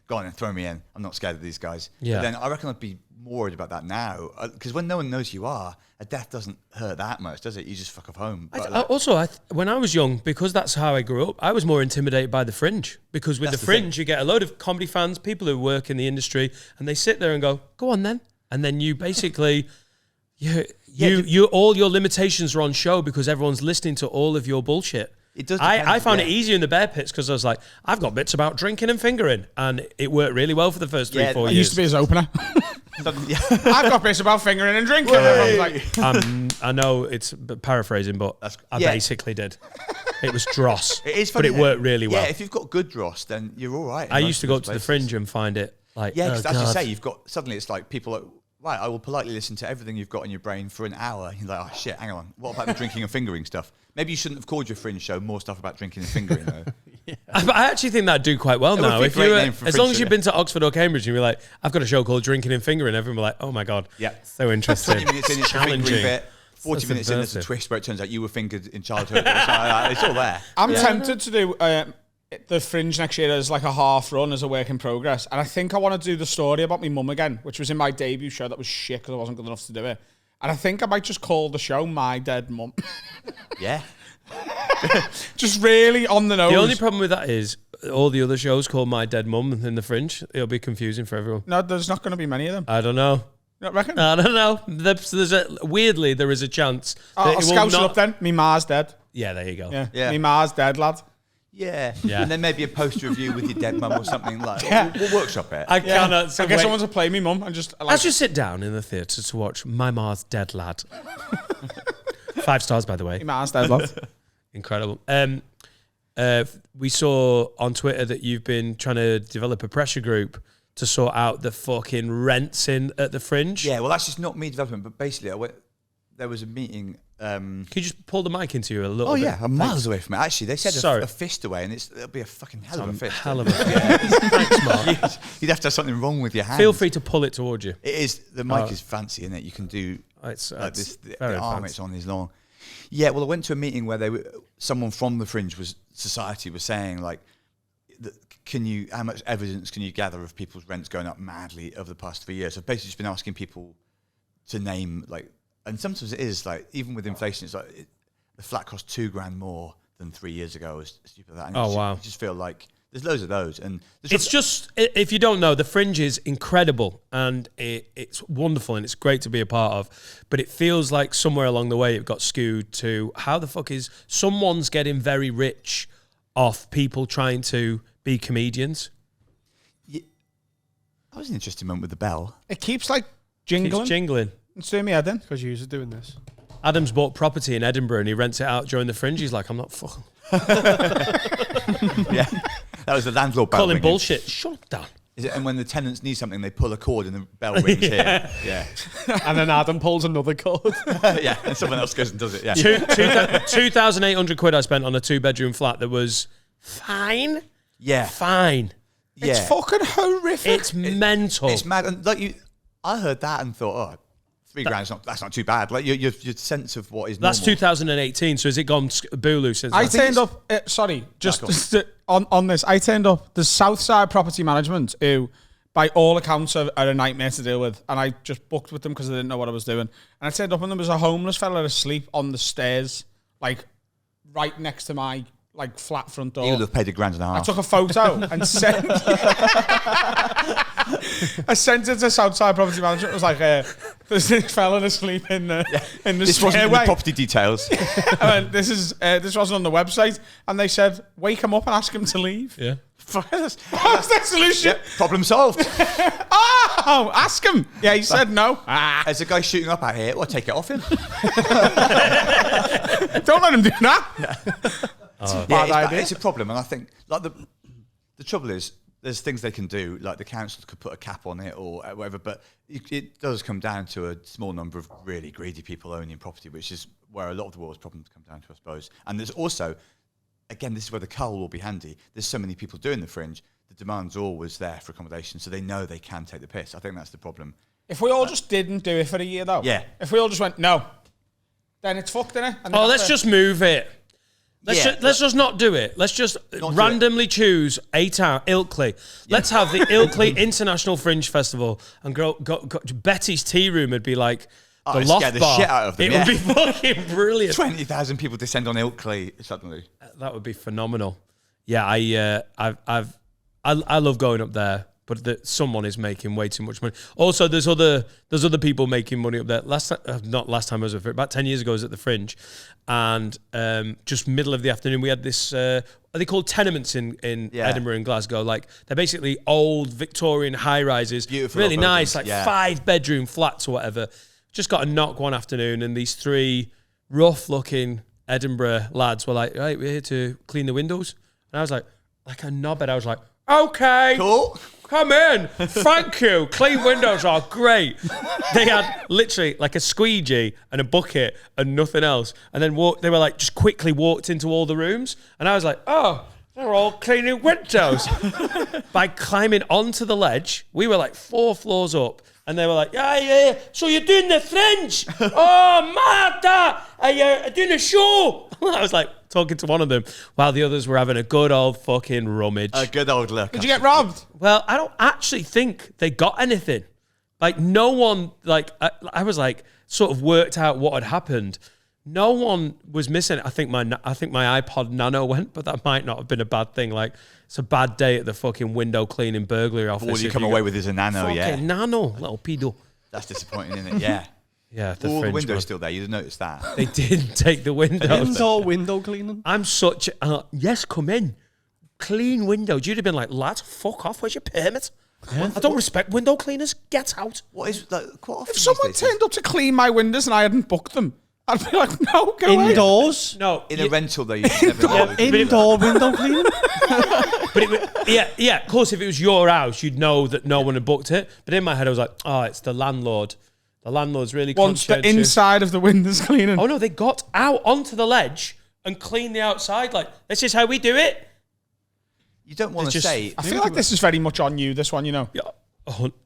go on and throw me in. I'm not scared of these guys. Yeah. But then I reckon I'd be more worried about that now. Because when no one knows you are, a death doesn't hurt that much, does it? You just fuck off home. When I was young, because that's how I grew up, I was more intimidated by the Fringe. Because with the Fringe, you get a load of comedy fans, people who work in the industry, and they sit there and go, go on then. And then you basically... all your limitations are on show because everyone's listening to all of your bullshit. It does. I found it easier in the bear pits because I was like, I've got bits about drinking and fingering, and it worked really well for the first 3-4 years. I used to be his opener. I've got bits about fingering and drinking. Like, I know it's paraphrasing, but I basically did. It was dross. It is funny, but it worked really well. Yeah, if you've got good dross, then you're all right. I used to go up to the Fringe and find it like, because as you say, you've got, suddenly it's like people are, right, I will politely listen to everything you've got in your brain for an hour. You're like, oh shit, hang on. What about the drinking and fingering stuff? Maybe you shouldn't have called your Fringe show more stuff about drinking and fingering, though. I actually think that'd do quite well now. If as long as you've been to Oxford or Cambridge and you're like, I've got a show called Drinking and Fingering, everyone will be like, oh my God. Yeah. So interesting. 20 minutes in, it's challenging. Bit. 40 minutes in, there's a twist where it turns out you were fingered in childhood. It's all there. I'm tempted to do the Fringe next year as like a half run as a work in progress. And I think I want to do the story about my mum again, which was in my debut show that was shit because I wasn't good enough to do it. And I think I might just call the show My Dead Mum. Yeah. Just really on the nose. The only problem with that is all the other shows called My Dead Mum in the Fringe. It'll be confusing for everyone. No, there's not going to be many of them. I don't know. You don't reckon? I don't know. Weirdly, there is a chance. That I'll scout it up then. Me Ma's dead. Yeah, there you go. Yeah. Me Ma's dead, lad. Yeah. Yeah. And then maybe a poster review with your dead mum or something like that. We'll workshop it. I cannot. So I guess someone's to play me mum and just. As you sit down in the theatre to watch My Ma's Dead Lad. 5 stars, by the way. Me Ma's dead, lad. Incredible. We saw on Twitter that you've been trying to develop a pressure group to sort out the fucking rents in at the Fringe. Yeah, well, that's just not me developing, but basically, there was a meeting. Can you just pull the mic into you a little bit? Oh, yeah, I'm miles away from it. Actually, they said a fist away, and it'll be a fucking hell of a fist. Hell of a Thanks, Mark. You'd have to have something wrong with your hand. Feel free to pull it towards you. It is. The mic is fancy, isn't it? You can do It's the very arm fancy. it's on is long. Yeah, well, I went to a meeting where someone from the Fringe Society was saying, like, how much evidence can you gather of people's rents going up madly over the past 3 years? I've basically just been asking people to name, like, and sometimes it is, like, even with inflation, it's like, the flat cost $2,000 more than 3 years ago, or stupid like that. And wow. You just feel like there's loads of those. And It's just, if you don't know, the Fringe is incredible and it's wonderful and it's great to be a part of, but it feels like somewhere along the way it got skewed to how the fuck is someone's getting very rich off people trying to be comedians. that was an interesting moment with the bell. It keeps like jingling. Keeps jingling. It's doing me head in. Because you're doing this. Adam's bought property in Edinburgh and he rents it out during the Fringe. He's like, I'm not fucking... Yeah, that was the landlord bell. Calling ringing. bullshit. Shut up, Dan. Is it? And when the tenants need something, they pull a cord and the bell rings here. Yeah, And then Adam pulls another cord. yeah, and someone else goes and does it. Yeah, 2,800 quid I spent on a 2-bedroom flat that was fine. yeah, Fine. yeah. It's fucking horrific. It's mental. It's mad. And like I heard that and thought, oh, $3,000 that's not too bad. Like your sense of what is normal. That's 2018, so has it gone Bulu since I then? turned up. Just on this. I turned up. The Southside Property Management, who, by all accounts, are a nightmare to deal with. And I just booked with them because I didn't know what I was doing. And I turned up, and there was a homeless fella asleep on the stairs, like right next to my flat front door. You would have paid $1.5 grand. I took a photo and sent. I sent it to Southside Property Management. It was like, there's this fella asleep in the This wasn't in the stairway. property details. I went, this wasn't on the website, and they said, wake him up and ask him to leave. Yeah. How's that solution? Yep, problem solved. Oh, ask him. Yeah, he said no. There's a guy shooting up out here. Well, take it off him. Don't let him do that. Bad idea. It's a problem, and I think like the trouble is there's things they can do, like the council could put a cap on it or whatever, but it does come down to a small number of really greedy people owning property, which is where a lot of the world's problems come down to, I suppose. And there's also, again, this is where the cull will be handy. There's so many people doing the Fringe, the demand's always there for accommodation, so they know they can take the piss. I think that's the problem. If we all just didn't do it for a year, though. Yeah. If we all just went, no, then it's fucked, innit? And Let's just move it. Let's just not do it. Let's just Not do randomly choose a town, Ilkley. Let's have the Ilkley International Fringe Festival and go Betty's Tea Room would be like the it'd loft scare the bar. shit out of them, It yeah. would be fucking brilliant. 20,000 people descend on Ilkley suddenly. That would be phenomenal. Yeah, I love going up there, but someone is making way too much money. Also, there's other people making money up there. Not last time I was at about 10 years ago, I was at the Fringe, and just middle of the afternoon, we had this. Are they called tenements in Edinburgh and Glasgow? Like they're basically old Victorian high rises, Beautiful really little nice, buildings, like yeah. 5-bedroom flats or whatever. Just got a knock one afternoon, and these 3 rough-looking Edinburgh lads were like, "Right, we're here to clean the windows," and I was like a knobhead. I was like, "Okay, Cool. come in. Thank you. Clean windows are great." They had literally like a squeegee and a bucket and nothing else. And then they were like, just quickly walked into all the rooms. And I was like, oh, they're all cleaning windows. By climbing onto the ledge, we were like 4 floors up. And they were like, yeah. So you're doing the Fringe? Oh, Martha, are you doing a show? I was like talking to one of them while the others were having a good old fucking rummage. A good old look. Did you get robbed? Well, I don't actually think they got anything. Like no one, like I was like sort of worked out what had happened. No one was missing it. I think my iPod Nano went, but that might not have been a bad thing. Like it's a bad day at the fucking window cleaning burglary office. All you come away with is a Nano, fucking Nano, little pedo. That's disappointing, isn't it? Yeah. Yeah, All the windows one. still there. You'd notice that. They didn't take the windows. Indoor window cleaning. I'm such yes, come in. Clean windows. You'd have been like, lad, fuck off. Where's your permit? Yeah. I don't respect window cleaners. Get out. What is like? Quite often If someone these days, turned up to clean my windows and I hadn't booked them, I'd be like, no, go away. Indoors. No, in a rental though, you never know. Indoor window cleaning. but yeah. Of course, if it was your house, you'd know that no one had booked it. But in my head, I was like, oh, it's the landlord. The landlord's really Once the conscientious. inside of the windows cleaning. Oh no, they got out onto the ledge and cleaned the outside. Like this is how we do it. You don't want to It's just- say. I feel like this is very much on you, this one, you know. Yeah,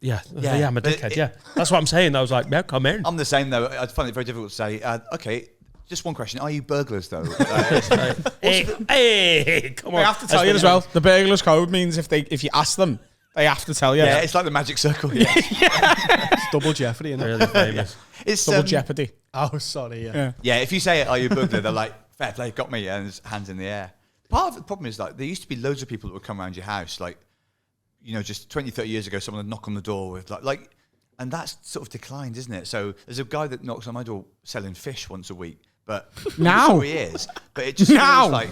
yeah, Yeah, I'm a but dickhead. Yeah, that's what I'm saying. I was like, yeah, come in. I'm the same though. I find it very difficult to say. Okay, just one question: are you burglars though? Hey, come on. They have to tell you as well. The burglar's code means if you ask them, they have to tell you. Yeah, it's like the magic circle. Yeah. It's double jeopardy, isn't it? Really famous. It's Double jeopardy. Oh, sorry. Yeah. Yeah, if you say, "Are you a burglar?" they're like, "Fair play, got me," and it's hands in the air. Part of the problem is like there used to be loads of people that would come around your house, like, you know, just 20, 30 years ago, someone would knock on the door with like, and that's sort of declined, isn't it? So there's a guy that knocks on my door selling fish once a week, but Now he is. But it just Now. feels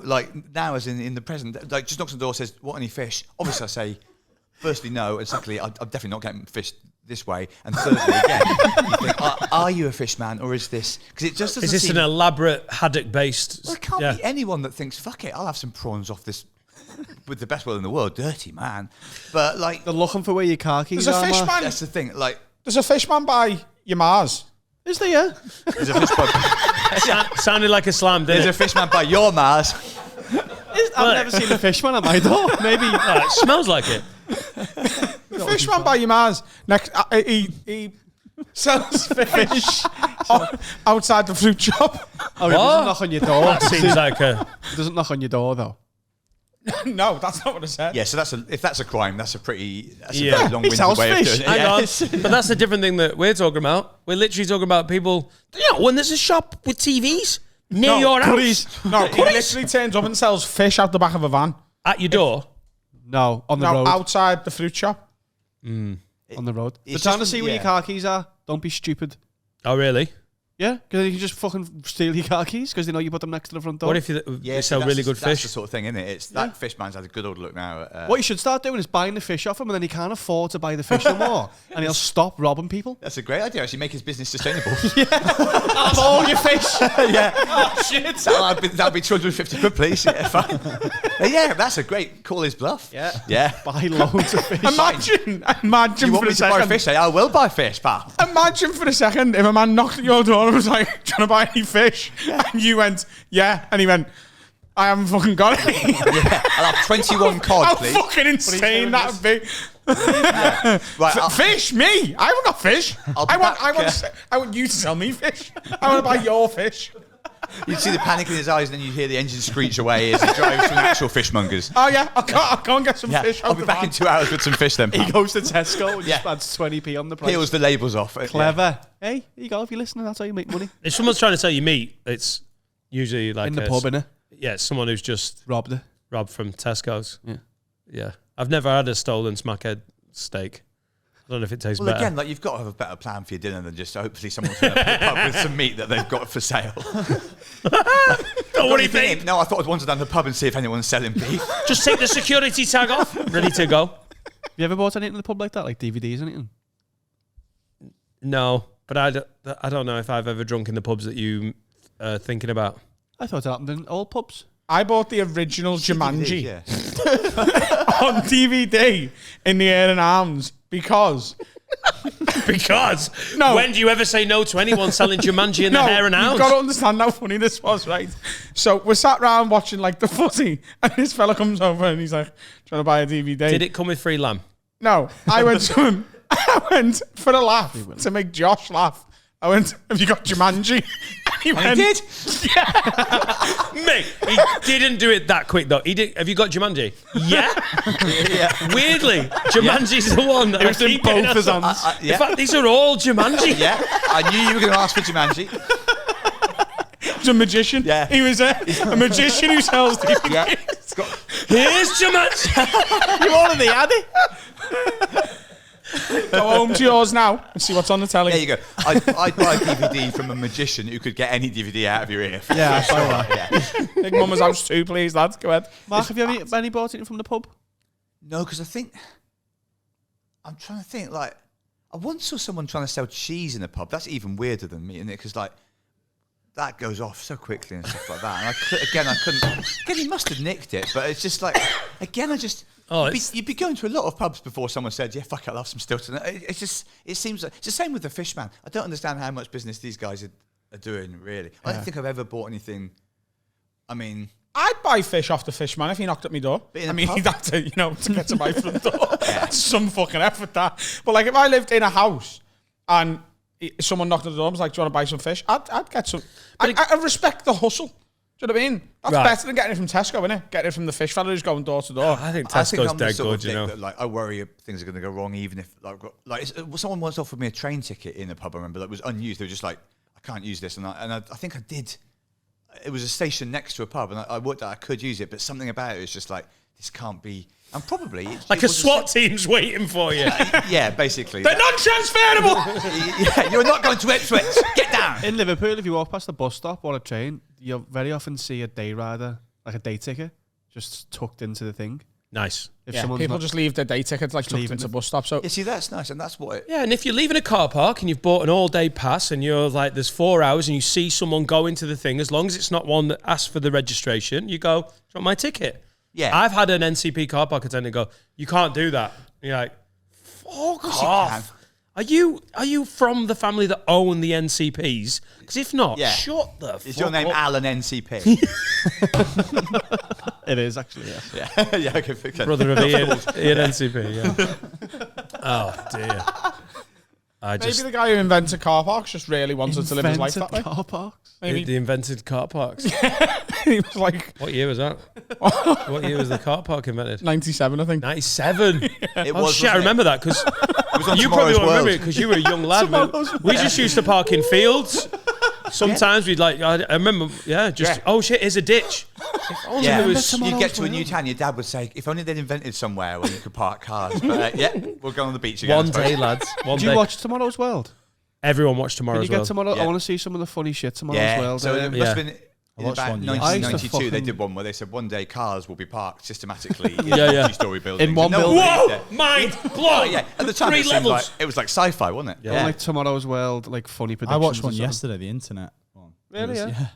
like now as in the present, like just knocks on the door, says, "Want any fish?" Obviously, I say, firstly, no, and secondly, I'm definitely not getting fish this way, and thirdly, again, you think, are you a fish man, or is this? Because it just doesn't Is this seem. an elaborate haddock-based? Well, it can't be anyone that thinks, fuck it, I'll have some prawns off this with the best will in the world, dirty man. But like, They're looking for where your car keys There's a are. fish Mark. man. that's the thing. Like, There's a fishman by your Mars. Is there? Yeah. there's a fish pub. Sounded like a slam, There's didn't a it? fish man by your Mars. I've never seen a fish man at my door. Maybe. Oh, it smells like it. The fishman by your Mars. Next, he sells fish outside the fruit shop. Oh, it doesn't knock on your door. That seems like a... It doesn't knock on your door though. No, that's not what I said. Yeah, so if that's a crime, that's a Yeah. very long-winded sells way fish. of doing it. Hang Yeah. on. But that's a different thing that we're talking about. We're literally talking about people... You know, when there's a shop with TVs near your house. No, he literally turns up and sells fish out the back of a van. At your door. No, on the No, road. outside the fruit shop. On the road. They're It's trying to just- see where your yeah. car keys are. Don't be stupid. Oh, really? Yeah, because you can just fucking steal your car keys because they know you put them next to the front door. What if they Yeah, sell so really that's- good That's fish? the sort of thing, isn't it? It's that fish man's had a good old look now. What you should start doing is buying the fish off him, and then he can't afford to buy the fish no more, and he'll stop robbing people. That's a great idea. Actually, make his business sustainable. Have all your fish. yeah. Oh shit. That'll be 250 quid, please. Yeah, fine. Yeah, that's a great call. His bluff. Yeah. Yeah. Buy loads of fish. Imagine You want for me a to buy second. fish? I will buy fish, pal. Imagine for a second if a man knocked at your door and was like, "Trying to buy any fish?" And you went, "Yeah," and he went, "I haven't fucking got any." I'll have 21 cod, How please. fucking insane that would be. Right, Fish, me? I haven't got fish. I'll be I want you to sell me fish. I want to buy your fish. You'd see the panic in his eyes, and then you'd hear the engine screech away as he drives from the actual fishmongers. Oh yeah, I'll go and get some Yeah, fish. I'll out be the back van. in 2 hours with some fish then. He goes to Tesco and Yeah. just adds 20p on the price. Peels the labels off. Clever. Hey, there you go. If you're listening, that's how you make money. If someone's trying to sell you meat, it's usually like In the pub, innit? Yeah, it's someone who's just Robbed it. robbed from Tesco's. Yeah. Yeah. I've never had a stolen smackhead steak. I don't know if it tastes Well, better. again, like you've got to have a better plan for your dinner than just hopefully someone's going to pop up with some meat that they've got for sale. Don't worry, babe. No, I thought I'd wander down the pub and see if anyone's selling beef. Just take the security tag off. Ready to go. Have you ever bought anything in the pub like that, like DVDs or anything? No, but I don't know if I've ever drunk in the pubs that you are thinking about. I thought it happened in old pubs. I bought the original Jumanji Yeah. on DVD in the Air and Arms because No. When do you ever say no to anyone selling Jumanji in the hair and you've hounds? got to understand how funny this was, right? So we're sat round watching like the footy, and this fella comes over and he's like trying to buy a DVD. Did it come with free lamb? No, I went to him. I went for a laugh to make Josh laugh. I went, "Have you got Jumanji?" And He And he did. Mate, he didn't do it that quick though. He did. Have you got Jumanji? Yeah. Weirdly, Jumanji's the one that It was in both his hands. In fact, these are all Jumanji. Yeah, I knew you were going to ask for Jumanji. He's a magician. Yeah. He was a magician who sells DVDs. Yeah. Here's Jumanji. You already had it. Go home to yours now and see what's on the telly. There you go. I'd buy a DVD from a magician who could get any DVD out of your ear. Yeah, I saw that. Yeah. Big Mama's house too, please, lads. Go ahead. Mark, have you any bought it from the pub? No, because I'm trying to think, like, I once saw someone trying to sell cheese in a pub. That's even weirder than me, isn't it? Because, like, that goes off so quickly and stuff like that. And I couldn't. Again, he must have nicked it, but it's just like, again, you'd be going to a lot of pubs before someone said, yeah, fuck it, I'll have some Stilton. It seems like, it's the same with the Fishman. I don't understand how much business these guys are doing, really. I don't think I've ever bought anything, I mean... I'd buy fish off the Fishman if he knocked at my door. But in I a mean, pub? he'd have to, to get to my front door. That's some fucking effort, that. But, like, if I lived in a house and someone knocked at the door and was like, do you want to buy some fish? I'd get some. I respect the hustle. Do you know what I mean? That's Right. better than getting it from Tesco, isn't it? Getting it from the fish fella who's going door to door. I think I Tesco's think I'm the dead sort of good, you dick know. that, like, I worry things are going to go wrong, even if someone once offered me a train ticket in a pub. I remember that was unused. They were just like, I can't use this, and I think I did. It was a station next to a pub, and I worked out I could use it, but something about it was just like, this can't be. And probably Like a SWAT team's waiting for you. Yeah, basically. They're non-transferable! Yeah, you're not going to Ipswich. Get down. In Liverpool, if you walk past a bus stop or a train, you'll very often see a day rider, like a day ticket, just tucked into the thing. Nice. If Yeah, someone's people not- just leave their day tickets like tucked leaving into it. bus stops. So You see, that's nice, and that's what. Yeah, and if you're leaving a car park and you've bought an all-day pass and you're like, there's 4 hours and you see someone go into the thing, as long as it's not one that asks for the registration, you go, do you want my ticket? Yeah. I've had an NCP car park attendant go, you can't do that. And you're like, fuck off. Are you from the family that own the NCPs? Because if not, Yeah. shut the fuck Is your name up. Alan NCP? It is actually, yeah. Yeah, okay, okay. Brother of Ian NCP, yeah. Oh, dear. maybe the guy who invented car parks just really wanted to live his life that way. Car parks. Maybe The invented car parks. he was like What year was that? What year was the car park invented? 97, I think. 97. It Oh was, shit, I wasn't it? remember that because It was on you Tomorrow's probably won't remember World. it because you were a young lad. We just used to park in fields. Sometimes we'd like, I remember, oh shit, here's a ditch. If only Yeah, there was. you'd get to a new town, your dad would say, if only they'd invented somewhere where you could park cars. But yeah, we'll go on the beach again. I One suppose. day, lads. One Did day. you watch Tomorrow's World? Everyone watched Can Tomorrow's you get World. Tomorrow? Yeah. I want to see some of the funny shit Tomorrow's Yeah, World. so it must have been in watched about one, yeah. I used to 1992. They fucking- did one where they said one day cars will be parked systematically in Yeah, yeah. multi-story buildings. In one And no building. believed Whoa! it. Mind Oh, blown. yeah. At the time, 3 it seemed levels. like it was like sci-fi, wasn't it? I want like Tomorrow's World, like funny I predictions. watched or one something. yesterday, the internet one. It Really, was- yeah?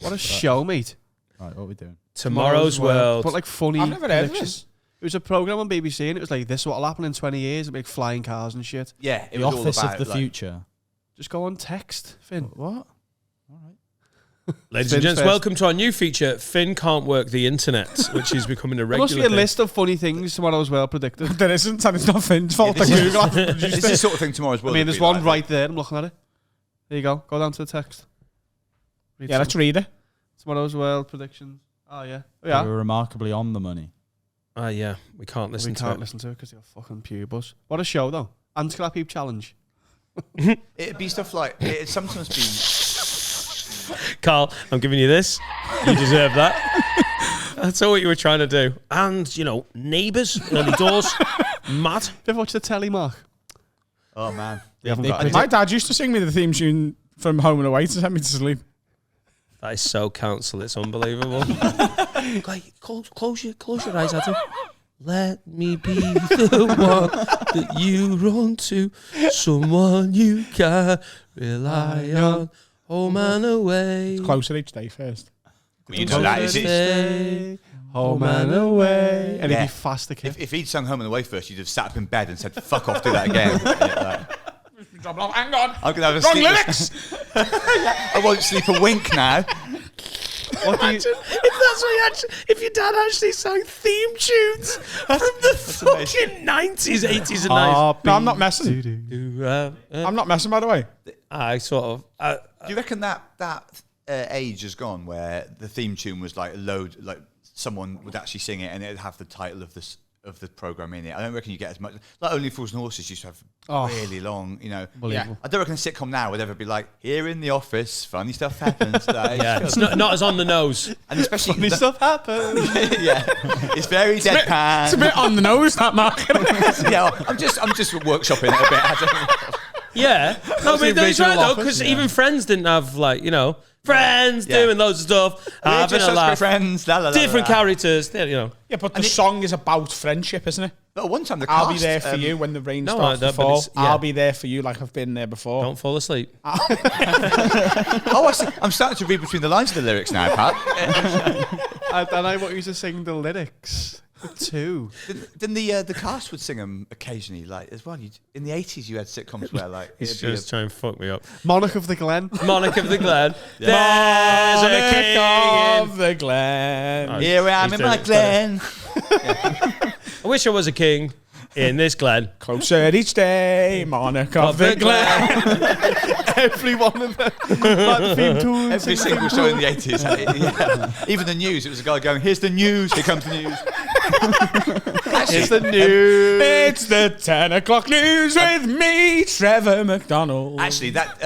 What a show, mate. Right, what are we doing? Tomorrow's World. But like funny I've never heard of predictions. this. It was a program on BBC and it was like, this is what'll happen in 20 years. It'd be like flying cars and shit. Yeah, it The was Office all about of the like, Future. Just go on text, Finn. What? Ladies Finn's and gents, first. welcome to our new feature, Finn Can't Work the Internet, which is becoming a There must regular be a thing. list of funny things Tomorrow's World predicted. There isn't, and it's not Finn's fault this that is- Google hasn't produced This is it. the sort of thing Tomorrow's I World. mean, would there's be one like, right there. I'm looking at it. There you go. Go down to the text. Read Yeah, let's read it. Tomorrow's World predictions. Oh, yeah. Oh, They yeah. were remarkably on the money. Yeah, we can't listen We to can't it. listen to it because you're fucking pubis. What a show, though. Anti-clap heap challenge. It'd be stuff like it'd sometimes be. Carl, I'm giving you this. You deserve that. That's all what you were trying to do. And, neighbours, early doors, mad. Did you ever watch the telly, Mark? Oh man, They haven't They got any. My dad used to sing me the theme tune from Home and Away to send me to sleep. That is so counsel, it's unbelievable. Like, close your eyes, Adam. Let me be the one that you run to, someone you can rely on, home and away. Closer each day first. you know that is it. Stay home and away. And Yeah. he'd be fast a kid. If he'd sung Home and Away first, you'd have sat up in bed and said, "Fuck off, do that again." Yeah, like, Hang on. I'm gonna have a Wrong sleepless. lyrics. I won't sleep a wink now. What do you, If your dad actually sang theme tunes from the fucking 90s, 80s and 90s. No, I'm not messing. I'm not messing, by the way. I sort of... Do you reckon that age has gone where the theme tune was like a load, like someone would actually sing it and it'd have the title of the program in it. I don't reckon you get as much. Like Only Fools and Horses used to have really long, I don't reckon a sitcom now would ever be like, here in the office, funny stuff happens. Like, it's not as on the nose. And especially funny stuff happens. Yeah, it's very deadpan. It's a bit on the nose, that Mark. Yeah, I'm just workshopping it a bit. I don't know. Yeah, no, but that's right though, because yeah. even Friends didn't have friends doing loads of stuff, having a laugh, friends, different characters. Yeah, but the song is about friendship, isn't it? But one time I'll be there for you when the rain No, starts I to don't, but fall. it's- yeah. I'll be there for you like I've been there before. Don't fall asleep. I see. I'm starting to read between the lines of the lyrics now, Pat. I don't know what you used to sing the lyrics to. Then the cast would sing them occasionally, like as well. In the 80s, you had sitcoms where like He's it'd be just trying to fuck me up. Monarch of the Glen. Monarch of the Glen. There's a king of the Glen. here I am He's in my doing it glen. I wish I was a king in this Glen. Closer each day, monarch of the Glen. Every one of them. Like theme tunes. Every single show in the 80s. Yeah. Even the news, it was a guy going, here's the news, here comes the news. It's the news. It's the 10 o'clock news with me, Trevor McDonald. Actually, that,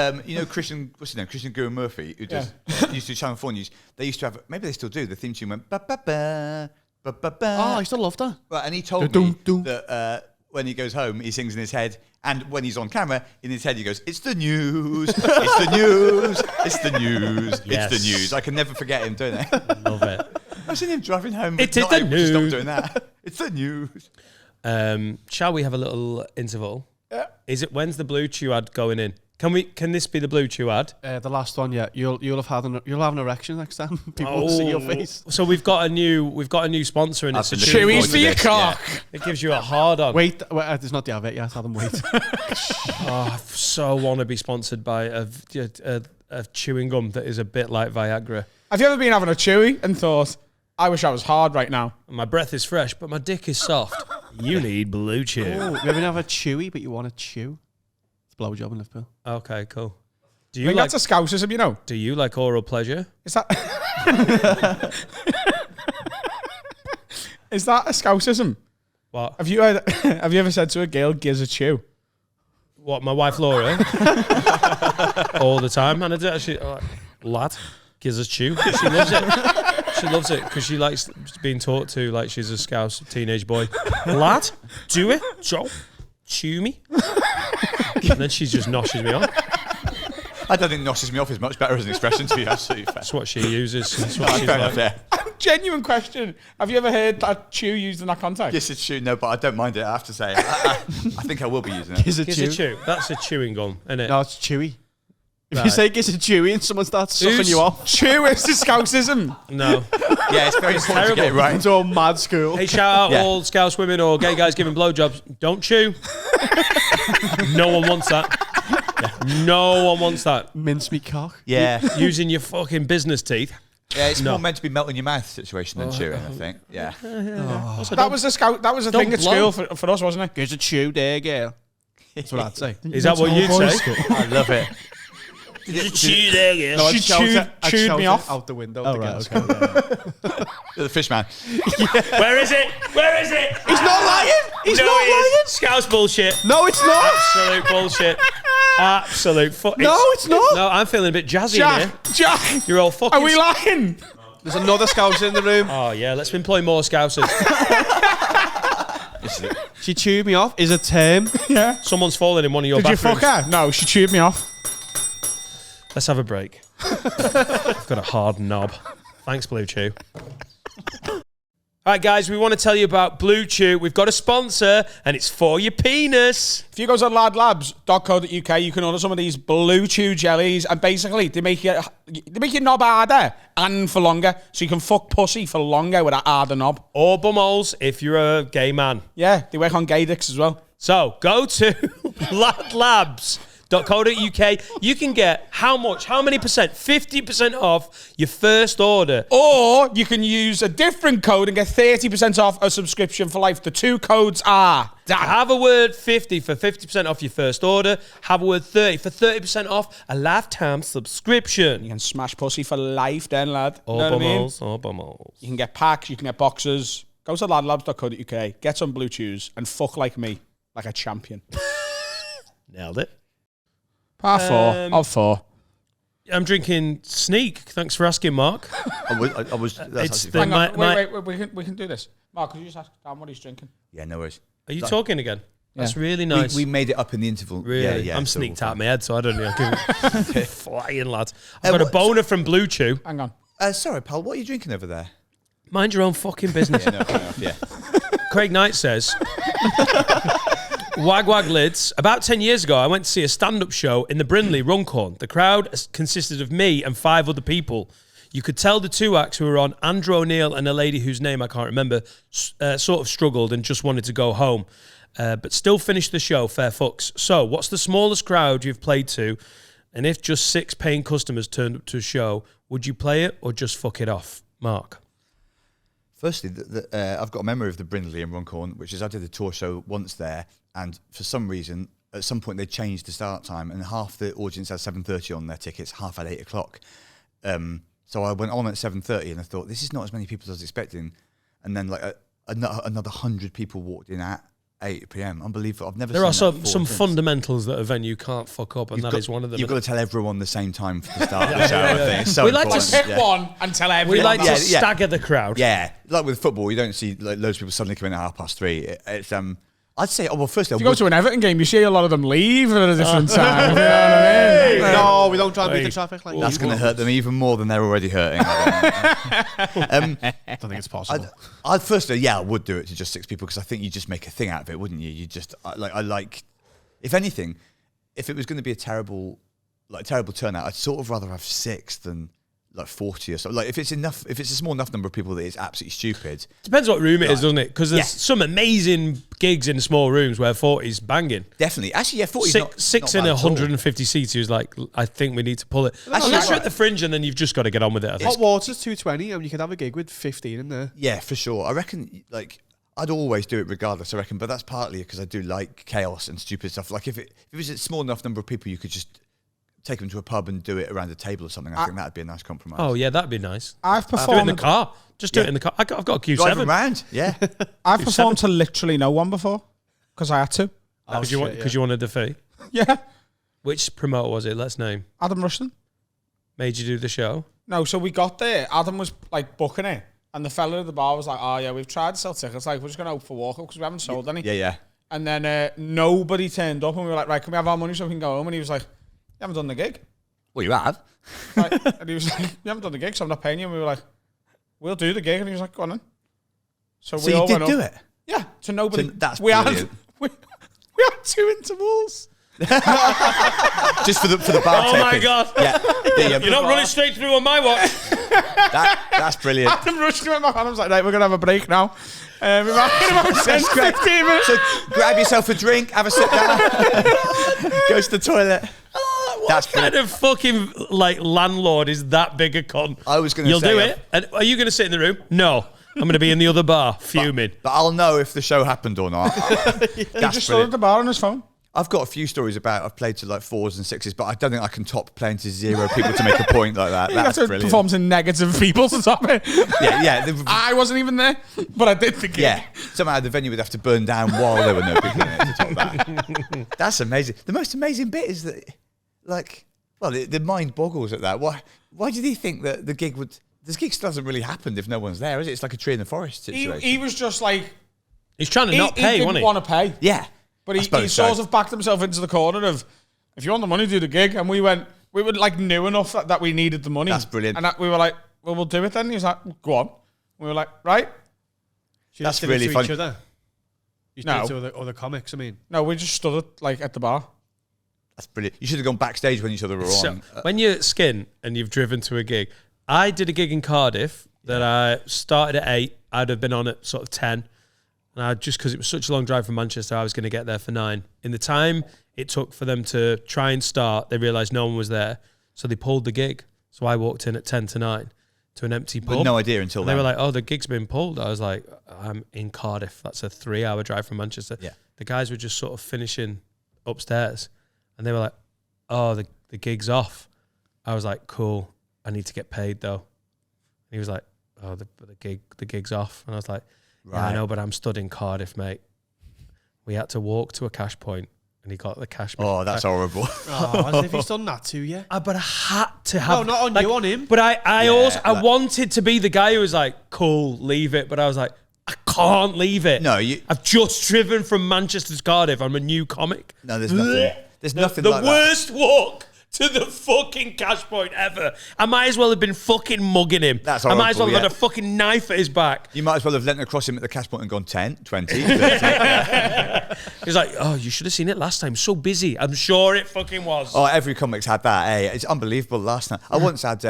Christian, what's his name? Christian Guru Murphy, who used to do Channel 4 News, they used to have, maybe they still do, the theme tune went, ba-ba-ba, ba-ba-ba. Oh, I still loved her. Right, and he told me that when he goes home, he sings in his head, and when he's on camera, in his head he goes, it's the news, it's the news, it's the news, Yes. it's the news. I can never forget him doing that. Love it. I've seen him driving home. It is not the able to stop news. doing that. It's the news. Shall we have a little interval? Yeah. Is it when's the Blue Chew ad going in? Can this be the Blue Chew ad? The last one, yeah. You'll have an erection next time. People will see your face. So we've got a new sponsor, and it's a been looking Chewy. forward Chewy's to for your this, cock. It gives you a hard on. Wait, there's not the advert yet. Have them wait. I so want to be sponsored by a chewing gum that is a bit like Viagra. Have you ever been having a Chewy and thought, I wish I was hard right now? My breath is fresh, but my dick is soft. You need Blue Chew. Oh, you ever have a chewy, but you want to chew? It's a blowjob in Liverpool. Okay, cool. Do I you think like that's a Scousism, you know? Do you like oral pleasure? Is that is that a Scousism? What? Have you ever said to a girl, gives a chew? What? My wife Laura. All the time, and I do actually. Lad, gives us chew. She loves it. She loves it because she likes being taught to like she's a Scouse teenage boy. Lad, do it, Joe. Chew me. And then she just noshes me off. I don't think noshes me off is much better as an expression, to be absolutely fair. That's what she uses. That's what she's Fair enough, like. yeah. Genuine question. Have you ever heard that chew used in that context? Yes, it's true. No, but I don't mind it. I have to say, I think I will be using it. Giz a Gives chew. a chew. That's a chewing gum, isn't it? No, it's chewy. If Right. you say giz a chewy and someone starts sucking Who's- you off, Chew is a Scousism. No. Yeah, it's very important to get it right. it's all mad school. Hey, shout out Yeah. all Scouse women or gay guys giving blowjobs. Don't chew. No one wants that. No one wants that. Mincemeat cock. Yeah, Using your fucking business teeth. yeah. It's No. more meant to be melting your mouth situation than chewing. I think. Yeah. Also, That was a don't thing at blow. school for us, wasn't it? Giz a chew there, girl. That's what I'd say. Is that what you'd say? I love it. Chew there, yeah. No, I'd She shout it- I'd chewed shout me it off. out the window. Oh, to right, get okay. You're the fish man. Where is it? Where is it? He's not lying. He's no, not it lying. is. Scouse bullshit. No, it's not. Absolute bullshit. Absolute No, it's not. No, I'm feeling a bit jazzy in here. Jack, You're all fucking. are we lying? There's another Scouse in the room. Oh yeah, let's employ more Scousers. She chewed me off. Is a term. Yeah. Someone's fallen in one of your Did you bathrooms. fuck her? No, she chewed me off. Let's have a break. I've got a hard knob. Thanks, Blue Chew. All right, guys, we want to tell you about Blue Chew. We've got a sponsor, and it's for your penis. If you go to ladlabs.co.uk, you can order some of these Blue Chew jellies, and basically they make your knob harder and for longer, so you can fuck pussy for longer with a harder knob. Or bumholes if you're a gay man. Yeah, they work on gay dicks as well. So go to livedan.co.uk. You can get how much? How many percent? 50% off your first order. Or you can use a different code and get 30% off a subscription for life. The two codes are... Have a word 50 for 50% off your first order. Have a word 30 for 30% off a lifetime subscription. You can smash pussy for life then, lad. Or Know what I mean? bummels, or bummels. You can get packs, you can get boxes. Go to ladlabs.co.uk, get some blue chews, and fuck like me, like a champion. Nailed it. Par 4 of 4. I'm drinking Sneak. Thanks for asking, Mark. I was that's It's actually the- fine. Hang on, my- wait, we can do this. Mark, could you just ask Dan what he's drinking? Yeah, no worries. Are you talking again? That's really We, nice. we made it up in the interval. Really? Yeah, I'm so sneaked we'll out my head, so I don't know. Flying, lads. I've got a what- boner from Blue Chew. Hang on. Sorry, pal, what are you drinking over there? Mind your own fucking business. No, fair enough, yeah. Craig Knight says, Wag Wag Lids. About 10 years ago, I went to see a stand-up show in the Brindley Runcorn. The crowd consisted of me and 5 other people. You could tell the 2 acts who were on, Andrew O'Neill and a lady whose name I can't remember, sort of struggled and just wanted to go home. But still finished the show, fair fucks. So, what's the smallest crowd you've played to? And if just 6 paying customers turned up to a show, would you play it or just fuck it off? Mark. Firstly, I've got a memory of the Brindley in Runcorn, which is I did a tour show once there, and for some reason, at some point they changed the start time, and half the audience had 7:30 on their tickets, half at 8 o'clock. So I went on at 7:30, and I thought, this is not as many people as I was expecting. And then like another 100 people walked in at 8 p.m. Unbelievable. I've never There seen are that some before since. fundamentals that a venue can't fuck up, and that is one of them. You've got to tell everyone the same time for the start of the show. I think it's so We like to important. Pick one and tell everyone. We like to that. stagger the crowd. Yeah, like with football, you don't see like, loads of people suddenly come in at 3:30. It's I'd say, firstly, If you go to an Everton game, you see a lot of them leave at a different time. You know what I mean? No, we don't try and beat the traffic like that's that. going to hurt them even more than they're already hurting. I don't think it's possible. I'd firstly, I would do it to just 6 people because I think you just make a thing out of it, wouldn't you? You just I like, if anything, if it was going to be a terrible turnout, I'd sort of rather have 6 than like 40 or so. Like if it's a small enough number of people that it's absolutely stupid. Depends what room it is, doesn't it? Because there's some amazing gigs in small rooms where 40's banging. Definitely. Actually, yeah, 40 Six in 150 seats is like, I think we need to pull it. Unless you're at the Fringe and then you've just got to get on with it, I think. Hot Water's 220 and you could have a gig with 15 in there. Yeah, for sure. I reckon, like, I'd always do it regardless, I reckon, but that's partly because I do like chaos and stupid stuff. Like, if it was a small enough number of people, you could just take them to a pub and do it around a table or something. I think that'd be a nice compromise. Oh, yeah, that'd be nice. I've Do it in performed. the car. Just do it in the car. I've got a Drive Q7. around, yeah. I've performed to literally no one before because I had to. Because you wanted the fee. Yeah, Which promoter was it? Let's name. Adam Rushton. Made you do the show. No, so we got there. Adam was like booking it, and the fella at the bar was like, "Oh yeah, we've tried to sell tickets. Like we're just gonna hope for walk up because we haven't sold any." Yeah. And then nobody turned up, and we were like, "Right, can we have our money so we can go home?" And he was like, "You haven't done the gig." Well, you have. Like, and he was like, "You haven't done the gig, so I'm not paying you." And we were like, "We'll do the gig." And he was like, "Go on then." So we you all did went do up. it? Yeah, to nobody. That's we had brilliant. we had 2 intervals. Just for the bar Oh my God. Yeah. You're not running straight through on my watch. That's brilliant. Adam Rushton went back on. I was like, "Right, we're gonna have a break now." We're back in about 10, 15 minutes. So grab yourself a drink, have a sit down, go to the toilet. What kind of fucking like landlord is that big a con? I was gonna You'll say, do it. And are you going to sit in the room? No. I'm going to be in the other bar, fuming. But I'll know if the show happened or not. He just stood at the bar on his phone. I've got a few stories about I've played to like 4s and 6s, but I don't think I can top playing to 0 people to make a point like that. You got That's to brilliant. perform to negative people to top it. Yeah. I wasn't even there, but I did the gig. Yeah, somehow the venue would have to burn down while there were no people in it to top that. That's amazing. The most amazing bit is that, like, well, the mind boggles at that. Why did he think that the gig would... This gig still hasn't really happened if no one's there, is it? It's like a tree in the forest situation. He was just like... He's trying to not pay, he wasn't didn't he? want to pay. Yeah. But I he suppose sort so. of backed himself into the corner of, if you want the money, do the gig. And we were like knew enough that we needed the money. That's brilliant. And we were like, well, we'll do it then. And he was like, go on. We were like, right. You That's just did it really to funny. Each other. You No. did it to other comics, I mean. No, we just stood at the bar. That's brilliant. You should have gone backstage when each other were So, on. when you're skin and you've driven to a gig, I did a gig in Cardiff that I started at 8. I'd have been on at sort of 10. And just because it was such a long drive from Manchester, I was going to get there for 9. In the time it took for them to try and start, they realised no one was there. So they pulled the gig. So I walked in at 10 to 9 to an empty pub. With no idea until then. They were like, oh, the gig's been pulled. I was like, I'm in Cardiff. That's a 3-hour drive from Manchester. Yeah. The guys were just sort of finishing upstairs. And they were like, oh, the gig's off. I was like, cool. I need to get paid though. And he was like, oh, the gig's off. And I was like, yeah, I know, but I'm stood in Cardiff, mate. We had to walk to a cash point, and he got the cash. Oh, that's horrible. Oh, as if he's done that to you. But I had to have. No, not on you, on him. But I wanted to be the guy who was like, cool, leave it. But I was like, I can't leave it. No, I've just driven from Manchester to Cardiff. I'm a new comic. No, there's nothing. There's nothing The like worst walk to the fucking cash point ever. I might as well have been fucking mugging him. That's I might as well horrible, have had a fucking knife at his back. that. You might as well have leant across him at the cash point and gone 10, 20, 30. He's like, oh, you should have seen it last time. So busy. I'm sure it fucking was. Oh, every comic's had that. Hey, it's unbelievable. Last night, I once had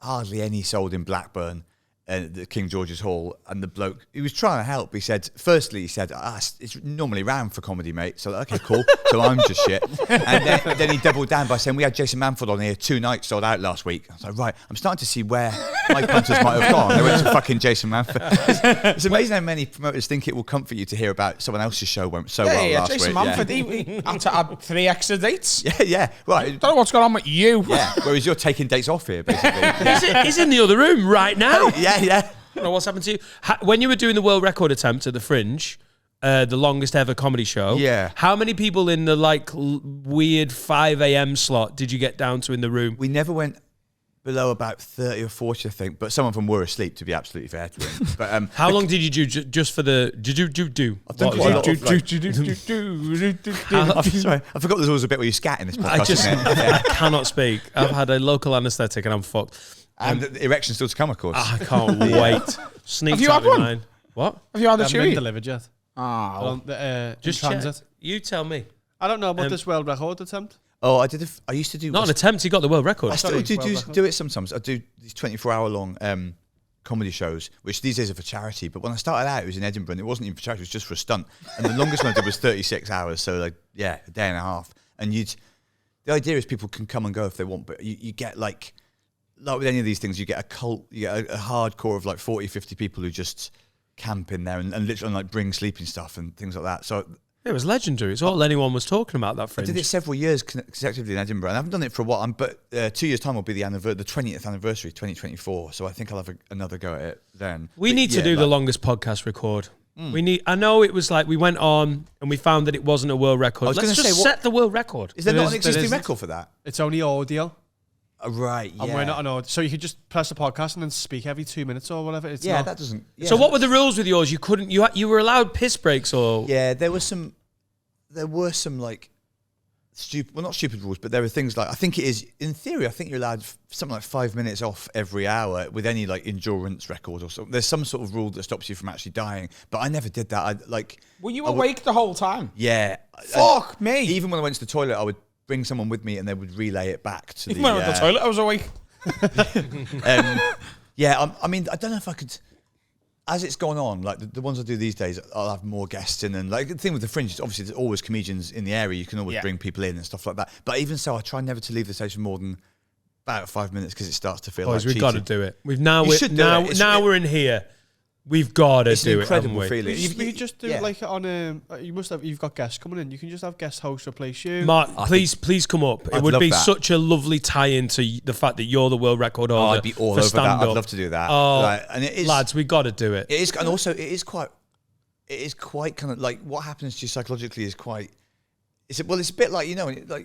hardly any sold in Blackburn, the King George's Hall, and the bloke, he was trying to help. He said, it's normally round for comedy, mate. So, okay, cool. So I'm just shit. And then he doubled down by saying, we had Jason Manford on here 2 nights sold out last week. I was like, right, I'm starting to see where my punters might have gone. They went to fucking Jason Manford. It's amazing how many promoters think it will comfort you to hear about someone else's show went so well last Jason week. Manford, he had to add 3 extra dates. Yeah, right. Don't know what's going on with you. Yeah, whereas you're taking dates off here, basically. He's in the other room right now. Yeah. I don't know what's happened to you. When you were doing the world record attempt at the Fringe, the longest ever comedy show, Yeah. how many people in the weird 5 a.m. slot did you get down to in the room? We never went below about 30 or 40, I think, but some of them were asleep, to be absolutely fair to him. But How long did you do just for the... Did you do? I've done quite a lot of, sorry, I forgot there's always a bit where you scat in this podcast. I cannot speak. I've had a local anaesthetic and I'm fucked. And the erection still to come, of course. I can't wait. Sneaked Have you out had one? mine. What? Have you had a Haven't been chewy? delivered yet. Oh, Just in transit. check. You tell me. I don't know about this world record attempt. Oh, I used to do... Not an attempt, he got the world record. I still do it sometimes. I do these 24-hour-long comedy shows, which these days are for charity. But when I started out, it was in Edinburgh, and it wasn't even for charity, it was just for a stunt. And the longest one I did was 36 hours, so a day and a half. And the idea is people can come and go if they want, but you get like with any of these things, you get a cult, you get a hardcore of 40, 50 people who just camp in there and literally bring sleeping stuff and things like that. So it was legendary. It's all anyone was talking about, that Fringe. I did it several years consecutively in Edinburgh, and I haven't done it for a while. But 2 years' time will be the 20th anniversary, 2024. So I think I'll have another go at it then. We need to do the longest podcast record. I know it was we went on and we found that it wasn't a world record. Let's just set the world record. Is there not an existing record for that? It's only audio. Right, yeah. And we're not on audio. So you could just press the podcast and then speak every 2 minutes or whatever. It's not. That doesn't... Yeah. So what were the rules with yours? You couldn't... You were allowed piss breaks or... Yeah, there were some stupid... Well, not stupid rules, but there were things I think it is... In theory, I think you're allowed something like 5 minutes off every hour with any endurance record or something. There's some sort of rule that stops you from actually dying. But I never did that. Were you awake the whole time? Yeah. Fuck me. Even when I went to the toilet, I would bring someone with me and they would relay it back to Even when I went to the toilet, I was awake. I mean, I don't know if I could... As it's gone on, the ones I do these days, I'll have more guests in. And the thing with the Fringe is obviously there's always comedians in the area. You can always bring people in and stuff like that. But even so, I try never to leave the stage for more than about 5 minutes because it starts to feel Boys, we've cheating. got to do it. We're in here. We've got to do it. It's an incredible feeling. You just do it on you've got guests coming in. You can just have guest hosts replace you. Mark, please come up. It would be such a lovely tie-in to the fact that you're the world record holder. I'd be all over that. I'd love to do that. Oh, and it is, lads, we got to do it. It is, and also it is quite kind of what happens to you psychologically is quite. It's a bit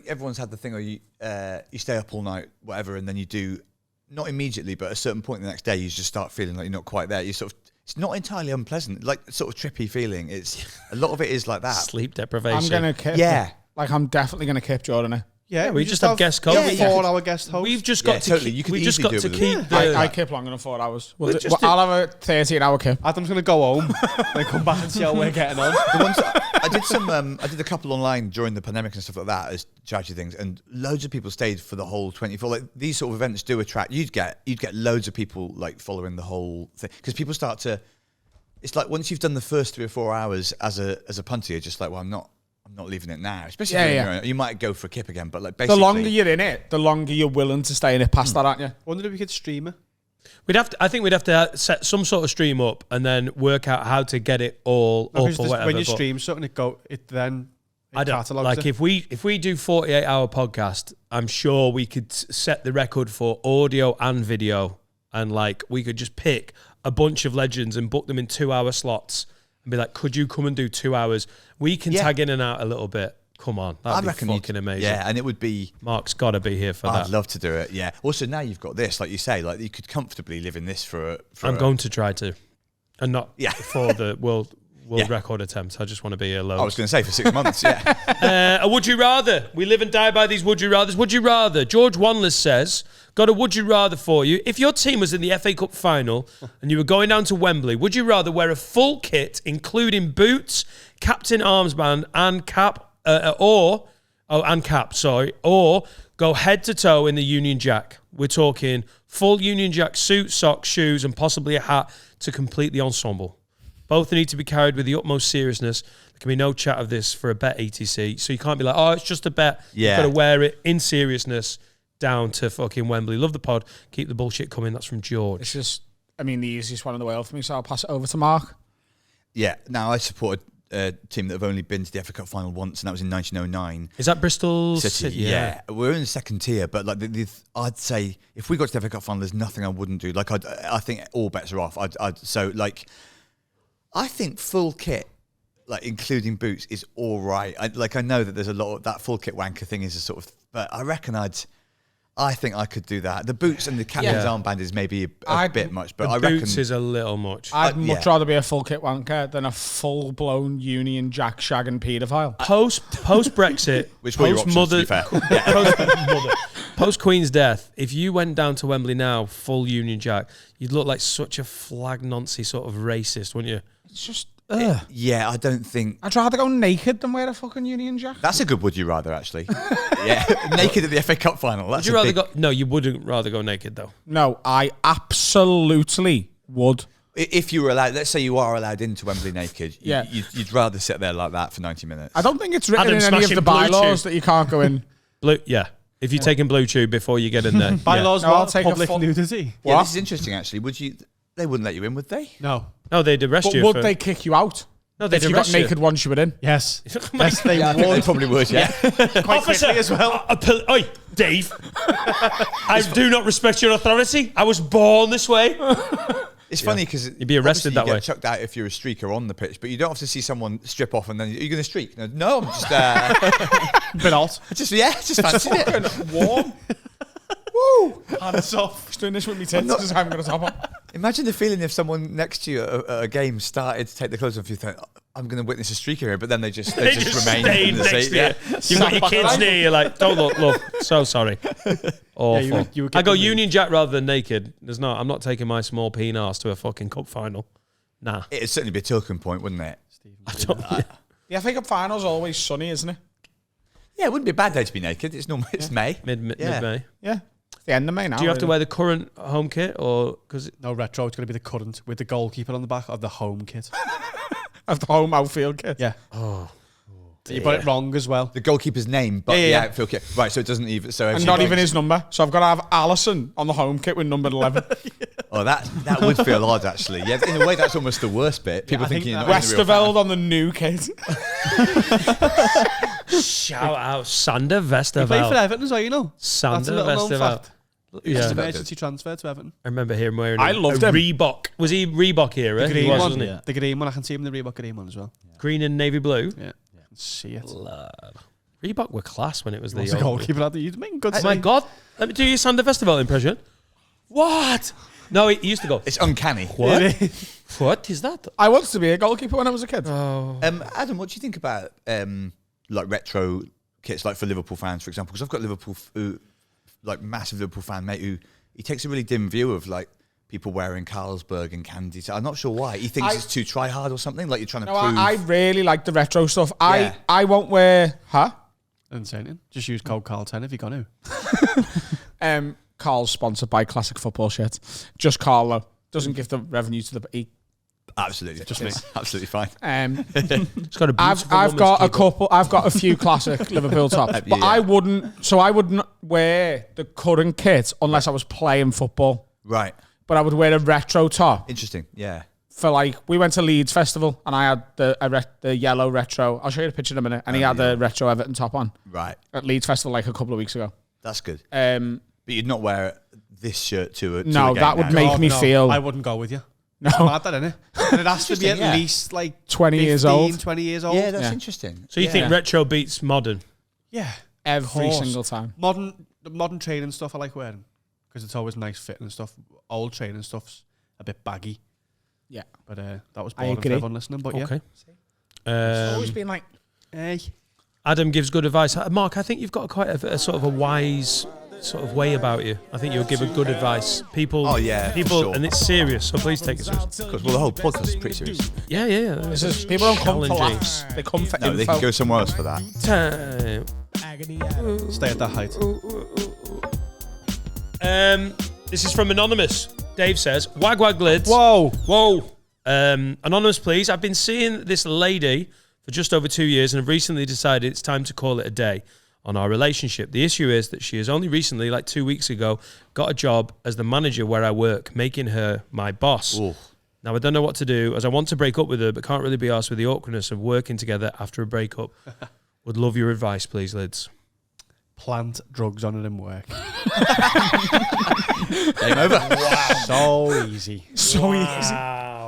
everyone's had the thing where you stay up all night, whatever, and then you do not immediately, but at a certain point the next day you just start feeling like you're not quite there. You sort of. It's not entirely unpleasant, sort of trippy feeling. It's a lot of it is like that. Sleep deprivation. I'm gonna kip. Yeah, I'm definitely gonna kip Jordan. Yeah, we just have guest hosts. 4-hour guest host. We've just got to totally. keep. You could We just got easily to do it keep. with I kip longer than 4 hours. I'll have a 13-hour kip. Adam's gonna go home, then come back and see how we're getting on. The ones I did I did a couple online during the pandemic and stuff like that as charity things, and loads of people stayed for the whole 24. These sort of events do attract. You'd get loads of people following the whole thing because people start to. it's like once you've done the first 3 or 4 hours as a punter, you're just like, well, I'm not leaving it now. Especially if you might go for a kip again, but like basically, the longer you're in it, the longer you're willing to stay in it past that, aren't you? Wonder if we could stream it. I think we'd have to set some sort of stream up and then work out how to get it all up or whatever. When you stream something, it catalogs like it. if we do 48-hour podcast, I'm sure we could set the record for audio and video, and like we could just pick a bunch of legends and book them in 2-hour slots and be like, could you come and do 2 hours? We can tag in and out a little bit. Come on, that'd be fucking amazing. Yeah, and it would be... Mark's got to be here for that. I'd love to do it, yeah. Also, now you've got this, like you say, like you could comfortably live in this for I'm going to try to. And not for the world record attempt. I just want to be alone. I was going to say for 6 months, yeah. A would you rather. We live and die by these would you rathers. Would you rather? George Wanless says, got a would you rather for you. If your team was in the FA Cup final and you were going down to Wembley, would you rather wear a full kit, including boots, captain armband, and cap, or go head to toe in the Union Jack? We're talking full Union Jack suit, socks, shoes, and possibly a hat to complete the ensemble. Both need to be carried with the utmost seriousness. There can be no chat of this for a bet, etc. So you can't be like, oh, it's just a bet. Yeah. You've got to wear it in seriousness down to fucking Wembley. Love the pod. Keep the bullshit coming. That's from George. It's just, the easiest one in the world for me, so I'll pass it over to Mark. Yeah, now I support a team that have only been to the FA Cup final once, and that was in 1909. Is that Bristol City? Yeah. We're in the second tier, but like I'd say if we got to the FA Cup final, there's nothing I wouldn't do. Like I think all bets are off. I think full kit, like including boots, is all right. I know that there's a lot of that full kit wanker thing is a sort of, but I reckon I think I could do that. The boots and the captain's armband is maybe a bit much, but I reckon boots is a little much. I'd much rather be a full kit wanker than a full blown Union Jack shagging paedophile. Post Brexit, which were your options, to be fair. Post Queen's death, if you went down to Wembley now, full Union Jack, you'd look like such a flag Nancy sort of racist, wouldn't you? It's just, yeah, I don't think... I'd rather go naked than wear a fucking Union Jack. That's a good would you rather, actually. Yeah, naked at the FA Cup final. That's would you rather go... No, you wouldn't rather go naked, though. No, I absolutely would. If you were allowed, let's say you are allowed into Wembley naked, you'd rather sit there like that for 90 minutes. I don't think it's written in any of the bylaws that you can't go in. If you're taking Blue Chew before you get in there. Bylaws I'll take public a full... nudity. Yeah, this is interesting, actually. They wouldn't let you in, would they? No. No, they'd arrest you. Would they kick you out? No, they'd if you got arrest you. naked once you were in? Yes. Yes, they would. They probably would, yeah. Quite quickly as well. Oi, Dave. I do not respect your authority. I was born this way. It's funny because you'd be arrested that you way. Get chucked out if you're a streaker on the pitch, but you don't have to see someone strip off and then you're going to streak. No, I'm just bit alt. Just fancy it. Warm. Woo! And it's off. Just doing this with me tits because I haven't got a top on. Imagine the feeling if someone next to you at a game started to take the clothes off. You think, I'm going to witness a streaker here, but then they just remain in the seat. Yeah. You've got your kids near you, like, don't look, love. So sorry. Awful. Yeah, you I go Union Jack rather than naked. I'm not taking my small penis to a fucking cup final. Nah. It'd certainly be a talking point, wouldn't it? The FA Cup final's always sunny, isn't it? Yeah, it wouldn't be a bad day to be naked. It's normal. It's May. Mid-May. Yeah. The end of May now. Do you have to wear the current home kit or because no retro? It's going to be the current with the goalkeeper on the back of the home kit. Of the home outfield kit. Yeah. Oh. You got it wrong as well. The goalkeeper's name, but the outfield kit. Right, so it doesn't even. So and not even his number. So I've got to have Allison on the home kit with number 11. Oh, that would feel odd, actually. Yeah, in a way, that's almost the worst bit. People thinking you're not Westerveld on the new kit. Shout out Sander Westerveld. He played for Everton as well, you know. Sander Westerveld. Yeah. Emergency transfer to Everton. I remember him wearing I loved him. Reebok. Was he Reebok era? The green one, wasn't he? Yeah. The green one. I can see him in the Reebok green one as well. Yeah. Green and navy blue? Yeah. I can see it. Lord. Reebok were class when it was the goalkeeper at the youth. Oh my God. Let me do your Sander Westerveld impression. What? No, he used to go. It's uncanny. What? What is that? I wanted to be a goalkeeper when I was a kid. Oh. Adam, what do you think about like retro kits, like for Liverpool fans, for example? Because I've got Liverpool, massive Liverpool fan mate who he takes a really dim view of like people wearing Carlsberg and candy. So I'm not sure why. He thinks it's too try hard or something. Like you're trying to prove. I really like the retro stuff. I won't wear. Huh? Insane. Just use code Carl10 if you got to. Carl's sponsored by Classic Football Shit. Just Carl though. Doesn't give the revenue to the. Absolutely. Just me. Absolutely fine. It's got a beautiful I've got a woman's couple. I've got a few classic Liverpool tops, but Yeah. I wouldn't wear the current kit unless I was playing football. Right. But I would wear a retro top Interesting. Yeah. for like we went to Leeds Festival and I had the yellow retro. I'll show you the picture in a minute. And he had the retro Everton top on Right. at Leeds Festival like a couple of weeks ago. That's good. But But you'd not wear this shirt to a no, game that would now. make me feel I wouldn't go with you. no Mad that, innit? And it has to be at Yeah. least like 20 years 15, old. 20 years old. Yeah, that's Yeah. interesting. So you think retro beats modern? Yeah. every course. single time. The modern training stuff I like wearing because it's always nice fitting and stuff. Old training stuff's a bit baggy. Yeah, But that was I boring for agree. everyone listening. But Okay. always been like hey. Adam gives good advice. Mark, I think you've got quite a sort of a wise sort of way about you. I think you'll give a good advice. People, Oh, yeah, for people, sure. and it's serious. So please take it serious. Because well, the whole podcast is pretty serious. Yeah, yeah. this is, people don't come for Challenging. laughs. They come for No, info. they can go somewhere else for that. Time. Stay at that height. This is from Anonymous. Dave says, wag wag lids. Whoa. Whoa. Anonymous, please. I've been seeing this lady for just over 2 years and have recently decided it's time to call it a day on our relationship. The issue is that she has only recently, like 2 weeks ago, got a job as the manager where I work, making her my boss. Ooh. Now, I don't know what to do as I want to break up with her, but can't really be arsed with the awkwardness of working together after a breakup. Would love your advice, please, lids. Plant drugs on it in work. Game over. So easy. So easy.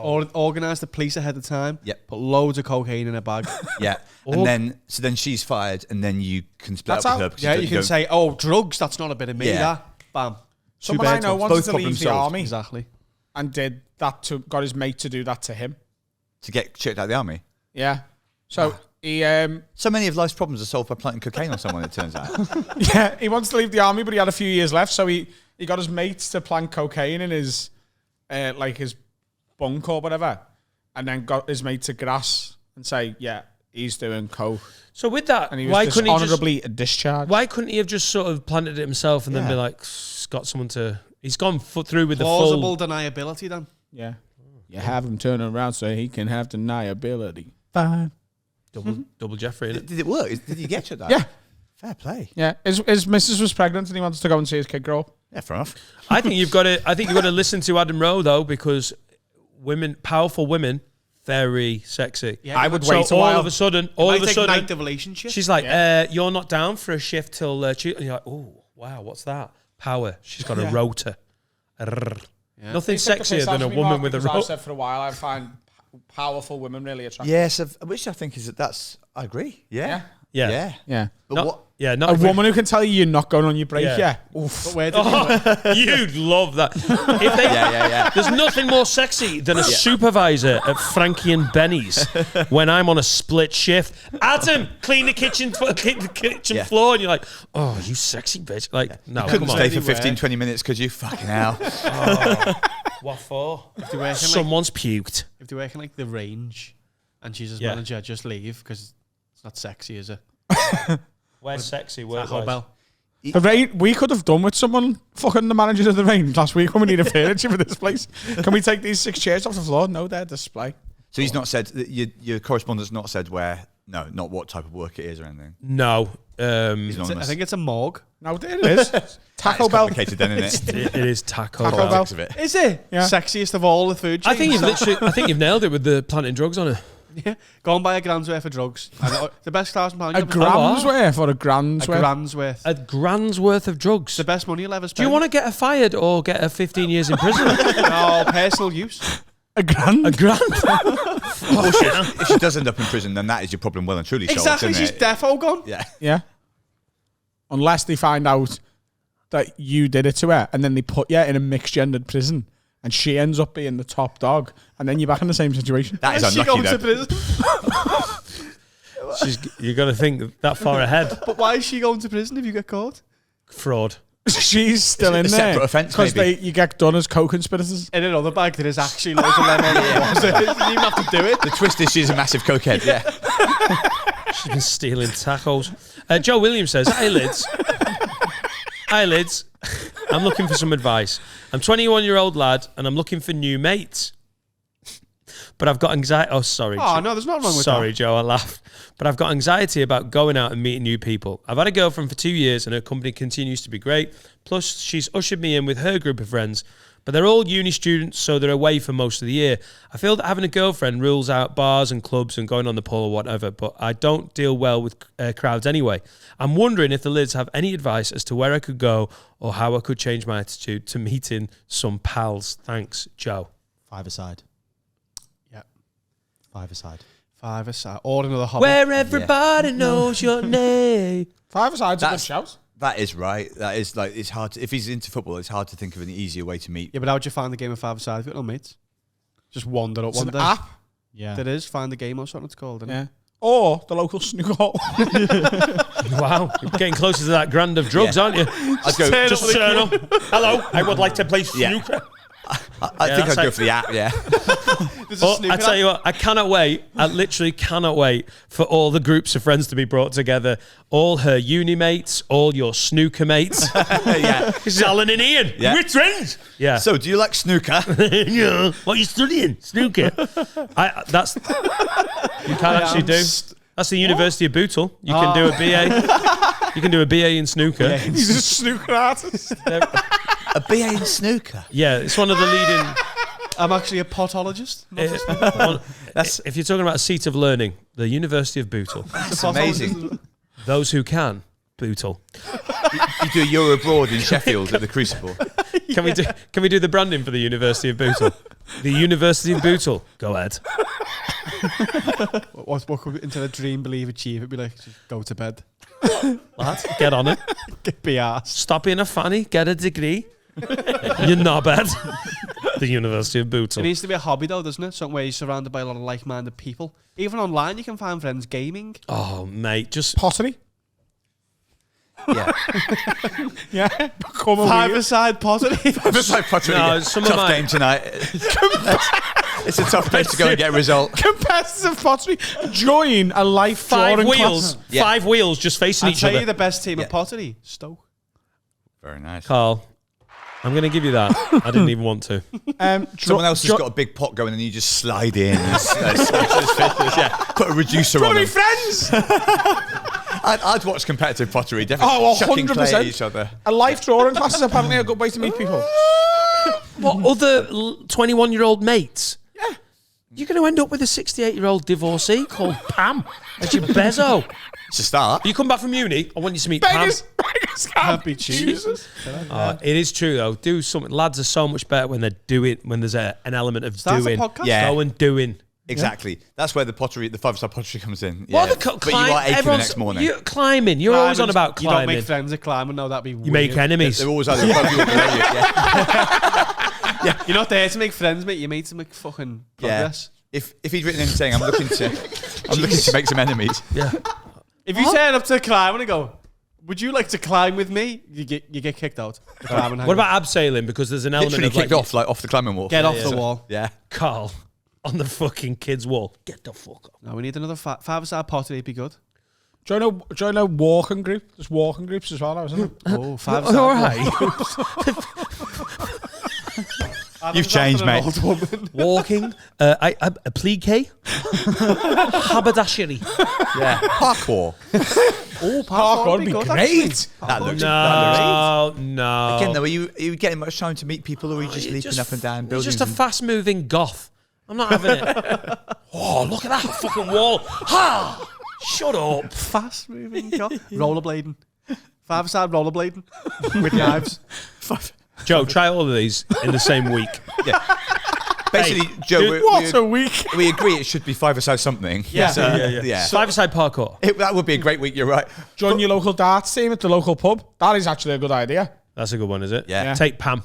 Or organise the police ahead of time. Yep. Put loads of cocaine in a bag. Yeah. And then she's fired, and then you can split That's up how- with her. Because Yeah, you you don't- can say, "Oh, drugs. That's not a bit of me." Yeah. That. Bam. Someone I know wanted Both to leave problems the solved. army Exactly. and did that to got his mate to do that to him. to get checked out of the army. Yeah. So he So many of life's problems are solved by planting cocaine on someone, it turns out. yeah, he wants to leave the army, but he had a few years left, so he got his mates to plant cocaine in his like his bunk or whatever, and then got his mate to grass and say, yeah, he's doing coke, So with that, and he was why couldn't he just, dishonorably discharged. why couldn't he have just sort of planted it himself and then Yeah. be like, got someone to... He's gone through with Plausible the full... deniability then. Yeah, you have him turn around so he can have deniability. Fine. Double Jeffrey, innit? Did it work? Did you get to that? Yeah, Fair play. yeah. His missus was pregnant and he wanted to go and see his kid grow up. Yeah, fair enough. I think you've got to listen to Adam Rowe though, because powerful women, very sexy. Yeah, I would So wait a all while. of a sudden, ignite the relationship. she's like, "You're not down for a shift till Tuesday." And you're like, "Oh, wow, what's that? Power." She's got a rotor. Nothing They took the sexier piss than out a of me, woman Mark, with a because I've rotor. said for a while I find powerful women really attractive. Yes, which I think is that's. I agree. Yeah. Yeah. Yeah. Yeah. But Not- what? Yeah, A not every- woman who can tell you you're not going on your break. Yeah. Yeah. Oof. But where did You'd love that. If they, Yeah. There's nothing more sexy than a supervisor at Frankie and Benny's when I'm on a split shift. Adam, clean the kitchen Yeah. floor, and you're like, "Oh, you sexy bitch!" Like, no, Couldn't come stay on. for 15, 20 minutes, could you? Fucking hell. What for? if they work in like, Someone's puked. if they work in like the range, and she's his Yeah. manager, just leave because it's not sexy, is it? Where's sexy? Where's Taco Bell. The rain, we could have done with someone fucking the managers of the range last week when we needed furniture for this place. Can we take these 6 chairs off the floor? No, they're display. So he's not said, your correspondent's not said where, no, not what type of work it is or anything. No. He's I anonymous. think it's a morgue. No, it is. Taco It's Bell. complicated then, isn't it? It is Taco Taco Bell. Bell. Of it. Is it? Yeah. Sexiest of all the food chains. I think you've nailed it with the planting drugs on it. Yeah. Go and buy a grand's worth of drugs. And the best £1,000. A gram's worth or a grand's A worth? grand's worth. A grand's worth of drugs. The best money you'll ever Do spend. you want to get her fired or get her 15 years in prison? No, personal use. A grand? A grand? If she does end up in prison, then that is your problem well and truly solved, Exactly, isn't she's it? defo gone. Yeah. Yeah. Unless they find out that you did it to her and then they put you in a mixed gendered prison and she ends up being the top dog and then you're back in the same situation. That is Where's she unlucky, going to though. prison? You got to think that far ahead. But why is she going to prison if you get caught? Fraud. She's still in a there. separate offence, Because maybe? you get done as co-conspirators. In another bag, there is actually loads of lemon. You didn't even have to do it. The twist is she's a massive cokehead. Yeah. She's been stealing tacos. Joe Williams says, "Hey, Lids. Hi, Lids. I'm looking for some advice. I'm 21-year-old lad and I'm looking for new mates. but I've got anxiety. Oh, sorry. Oh, no, there's nothing wrong with Sorry, that. Joe, I laughed. But I've got anxiety about going out and meeting new people. I've had a girlfriend for 2 years and her company continues to be great. Plus, she's ushered me in with her group of friends. But they're all uni students, so they're away for most of the year. I feel that having a girlfriend rules out bars and clubs and going on the pool or whatever, but I don't deal well with crowds anyway. I'm wondering if the Lids have any advice as to where I could go or how I could change my attitude to meeting some pals. Thanks, Joe. 5-a-side. Yeah. 5-a-side. 5-a-side. Or another hobby. Where everybody knows your name. 5-a-side's a good That's- shout. That is right. That is like, it's hard to, if he's into football, it's hard to think of an easier way to meet. Yeah, but how would you find the game of 5-a-side if you've got no mates? Just wander up It's one an day. app. Yeah. There is. Find the game or something it's called, isn't it? Yeah. Or the local snooker hall. Wow, you're getting closer to that grand of drugs, Yeah. aren't you? I'd go, Just turn up. Hello, I would like to play Yeah. snooker. I think that's I'd go like- for the app, yeah. There's a Oh, snooker I tell app. you what, I cannot wait. I literally cannot wait for all the groups of friends to be brought together. All her uni mates, all your snooker mates. Yeah. This is Alan and Ian. Yeah. We're friends. Yeah. So, do you like snooker? Yeah. What are you studying? Snooker. That's you can't actually do. That's the University of Bootle. You can do a BA. You can do a BA in snooker. He's a snooker artist. A BA in snooker? Yeah, it's one of the leading. I'm actually a potologist. If you're talking about a seat of learning, the University of Bootle. That's amazing. Those who can, Bootle. You do a Euro abroad in Sheffield at the Crucible. Can we do the branding for the University of Bootle? The University of Bootle. Go ahead. What could instead of dream, believe, achieve? It'd be like, just go to bed. Lad, get on it. Be arsed. Stop being a fanny. Get a degree. You're not bad. The University of It Bootle. needs to be a hobby though, doesn't it? Something where you're surrounded by a lot of like-minded people. Even online, you can find friends gaming. Oh, mate, just Pottery. Yeah. Yeah. Become a wheel. 5-a-side pottery. It's like pottery. No, Yeah. some of Tough my- game tonight. It's a tough place to go and get a result. Competitive pottery. Join a life five drawing wheels. class. Yeah. 5 wheels just facing I'll each tell other. you the best team Yeah. of pottery. Stoke. Very nice. Carl, I'm going to give you that. I didn't even want to. Someone else has got a big pot going and you just slide in and smash his fingers. Yeah. Put a reducer on Wanna be them. friends? I'd watch competitive pottery. Definitely Oh, chucking clay at 100%. each other. A life drawing class is apparently a good way to meet people. What other 21-year-old mates? Yeah. You're going to end up with a 68-year-old divorcee called Pam as your bezo. It's a start. You come back from uni, I want you to meet Beggars Pam. can't be choosers. It is true though. Do something. Lads are so much better when they're doing. When there's an element of Start a doing. podcast. Yeah. Go and doing. Exactly. That's where the pottery, the 5-star pottery comes in. What Yeah. are the But you are aching the next morning. You're climbing. You're always on about You don't climbing. make friends at climbing. No, that'd be weird. You make enemies. They're always either above you or below you. Yeah. You're not there to make friends, mate. You're made to make fucking progress. If he'd written in saying I'm looking to make some enemies. Yeah. If you turn up to climbing and go, would you like to climb with me? You get kicked out. The climbing What about abseiling? Because there's an element Literally of kicked like, off like off the climbing wall. Get off the wall. Yeah. Carl on the fucking kids' wall. Get the fuck up. No, we need another 5-a-side pottery. It'd be good. Join a walking group. There's walking groups as well, isn't it? Oh, 5-a-side. All right. You've changed, mate. Walking. A plique. Haberdashery. Yeah. Parkour. Oh, Parkour would be great. That looks No. Again, though, are you getting much time to meet people, or are you just leaping up and down You're buildings? just a fast-moving goth. I'm not having it. Oh, look at that fucking wall. Ha! Shut up. Fast moving. Rollerblading. 5-a-side rollerblading with knives. Joe, try all of these in the same week. Basically, Joe, What a week. we agree it should be 5-a-side something. Yeah. So, Yeah. Five-a-side parkour. That would be a great week. You're right. Join your local darts team at the local pub. That is actually a good idea. That's a good one, is it? Yeah. Take Pam.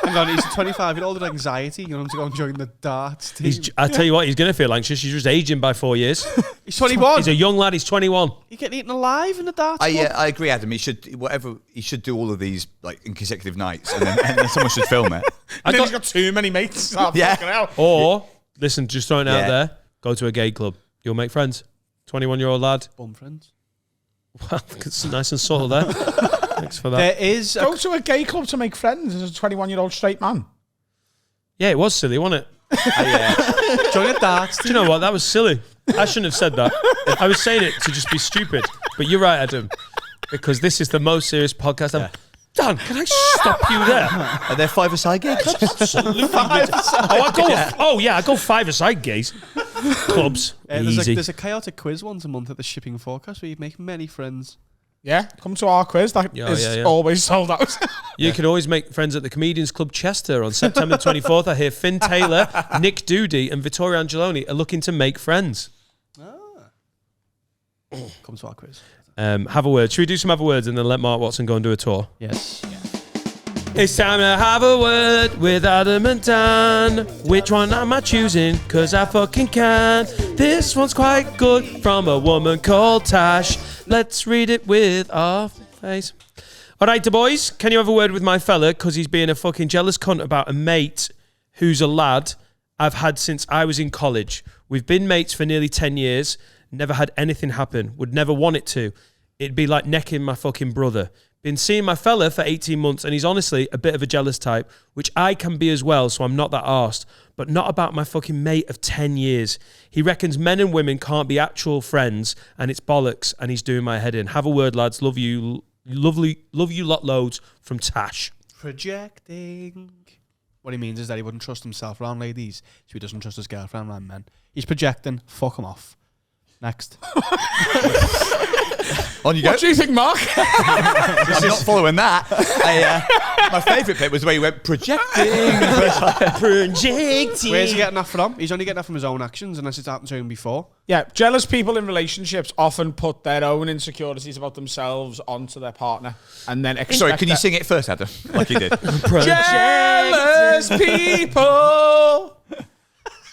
Hang on, he's 25-year-old with anxiety. You want him to go and join the darts team. I tell you what, he's going to feel anxious. He's just aging by 4 years. He's 21. He's a young lad. He's 21. You're getting eaten alive in the darts club. I agree, Adam. He should do all of these like in consecutive nights, and then someone should film it. He's got too many mates. Oh, Yeah. fucking hell. Or, listen, just throwing it out Yeah. there, go to a gay club. You'll make friends. 21-year-old lad. Bum friends. Well, it's nice and subtle there. Thanks for that. There is Go to a gay club to make friends as a 21-year-old straight man. Yeah, it was silly, wasn't it? Join a darts. Do you know what? That was silly. I shouldn't have said that. I was saying it to just be stupid. But you're right, Adam. Because this is the most serious podcast I've... Dan, can I stop you there? Are there 5-a-side gigs? Absolutely. I go 5-a-side gigs. Clubs. Easy. There's a chaotic quiz once a month at the Shipping Forecast where you make many friends. Yeah, come to our quiz. That is always sold out. You can always make friends at the Comedians Club Chester on September 24th. I hear Finn Taylor, Nick Doody and Vittorio Angeloni are looking to make friends. Come to our quiz. Have a word. Should we do some have a words and then let Mark Watson go and do a tour? Yes. It's time to have a word with Adam and Dan. Which one am I choosing? Cause I fucking can. This one's quite good from a woman called Tash. Let's read it with our face. Alright, the boys, can you have a word with my fella? Cause he's being a fucking jealous cunt about a mate who's a lad I've had since I was in college. We've been mates for nearly 10 years. Never had anything happen. Would never want it to. It'd be like necking my fucking brother. Been seeing my fella for 18 months and he's honestly a bit of a jealous type, which I can be as well, so I'm not that arsed. But not about my fucking mate of 10 years. He reckons men and women can't be actual friends and it's bollocks and he's doing my head in. Have a word, lads. Love you. Love you lot loads from Tash. Projecting. What he means is that he wouldn't trust himself around ladies, so he doesn't trust his girlfriend around men. He's projecting. Fuck him off. Next. On you go. What do you think, Mark? I'm not following that. My favourite bit was the way he went projecting. Projecting. Where's he getting that from? He's only getting that from his own actions, unless it's happened to him before. Yeah, jealous people in relationships often put their own insecurities about themselves onto their partner and then expect Sorry, can you sing it first, Adam? Like you did. Jealous people.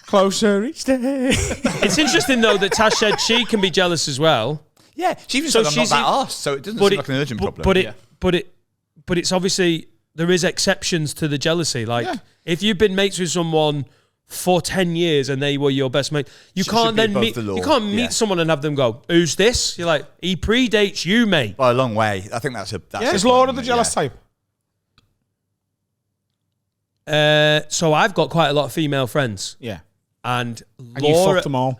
Closer each day. It's interesting though that Tash said she can be jealous as well. Yeah, she even So said I'm not she's that in- arsed, so it doesn't seem like an urgent problem. But it's obviously there is exceptions to the jealousy. Like if you've been mates with someone for 10 years and they were your best mate, you Should can't be then above meet the law. you can't Yeah. meet someone and have them go, "Who's this?" You're like, "He predates you, mate." By a long way. I think that's a... Is Laura the jealous type? So I've got quite a lot of female friends, Yeah. and And you Laura. fuck them all,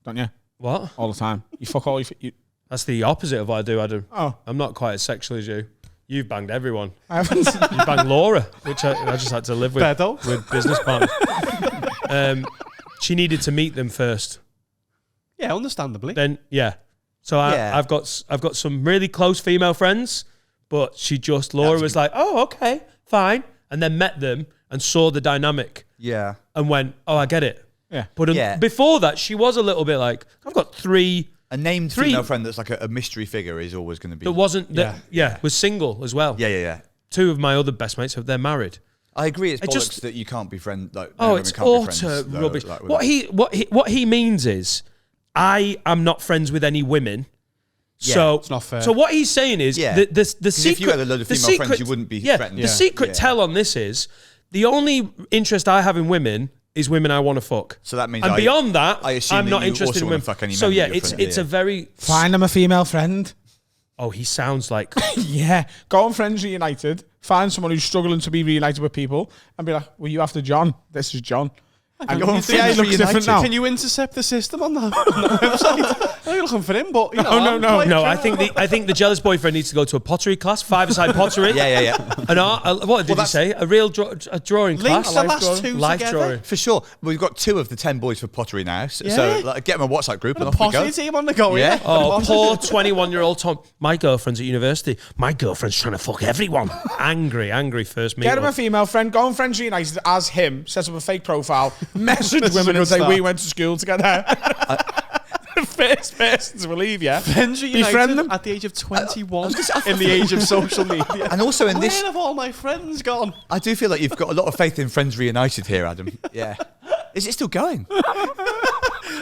don't you? What? All the time. You fuck all you... That's the opposite of what I do, Adam. Oh. I'm not quite as sexual as you. You've banged everyone. I haven't. You banged Laura, which I just had to live with. Bedo. With business partners. She needed to meet them first. Yeah, understandably. Then so I've got some really close female friends, but Laura was like, "Oh, okay, fine," and then met them and saw the dynamic. Yeah. And went, "Oh, I get it." Yeah. But before that, she was a little bit like, "I've got three." A named female friend that's like a mystery figure is always going to be... That wasn't was single as well. Yeah. Two of my other best mates, they're married. I agree. It's bollocks just- that you can't be friends. Like, Oh, women it's can't be utter friends, though, rubbish. like, with What he means is, I am not friends with any women. Yeah, So it's not fair. So what he's saying is, the 'Cause secret. if you had a load of the female friends, secret- you wouldn't be yeah, threatened. The secret tell on this is the only interest I have in women is women I want to fuck. So that means and beyond that, I assume I'm that not you interested also in wanna women. fuck any So men yeah, that you're it's friends a with. very. Find him a female friend. Oh, he sounds like. Yeah. Go on Friends Reunited. Find someone who's struggling to be reunited with people and be like, "Well, you after John? This is John." And Go on see how he Friends looks different Reunited. now. Can you intercept the system on that website? I'm looking for him, but I'm No, I think the jealous boyfriend needs to go to a pottery class, 5-a-side pottery. Yeah. An art, what did you say? A real a drawing Link class? the last two Life together. drawing. For sure. We've got 2 of the 10 boys for pottery now. So Yeah. like, get them a WhatsApp group and A off we go. posse team on the go, Yeah. Oh, poor 21-year-old Tom. My girlfriend's at university. My girlfriend's trying to fuck everyone. Angry first meet. Get him a female friend. Go on Friends Reunited as him. Set up a fake profile. Message women and say start. we went to school together. First person to believe you. Friends Befriend Reunited them. at the age of 21 in the age of social media. And also in this, Where have all my friends gone? I do feel like you've got a lot of faith in Friends Reunited here, Adam. Yeah. Is it still going?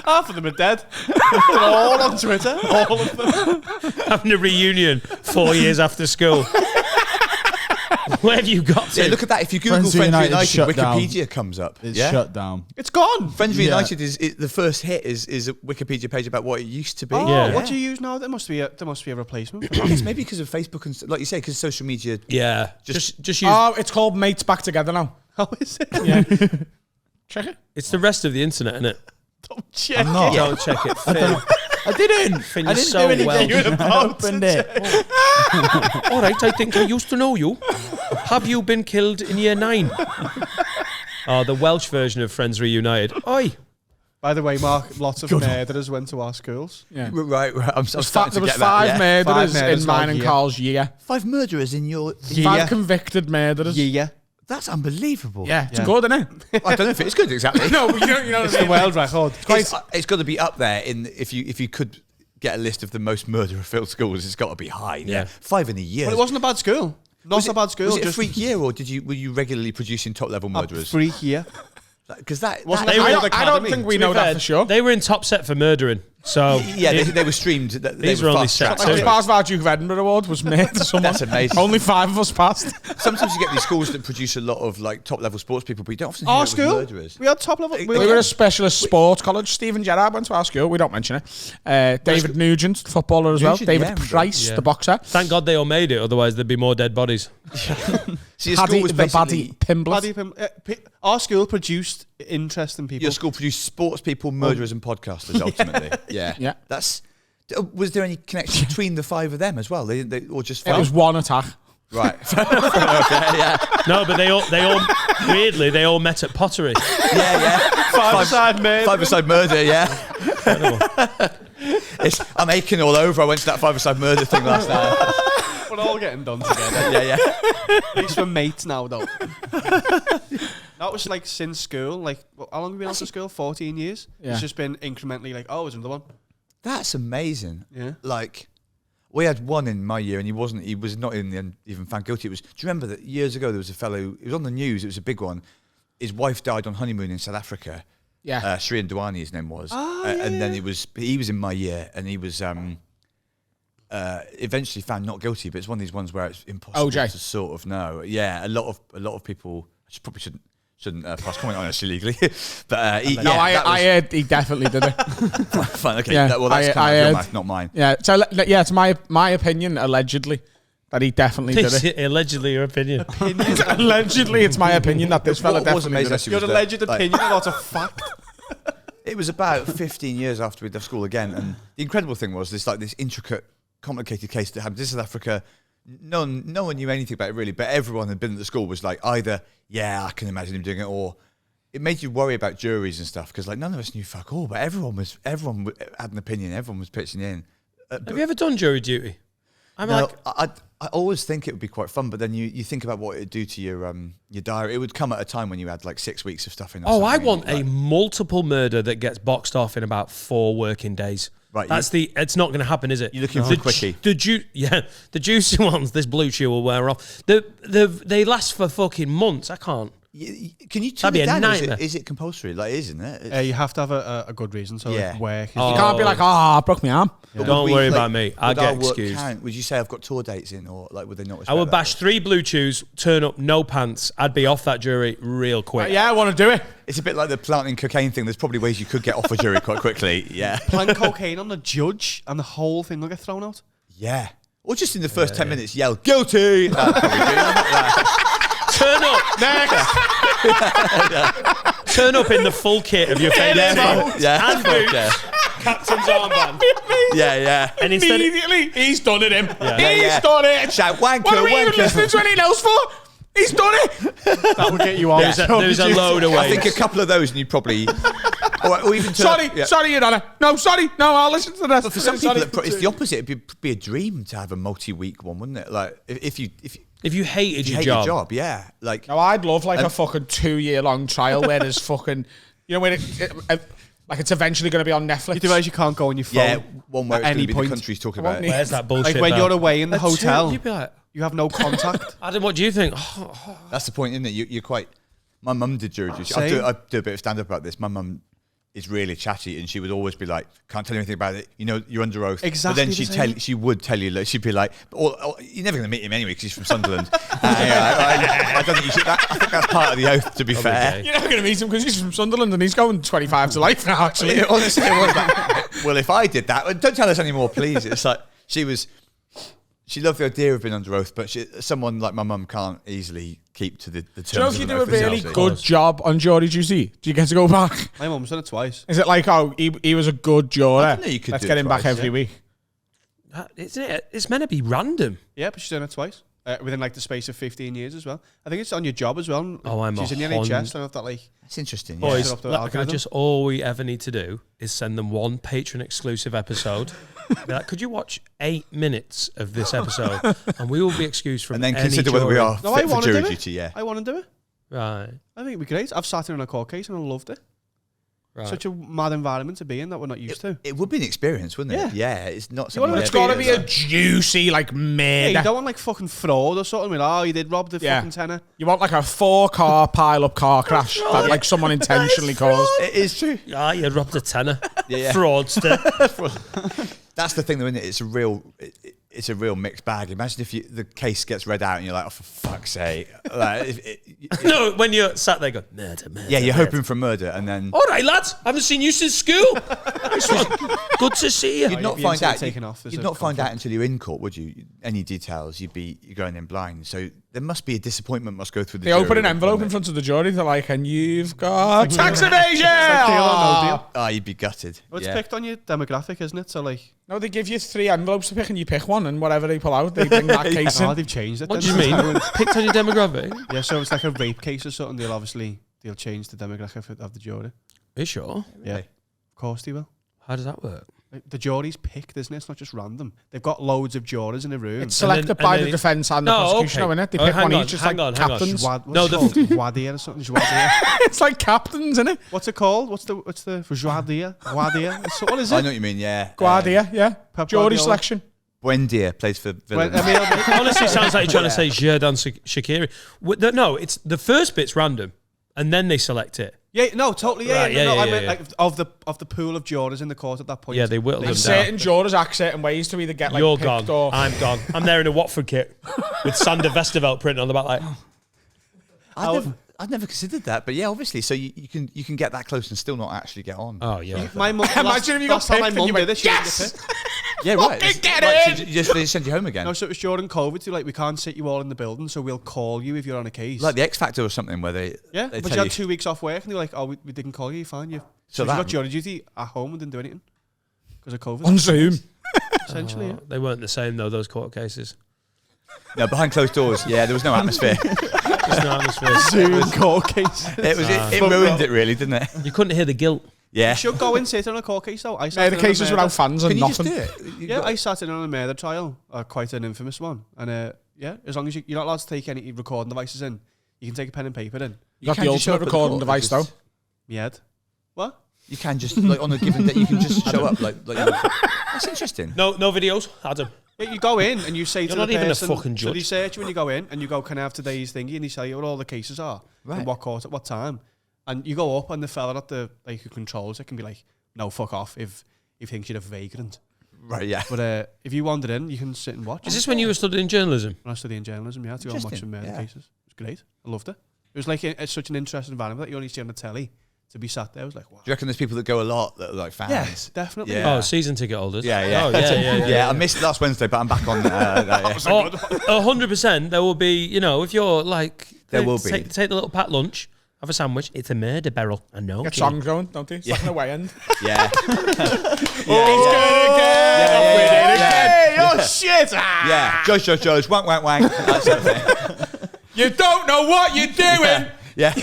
Half of them are dead. They're all on Twitter. All of them. Having a reunion 4 years after school. Where have you got to? Yeah, look at that. If you Google Friends Friends Reunited Reunited, shut down. Wikipedia comes up. It's yeah? shut down. It's gone. Friends Yeah. Reunited is the first hit is a Wikipedia page about what it used to be. Oh, Yeah. what do you use now? There must be a replacement. It's maybe because of Facebook and like you say, because social media. Yeah. Just use. Oh, it's called Mates Back Together now. How is it? Yeah. Check it. It's the rest of the internet, isn't it? Don't check I'm not. it. Don't check it, Finn. I didn't. Finn, I you're didn't so do anything. well. You opened it. All right, I think I used to know you. Have you been killed in year 9? Oh, the Welsh version of Friends Reunited. Oi. By the way, Mark, lots of murderers went to our schools. Yeah. Right. I'm starting There to was get 5 that. Yeah. murderers 5 murders in mine one and year. Carl's year. 5 murderers in your. 5 convicted murderers. Yeah. That's unbelievable. Yeah, it's good, isn't it? I don't know if it's good exactly. No, but you know It's what I the mean? world record. It's got to be up there in if you could get a list of the most murderer-filled schools. It's got to be high. Yeah. 5 in a year. But it wasn't a bad school. Not a bad school. Was it a just freak year, or were you regularly producing top-level a murderers? freak year. Because that Wasn't that- it? I World don't Academy. think we To be know that fair, for sure. They were in top set for murdering. So yeah, they were streamed. They These were were only fast-tracked set Like too. as part of our Duke of Edinburgh Award was made to someone. That's amazing. Only 5 of us passed. Sometimes you get these schools that produce a lot of like top-level sports people, but you don't often hear Our it with school, murderers. we had top level. We were a specialist sports college. Stephen Gerrard went to our school. We don't mention it. David Nugent, footballer as well. Nugent, David yeah, Price, yeah. the boxer. thank God they all made it. Otherwise, there'd be more dead bodies. So your Paddy, school was the basically Paddy Pimblett. Our school produced interesting people. your school produced sports people, murderers, and podcasters. Ultimately, yeah. Yeah. That's. Was there any connection between the 5 of them as well? They or just It was one attack. right. Okay, yeah. No, but they all weirdly they all met at pottery. Yeah. Five-a-side murder. 5-a-side murder, yeah. I'm aching all over. I went to that 5-a-side murder thing last night. We're all getting done together. Yeah. At least we're mates now, though. That was like since school. Like, how long have we been after school? 14 years. Yeah. It's just been incrementally like, oh, there's another one. That's amazing. Yeah. Like, we had one in my year, and he was not in the end even found guilty. Do you remember that years ago there was a fellow? It was on the news. It was a big one. His wife died on honeymoon in South Africa. Yeah. Sri Ndwani, his name was. And then he was in my year, and he was eventually found not guilty. But it's one of these ones where it's impossible OJ. to sort of know. Yeah, a lot of people. I probably shouldn't pass comment on this illegally. But No, I heard he definitely did it. fine. Okay, Yeah, well that's I coming out of your heard- mouth, not mine. Yeah. So yeah, it's my opinion. Allegedly, that he definitely did it. Allegedly, your opinion. Allegedly, it's my opinion that this fella What was definitely did amazing it. actually Your was that, alleged like, opinion, not a fact. It was about 15 years after we'd left school again, and the incredible thing was this intricate, complicated case that happened in South Africa. No one knew anything about it really, but everyone had been at the school was like either, yeah, I can imagine him doing it, or it made you worry about juries and stuff because like none of us knew fuck all, but everyone had an opinion, everyone was pitching in. Have you ever done jury duty? I'm No, like, I always think it would be quite fun, but then you think about what it would do to your diary. It would come at a time when you had like 6 weeks of stuff in. oh, I want a multiple murder that gets boxed off in about 4 working days. Right, It's not going to happen, is it? You're looking for a quickie. The juicy ones, this blue chew will wear off. They last for fucking months. I can't. Can you turn That'd be it a down? Or nightmare. Is it compulsory? Like, isn't it? It's- You have to have a good reason. So Yeah. like work. Is You can't be like, I broke my arm. But Don't would we, worry like, about me. I'll would our get work excused. count? Would you say I've got tour dates in, or like would they not? I respect would that? bash 3 blue chews, turn up, no pants. I'd be off that jury real quick. Yeah, I want to do it. It's a bit like the planting cocaine thing. There's probably ways you could get off a jury quite quickly. Yeah, plant cocaine on the judge and the whole thing will get thrown out. yeah. Or just in the first 10 minutes, yell guilty. That'd probably do it. Turn up next. Turn up in the full kit of your favourite team. Yeah, And boots. yeah, Captain's armband. yeah. And instead of, Immediately, he's done it, him. Yeah. He's done it. Shout wanker, What are we even wanker. listening to anything else for? He's done it. That will get you on. there's a load of I think ways. a couple of those, and you'd probably, or even turn Sorry, up, yeah. sorry, Your Honour. No, sorry. No, I'll listen to that. But for some people, it's the opposite. It'd be a dream to have a multi-week one, wouldn't it? Like if you If you hated you your hate job, your job, yeah. Like No, I'd love like a fucking 2-year-long trial where there's fucking, you know, when like it's eventually going to be on Netflix. You realise you can't go on your phone. yeah, one where at it's going any to be point. the country's talking I about won't it. where's that bullshit? Like when though? you're away in the A two, hotel, you'd be like, you have no contact. Adam, what do you think? That's the point, isn't it? You're quite. My mum did jury duty. I Same. do a bit of stand up about this. My mum is really chatty, and she would always be like, "Can't tell you anything about it. You know, you're under oath." Exactly But the then same. she would tell you. Like, she'd be like, "You're never going to meet him anyway because he's from Sunderland." I don't think you should. I think that's part of the oath. To be fair. okay. You're not going to meet him because he's from Sunderland and he's going 25 to life now, actually. Yeah, honestly, it was that. Well, if I did that, don't tell us anymore, please. It's like she She loved the idea of being under oath, but someone like my mum can't easily keep to the terms. Do you know if you of do an a oath really herself. good job on jury duty, do you get to go back? My mum's done it twice. Is it like, oh, he was a good juror? I didn't know you could Let's do get it him back twice, every yeah. week. Isn't it? It's meant to be random. Yeah, but she's done it twice. Within like the space of 15 years as well. I think it's on your job as well. Oh, she's in the NHS. I don't know if that like. That's interesting. Yeah. Boys, Set up the look, algorithm. just all we ever need to do is send them one Patreon exclusive episode. Be like, could you watch 8 minutes of this episode, and we will be excused from and then any consider whether we jury. are No, I fit for want to jury do it. duty. Yeah. I want to do it. Right, I think it'd be great. I've sat in on a court case and I loved it. right. Such a mad environment to be in that we're not used to. It would be an experience, wouldn't it? Yeah. It's not something. want It's to got to be a Yeah, juicy, like, Yeah, murder. you don't want like fucking fraud or something. Like, oh, you did rob the fucking tenner. You want like a 4-car pile-up car crash that like someone intentionally caused. It is true. Ah, you robbed a tenner. Yeah. Fraudster. That's the thing, though, isn't it? It's a real mixed bag. Imagine if the case gets read out and you're like, oh, for fuck's sake. Like, No, when you're sat there going, murder. yeah, you're murder. hoping for murder, and then All right, lads. I haven't seen you since school. This was good to see you. you'd not be find instantly out. taken off. There's You'd a not find out conflict. until you're in court, would you? Any details? You're going in blind. So there must be a disappointment. Must go through the. They open jury, an envelope in wouldn't front of the jury. They're like, and you've got tax evasion. Like deal or no Aw. deal. it? Oh, you'd be gutted. Well, it's yeah. picked on your demographic, isn't it? So like, No, they give you 3 envelopes to pick, and you pick one, and whatever they pull out, they bring that case oh, in. they've changed it. What do then. you mean? Picked on your demographic? Yeah, so it's like a rape case or something. They'll change the demographic of the jury. Are you sure? Yeah, of course they will. How does that work? Like, the jury's picked, isn't it? It's not just random. They've got loads of jurors in a room. It's selected by the defence and the prosecution, isn't it? They pick one each. It's like captains. No, no, Wadia or something. Joadia. It's like captains, isn't it? What's it called? What's the Joadia? Wadia. So what is I it? know what you mean. Yeah. Guardia, yeah. Pep Jury Guardiola. selection. Buendia plays for Villa. Well, I mean, It honestly sounds like you're trying to say Xherdan Shaqiri. No, it's the first bit's random, and then they select it. yeah, no, totally. Yeah, Right, yeah, no, yeah, I yeah, meant yeah. like of the pool of jurors in the court at that point. Yeah, they whittle them And down. certain jurors act certain ways to either get like You're picked gone. or... I'm gone. I'm there in a Watford kit with Sander Westerveld printed on the back. Like, I'd never considered that, but yeah, obviously. So you can get that close and still not actually get on. oh yeah. My mum. Imagine if you got last time my picked and mum you did went, it, she didn't yes! get picked. Yeah, right. Fucking get Right, in! so they send you home again. No, so it was during COVID. So like, we can't sit you all in the building, so we'll call you if you're on a case. Like the X Factor or something where they yeah, they but you tell had 2 weeks off work, and they're like, "Oh, we didn't call you. You're fine. You So you that- got jury duty at home and didn't do anything because of COVID." On Zoom. Essentially, yeah. They weren't the same though. Those court cases. No, behind closed doors. Yeah, there was no atmosphere. There's no atmosphere. Zoom court case. It ruined it really, didn't it? You couldn't hear the guilt. Yeah. You should go and sit on a court case though. I sat Murder in on a cases murder- without fans and Can you just nothing. do it? You Yeah, got- I sat in on a murder trial, quite an infamous one, and yeah, as long as you're not allowed to take any recording devices in, you can take a pen and paper in. You got can't the just show ultimate up at the recording court, device though. just- Me head. What? You can just like on a given day, you can just show up like that's interesting. No videos, Adam. Yeah, you go in and you say to You're the not even a person, fucking so they judge. search you when you go in and you go, "Can I have today's thingy?" And they tell you what all the cases are, Right. and what court at what time, and you go up and the fella at the who controls it can be like, "No, fuck off," if he thinks you're a vagrant. Right, yeah. But if you wandered in, you can sit and watch. Is this when you were studying journalism? When I was studying journalism, yeah, to go and watch Interesting, some murder yeah. cases. It was great. I loved it. It was like it's such an interesting environment that you only see on the telly. To be sat there, I was like, wow. Do you reckon there's people that go a lot that are like fans? Yes, definitely. Yeah. Oh, season ticket holders. Yeah, yeah. Oh, yeah. I missed last Wednesday, but I'm back on there. Yeah. Oh, 100%. There will be, if you're like, There will be. take the little packed lunch, have a sandwich. It's a murder barrel. I know. Get songs going, don't they? It's like an away end. Yeah. Hey, oh shit! Yeah. Josh, wank, wank, wank. That sort of thing. You don't know what you're doing. Yeah.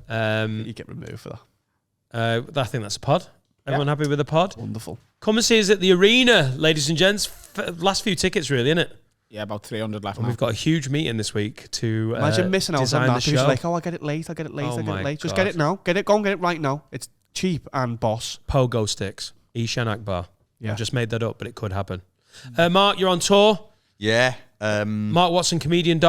You get removed for that. I think that's a pod. Everyone happy with the pod? Wonderful. Come and see us at the arena, ladies and gents. Last few tickets, really, innit? Yeah, about 300 left And now. we've got a huge meeting this week to Imagine missing out on design that. the Because show. like, oh, I'll get it late. I'll get it late. Oh I'll get my it late. Just God. get it now. Go and get it right now. It's cheap and boss. Pogo sticks. Ishan Akbar. Yeah. I've just made that up, but it could happen. Mark, you're on tour. Yeah. Mark Watson, comedian.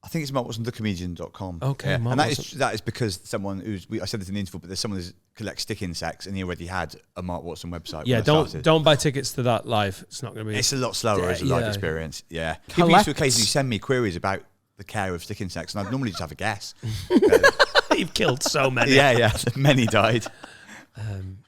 I think it's markwhatsonthecomedian.com. Okay, Yeah. Mark And Watson. that is because someone I said this in the interview, but there's someone who collects stick insects and he already had a Mark Watson website. Yeah, when I started. don't buy tickets to that live. It's not going to be. It's a lot slower Yeah, as a live yeah. experience. Yeah. People used to Collect. occasionally send me queries about the care of stick insects, and I'd normally just have a guess. You've killed so many. Yeah, many died.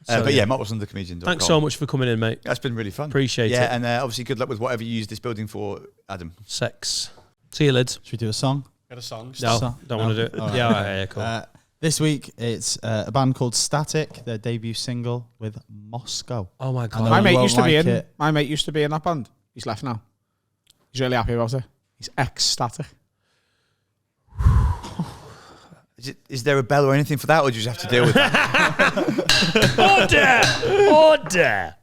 But yeah, markwattsonthecomedian.com. Thanks so much for coming in, mate. That's been really fun. Appreciate it. Yeah, and obviously good luck with whatever you use this building for, Adam. Sex. See you, lids. Should we do a song? Got a song? No, don't want to do it. All right. Yeah, cool. This week, it's a band called Static, their debut single with Moscow. Oh my I God. know My you mate won't used to be like in. it. My mate used to be in that band. He's left now. He's really happy about it. He's ecstatic. Is there a bell or anything for that, or do you just have to deal with that? Order! Order!